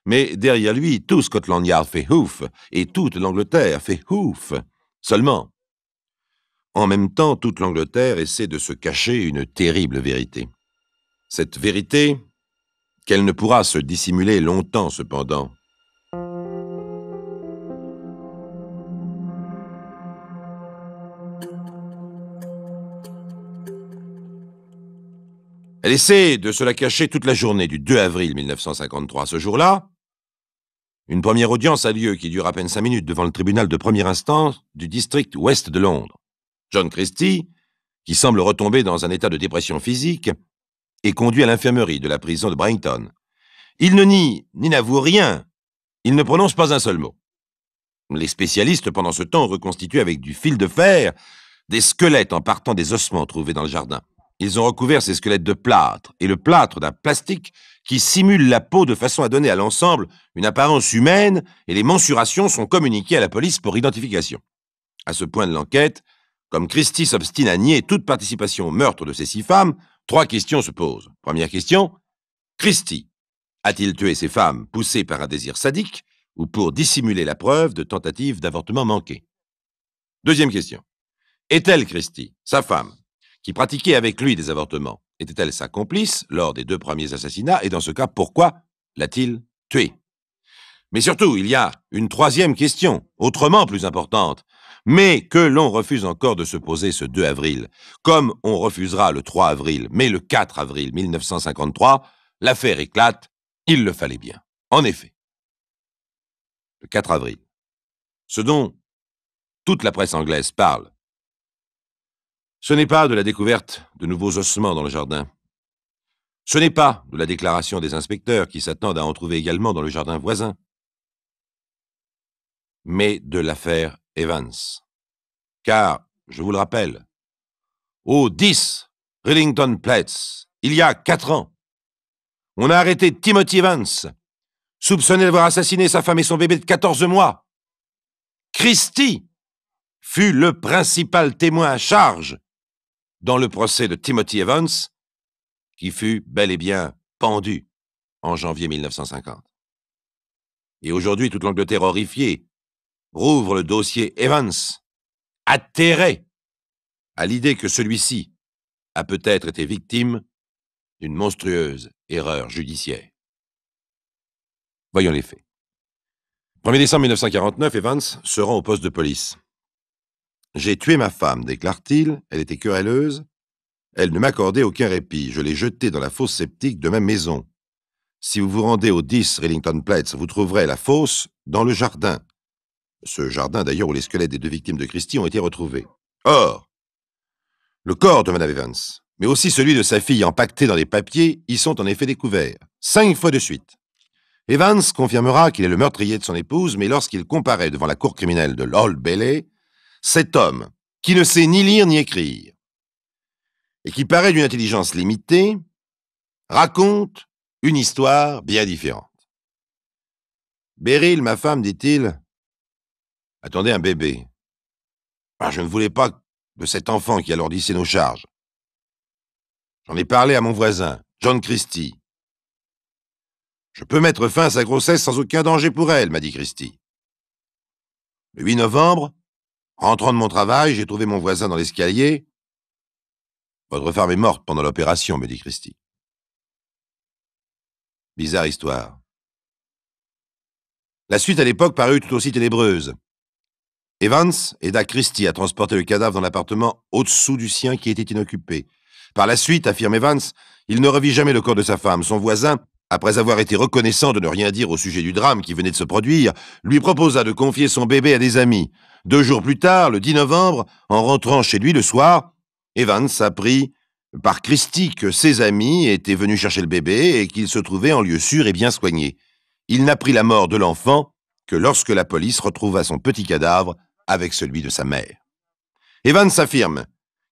mais derrière lui, tout Scotland Yard fait ouf, et toute l'Angleterre fait ouf. Seulement, en même temps, toute l'Angleterre essaie de se cacher une terrible vérité. Cette vérité, qu'elle ne pourra se dissimuler longtemps cependant. Elle essaie de se la cacher toute la journée du 2 avril 1953. Ce jour-là, une première audience a lieu qui dure à peine 5 minutes devant le tribunal de première instance du district ouest de Londres. John Christie, qui semble retomber dans un état de dépression physique, est conduit à l'infirmerie de la prison de Brighton. Il ne nie ni n'avoue rien. Il ne prononce pas un seul mot. Les spécialistes, pendant ce temps, reconstituent avec du fil de fer des squelettes en partant des ossements trouvés dans le jardin. Ils ont recouvert ces squelettes de plâtre, et le plâtre d'un plastique qui simule la peau de façon à donner à l'ensemble une apparence humaine, et les mensurations sont communiquées à la police pour identification. À ce point de l'enquête, comme Christie s'obstine à nier toute participation au meurtre de ces 6 femmes, 3 questions se posent. Première question, Christie a-t-il tué ces femmes poussées par un désir sadique ou pour dissimuler la preuve de tentative d'avortement manquée? Deuxième question, est-elle Christie, sa femme, qui pratiquait avec lui des avortements, était-elle sa complice lors des 2 premiers assassinats, et dans ce cas, pourquoi l'a-t-il tuée? Mais surtout, il y a une 3e question, autrement plus importante, mais que l'on refuse encore de se poser ce 2 avril, comme on refusera le 3 avril, mais le 4 avril 1953, l'affaire éclate, il le fallait bien. En effet, le 4 avril, ce dont toute la presse anglaise parle, ce n'est pas de la découverte de nouveaux ossements dans le jardin. Ce n'est pas de la déclaration des inspecteurs qui s'attendent à en trouver également dans le jardin voisin, mais de l'affaire Evans. Car, je vous le rappelle, au 10 Rillington Place, il y a 4 ans, on a arrêté Timothy Evans, soupçonné d'avoir assassiné sa femme et son bébé de 14 mois. Christie fut le principal témoin à charge dans le procès de Timothy Evans, qui fut bel et bien pendu en janvier 1950. Et aujourd'hui, toute l'Angleterre horrifiée rouvre le dossier Evans, atterré à l'idée que celui-ci a peut-être été victime d'une monstrueuse erreur judiciaire. Voyons les faits. 1er décembre 1949, Evans se rend au poste de police. « J'ai tué ma femme, déclare-t-il. Elle était querelleuse. Elle ne m'accordait aucun répit. Je l'ai jetée dans la fosse septique de ma maison. Si vous vous rendez au 10 Rillington Place, vous trouverez la fosse dans le jardin. » Ce jardin, d'ailleurs, où les squelettes des 2 victimes de Christie ont été retrouvés. Or, le corps de Mme Evans, mais aussi celui de sa fille empaqueté dans les papiers, y sont en effet découverts, 5 fois de suite. Evans confirmera qu'il est le meurtrier de son épouse, mais lorsqu'il comparaît devant la cour criminelle de l'Old Bailey, cet homme, qui ne sait ni lire ni écrire, et qui paraît d'une intelligence limitée, raconte une histoire bien différente. « Beryl, ma femme, dit-il, attendait un bébé. Je ne voulais pas de cet enfant qui alourdissait nos charges. J'en ai parlé à mon voisin, John Christie. Je peux mettre fin à sa grossesse sans aucun danger pour elle, m'a dit Christie. Le 8 novembre, rentrant de mon travail, j'ai trouvé mon voisin dans l'escalier. Votre femme est morte pendant l'opération, me dit Christie. Bizarre histoire. La suite à l'époque parut tout aussi ténébreuse. Evans aida Christie à transporter le cadavre dans l'appartement au-dessous du sien qui était inoccupé. Par la suite, affirme Evans, il ne revit jamais le corps de sa femme. Son voisin, après avoir été reconnaissant de ne rien dire au sujet du drame qui venait de se produire, lui proposa de confier son bébé à des amis. 2 jours plus tard, le 10 novembre, en rentrant chez lui le soir, Evans apprit par Christie que ses amis étaient venus chercher le bébé et qu'il se trouvait en lieu sûr et bien soigné. Il n'apprit la mort de l'enfant que lorsque la police retrouva son petit cadavre avec celui de sa mère. Evans affirme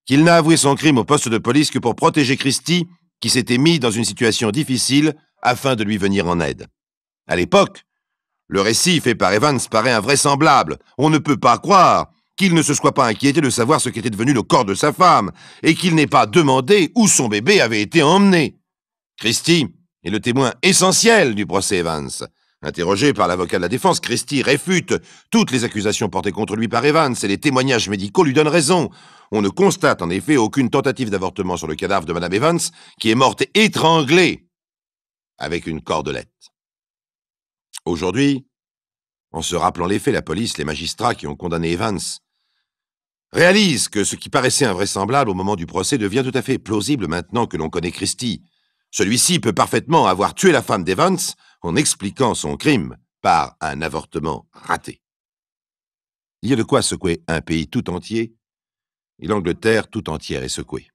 qu'il n'a avoué son crime au poste de police que pour protéger Christie qui s'était mis dans une situation difficile afin de lui venir en aide. À l'époque, le récit fait par Evans paraît invraisemblable. On ne peut pas croire qu'il ne se soit pas inquiété de savoir ce qu'était devenu le corps de sa femme et qu'il n'ait pas demandé où son bébé avait été emmené. Christie est le témoin essentiel du procès Evans. Interrogé par l'avocat de la défense, Christie réfute toutes les accusations portées contre lui par Evans et les témoignages médicaux lui donnent raison. On ne constate en effet aucune tentative d'avortement sur le cadavre de Madame Evans, qui est morte étranglée avec une cordelette. Aujourd'hui, en se rappelant les faits, la police, les magistrats qui ont condamné Evans réalisent que ce qui paraissait invraisemblable au moment du procès devient tout à fait plausible maintenant que l'on connaît Christie. Celui-ci peut parfaitement avoir tué la femme d'Evans en expliquant son crime par un avortement raté. Il y a de quoi secouer un pays tout entier, et l'Angleterre tout entière est secouée.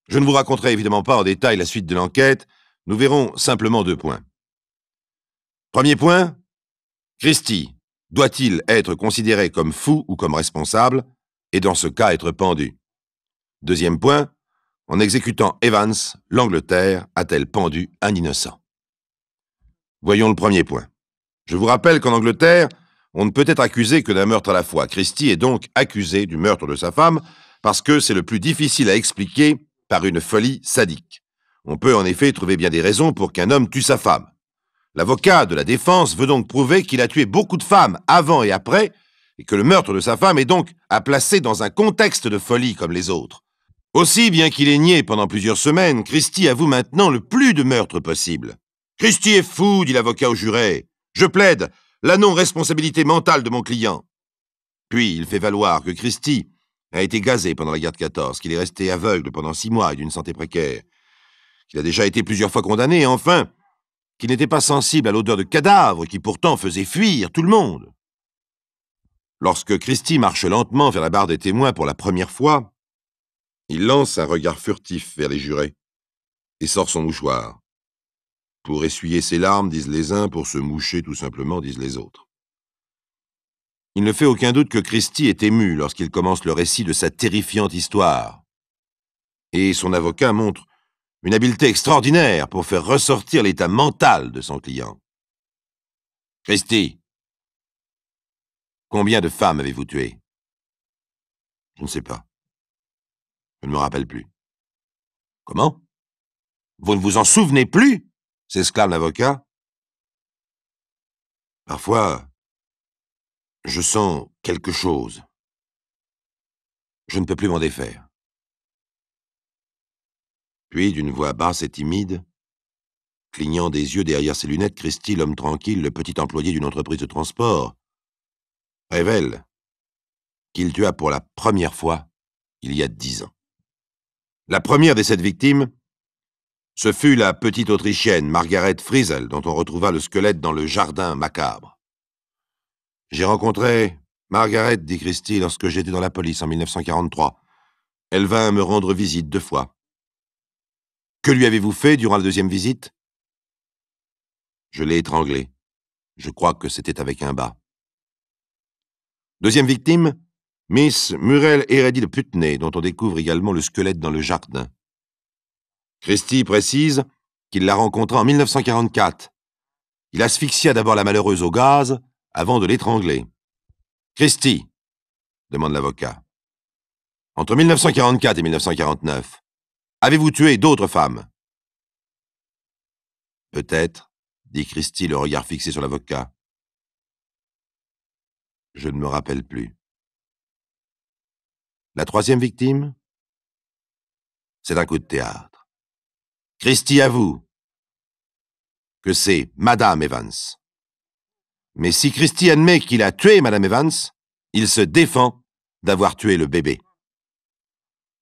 Je ne vous raconterai évidemment pas en détail la suite de l'enquête, nous verrons simplement 2 points. Premier point, Christie doit-il être considéré comme fou ou comme responsable, et dans ce cas être pendu? Deuxième point, en exécutant Evans, l'Angleterre a-t-elle pendu un innocent? Voyons le premier point. Je vous rappelle qu'en Angleterre, on ne peut être accusé que d'un meurtre à la fois. Christie est donc accusé du meurtre de sa femme parce que c'est le plus difficile à expliquer par une folie sadique. On peut en effet trouver bien des raisons pour qu'un homme tue sa femme. L'avocat de la défense veut donc prouver qu'il a tué beaucoup de femmes avant et après, et que le meurtre de sa femme est donc à placer dans un contexte de folie comme les autres. Aussi, bien qu'il ait nié pendant plusieurs semaines, Christie avoue maintenant le plus de meurtres possible. « Christie est fou, dit l'avocat au juré. Je plaide la non-responsabilité mentale de mon client. » Puis il fait valoir que Christie a été gazé pendant la guerre de 14, qu'il est resté aveugle pendant 6 mois et d'une santé précaire, qu'il a déjà été plusieurs fois condamné, et enfin, qu'il n'était pas sensible à l'odeur de cadavre qui pourtant faisait fuir tout le monde. Lorsque Christie marche lentement vers la barre des témoins pour la première fois, il lance un regard furtif vers les jurés et sort son mouchoir. Pour essuyer ses larmes, disent les uns, pour se moucher tout simplement, disent les autres. Il ne fait aucun doute que Christie est ému lorsqu'il commence le récit de sa terrifiante histoire. Et son avocat montre une habileté extraordinaire pour faire ressortir l'état mental de son client. « Christie, combien de femmes avez-vous tué? »« Je ne sais pas. Je ne me rappelle plus. »« Comment? Vous ne vous en souvenez plus ?» s'exclame l'avocat. « Parfois, je sens quelque chose. Je ne peux plus m'en défaire. » Puis, d'une voix basse et timide, clignant des yeux derrière ses lunettes, Christie, l'homme tranquille, le petit employé d'une entreprise de transport, révèle qu'il tua pour la première fois il y a 10 ans. La première des 7 victimes, ce fut la petite Autrichienne Margaret Friesel, dont on retrouva le squelette dans le jardin macabre. « J'ai rencontré Margaret, dit Christie, lorsque j'étais dans la police en 1943. Elle vint me rendre visite 2 fois. Que lui avez-vous fait durant la 2e visite? » Je l'ai étranglée. Je crois que c'était avec un bas. Deuxième victime, Miss Muriel Heredith Putney, dont on découvre également le squelette dans le jardin. Christie précise qu'il la rencontra en 1944. Il asphyxia d'abord la malheureuse au gaz avant de l'étrangler. « Christie, demande l'avocat, entre 1944 et 1949, avez-vous tué d'autres femmes? » Peut-être, dit Christie, le regard fixé sur l'avocat. Je ne me rappelle plus. La 3e victime? C'est un coup de théâtre. Christie avoue que c'est Madame Evans. Mais si Christie admet qu'il a tué Madame Evans, il se défend d'avoir tué le bébé.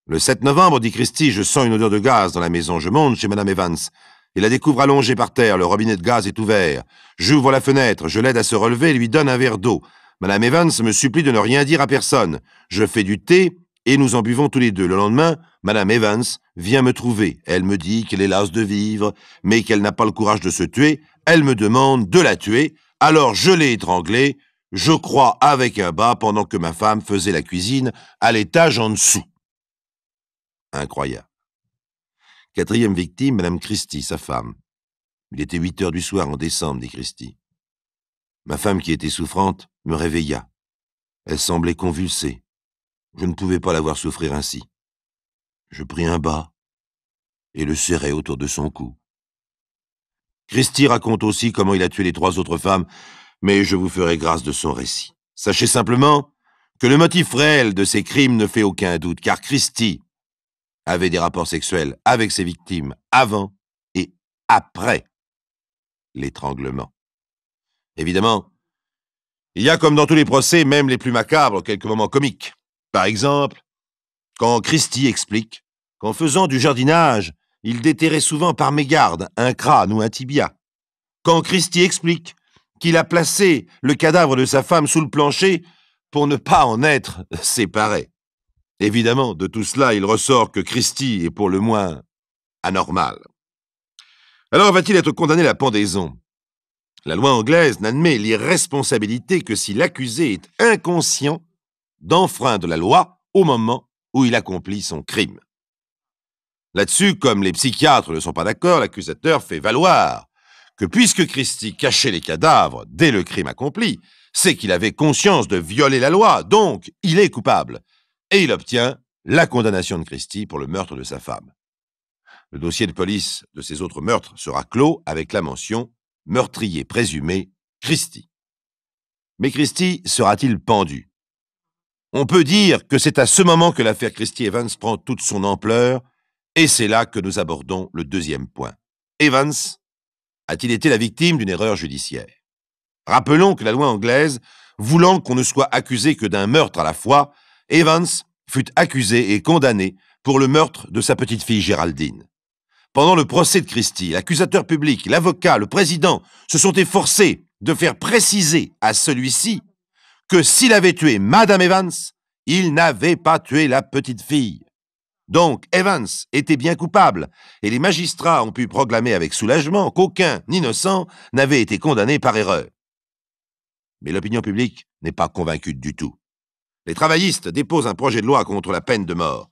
Le 7 novembre, dit Christie, je sens une odeur de gaz dans la maison. Je monte chez Madame Evans et la découvre allongée par terre. Le robinet de gaz est ouvert. J'ouvre la fenêtre, je l'aide à se relever et lui donne un verre d'eau. Madame Evans me supplie de ne rien dire à personne. Je fais du thé et nous en buvons tous les deux. Le lendemain, Madame Evans vient me trouver. Elle me dit qu'elle est lasse de vivre, mais qu'elle n'a pas le courage de se tuer. Elle me demande de la tuer. Alors je l'ai étranglée, je crois avec un bas, pendant que ma femme faisait la cuisine à l'étage en dessous. Incroyable. Quatrième victime, Madame Christie, sa femme. Il était 8 heures du soir en décembre, dit Christie. Ma femme, qui était souffrante, me réveilla. Elle semblait convulsée. Je ne pouvais pas la voir souffrir ainsi. Je pris un bas et le serrai autour de son cou. Christie raconte aussi comment il a tué les 3 autres femmes, mais je vous ferai grâce de son récit. Sachez simplement que le motif réel de ces crimes ne fait aucun doute, car Christie avait des rapports sexuels avec ses victimes avant et après l'étranglement. Évidemment, il y a, comme dans tous les procès, même les plus macabres, quelques moments comiques. Par exemple, quand Christie explique qu'en faisant du jardinage, il déterrait souvent par mégarde un crâne ou un tibia. Quand Christie explique qu'il a placé le cadavre de sa femme sous le plancher pour ne pas en être séparé. Évidemment, de tout cela, il ressort que Christie est pour le moins anormal. Alors va-t-il être condamné à la pendaison? La loi anglaise n'admet l'irresponsabilité que si l'accusé est inconscient d'enfreindre la loi au moment où il accomplit son crime. Là-dessus, comme les psychiatres ne sont pas d'accord, l'accusateur fait valoir que puisque Christie cachait les cadavres dès le crime accompli, c'est qu'il avait conscience de violer la loi, donc il est coupable. Et il obtient la condamnation de Christie pour le meurtre de sa femme. Le dossier de police de ces autres meurtres sera clos avec la mention « meurtrier présumé Christie ». Mais Christie sera-t-il pendu? On peut dire que c'est à ce moment que l'affaire Christie Evans prend toute son ampleur, et c'est là que nous abordons le deuxième point. Evans a-t-il été la victime d'une erreur judiciaire? Rappelons que la loi anglaise, voulant qu'on ne soit accusé que d'un meurtre à la fois, Evans fut accusé et condamné pour le meurtre de sa petite-fille Géraldine. Pendant le procès de Christie, l'accusateur public, l'avocat, le président se sont efforcés de faire préciser à celui-ci que s'il avait tué Madame Evans, il n'avait pas tué la petite-fille. Donc Evans était bien coupable, et les magistrats ont pu proclamer avec soulagement qu'aucun innocent n'avait été condamné par erreur. Mais l'opinion publique n'est pas convaincue du tout. Les travaillistes déposent un projet de loi contre la peine de mort.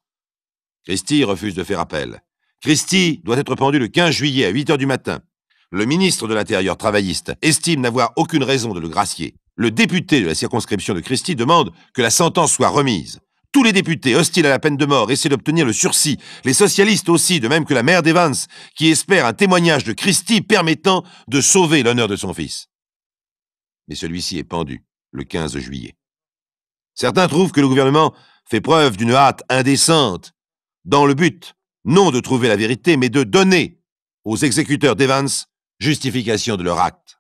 Christie refuse de faire appel. Christie doit être pendu le 15 juillet à 8 heures du matin. Le ministre de l'Intérieur travailliste estime n'avoir aucune raison de le gracier. Le député de la circonscription de Christie demande que la sentence soit remise. Tous les députés hostiles à la peine de mort essaient d'obtenir le sursis. Les socialistes aussi, de même que la mère d'Evans, qui espère un témoignage de Christie permettant de sauver l'honneur de son fils. Mais celui-ci est pendu le 15 juillet. Certains trouvent que le gouvernement fait preuve d'une hâte indécente, dans le but, non de trouver la vérité, mais de donner aux exécuteurs d'Evans justification de leur acte.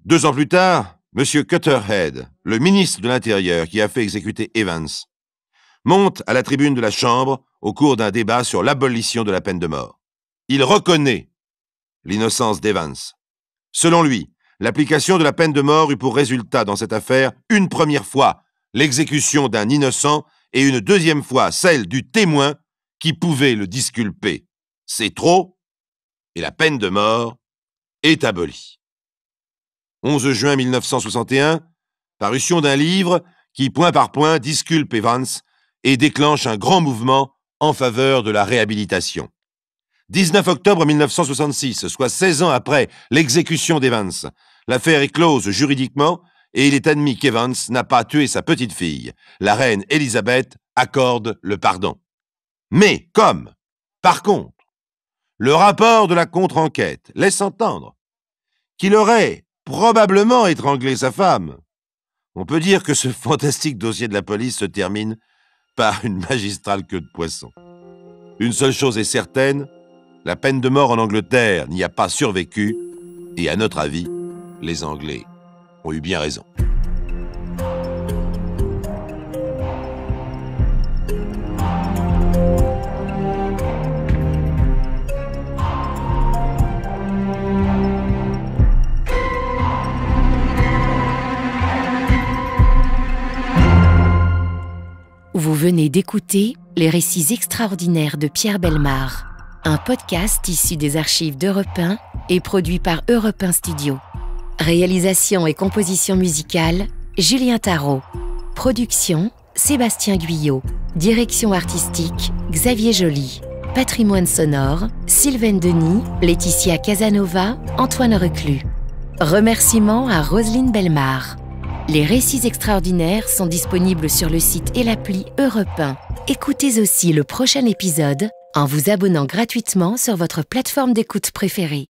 2 ans plus tard, M. Cutterhead, le ministre de l'Intérieur qui a fait exécuter Evans, monte à la tribune de la Chambre au cours d'un débat sur l'abolition de la peine de mort. Il reconnaît l'innocence d'Evans. Selon lui, l'application de la peine de mort eut pour résultat dans cette affaire une première fois l'exécution d'un innocent et une deuxième fois celle du témoin qui pouvait le disculper. C'est trop, et la peine de mort est abolie. 11 juin 1961, parution d'un livre qui, point par point, disculpe Evans et déclenche un grand mouvement en faveur de la réhabilitation. 19 octobre 1966, soit 16 ans après l'exécution d'Evans, l'affaire est close juridiquement et il est admis qu'Evans n'a pas tué sa petite-fille. La reine Élisabeth accorde le pardon. Mais comme, par contre, le rapport de la contre-enquête laisse entendre qu'il aurait probablement étranglé sa femme, on peut dire que ce fantastique dossier de la police se termine par une magistrale queue de poisson. Une seule chose est certaine, la peine de mort en Angleterre n'y a pas survécu, et à notre avis, les Anglais ont eu bien raison. Vous venez d'écouter Les récits extraordinaires de Pierre Bellemare, un podcast issu des archives d'Europe 1 et produit par Europe 1 Studio. Réalisation et composition musicale, Julien Tarot. Production, Sébastien Guyot. Direction artistique, Xavier Joly. Patrimoine sonore, Sylvaine Denis, Laetitia Casanova, Antoine Reclus. Remerciements à Roselyne Bellemare. Les récits extraordinaires sont disponibles sur le site et l'appli Europe 1. Écoutez aussi le prochain épisode en vous abonnant gratuitement sur votre plateforme d'écoute préférée.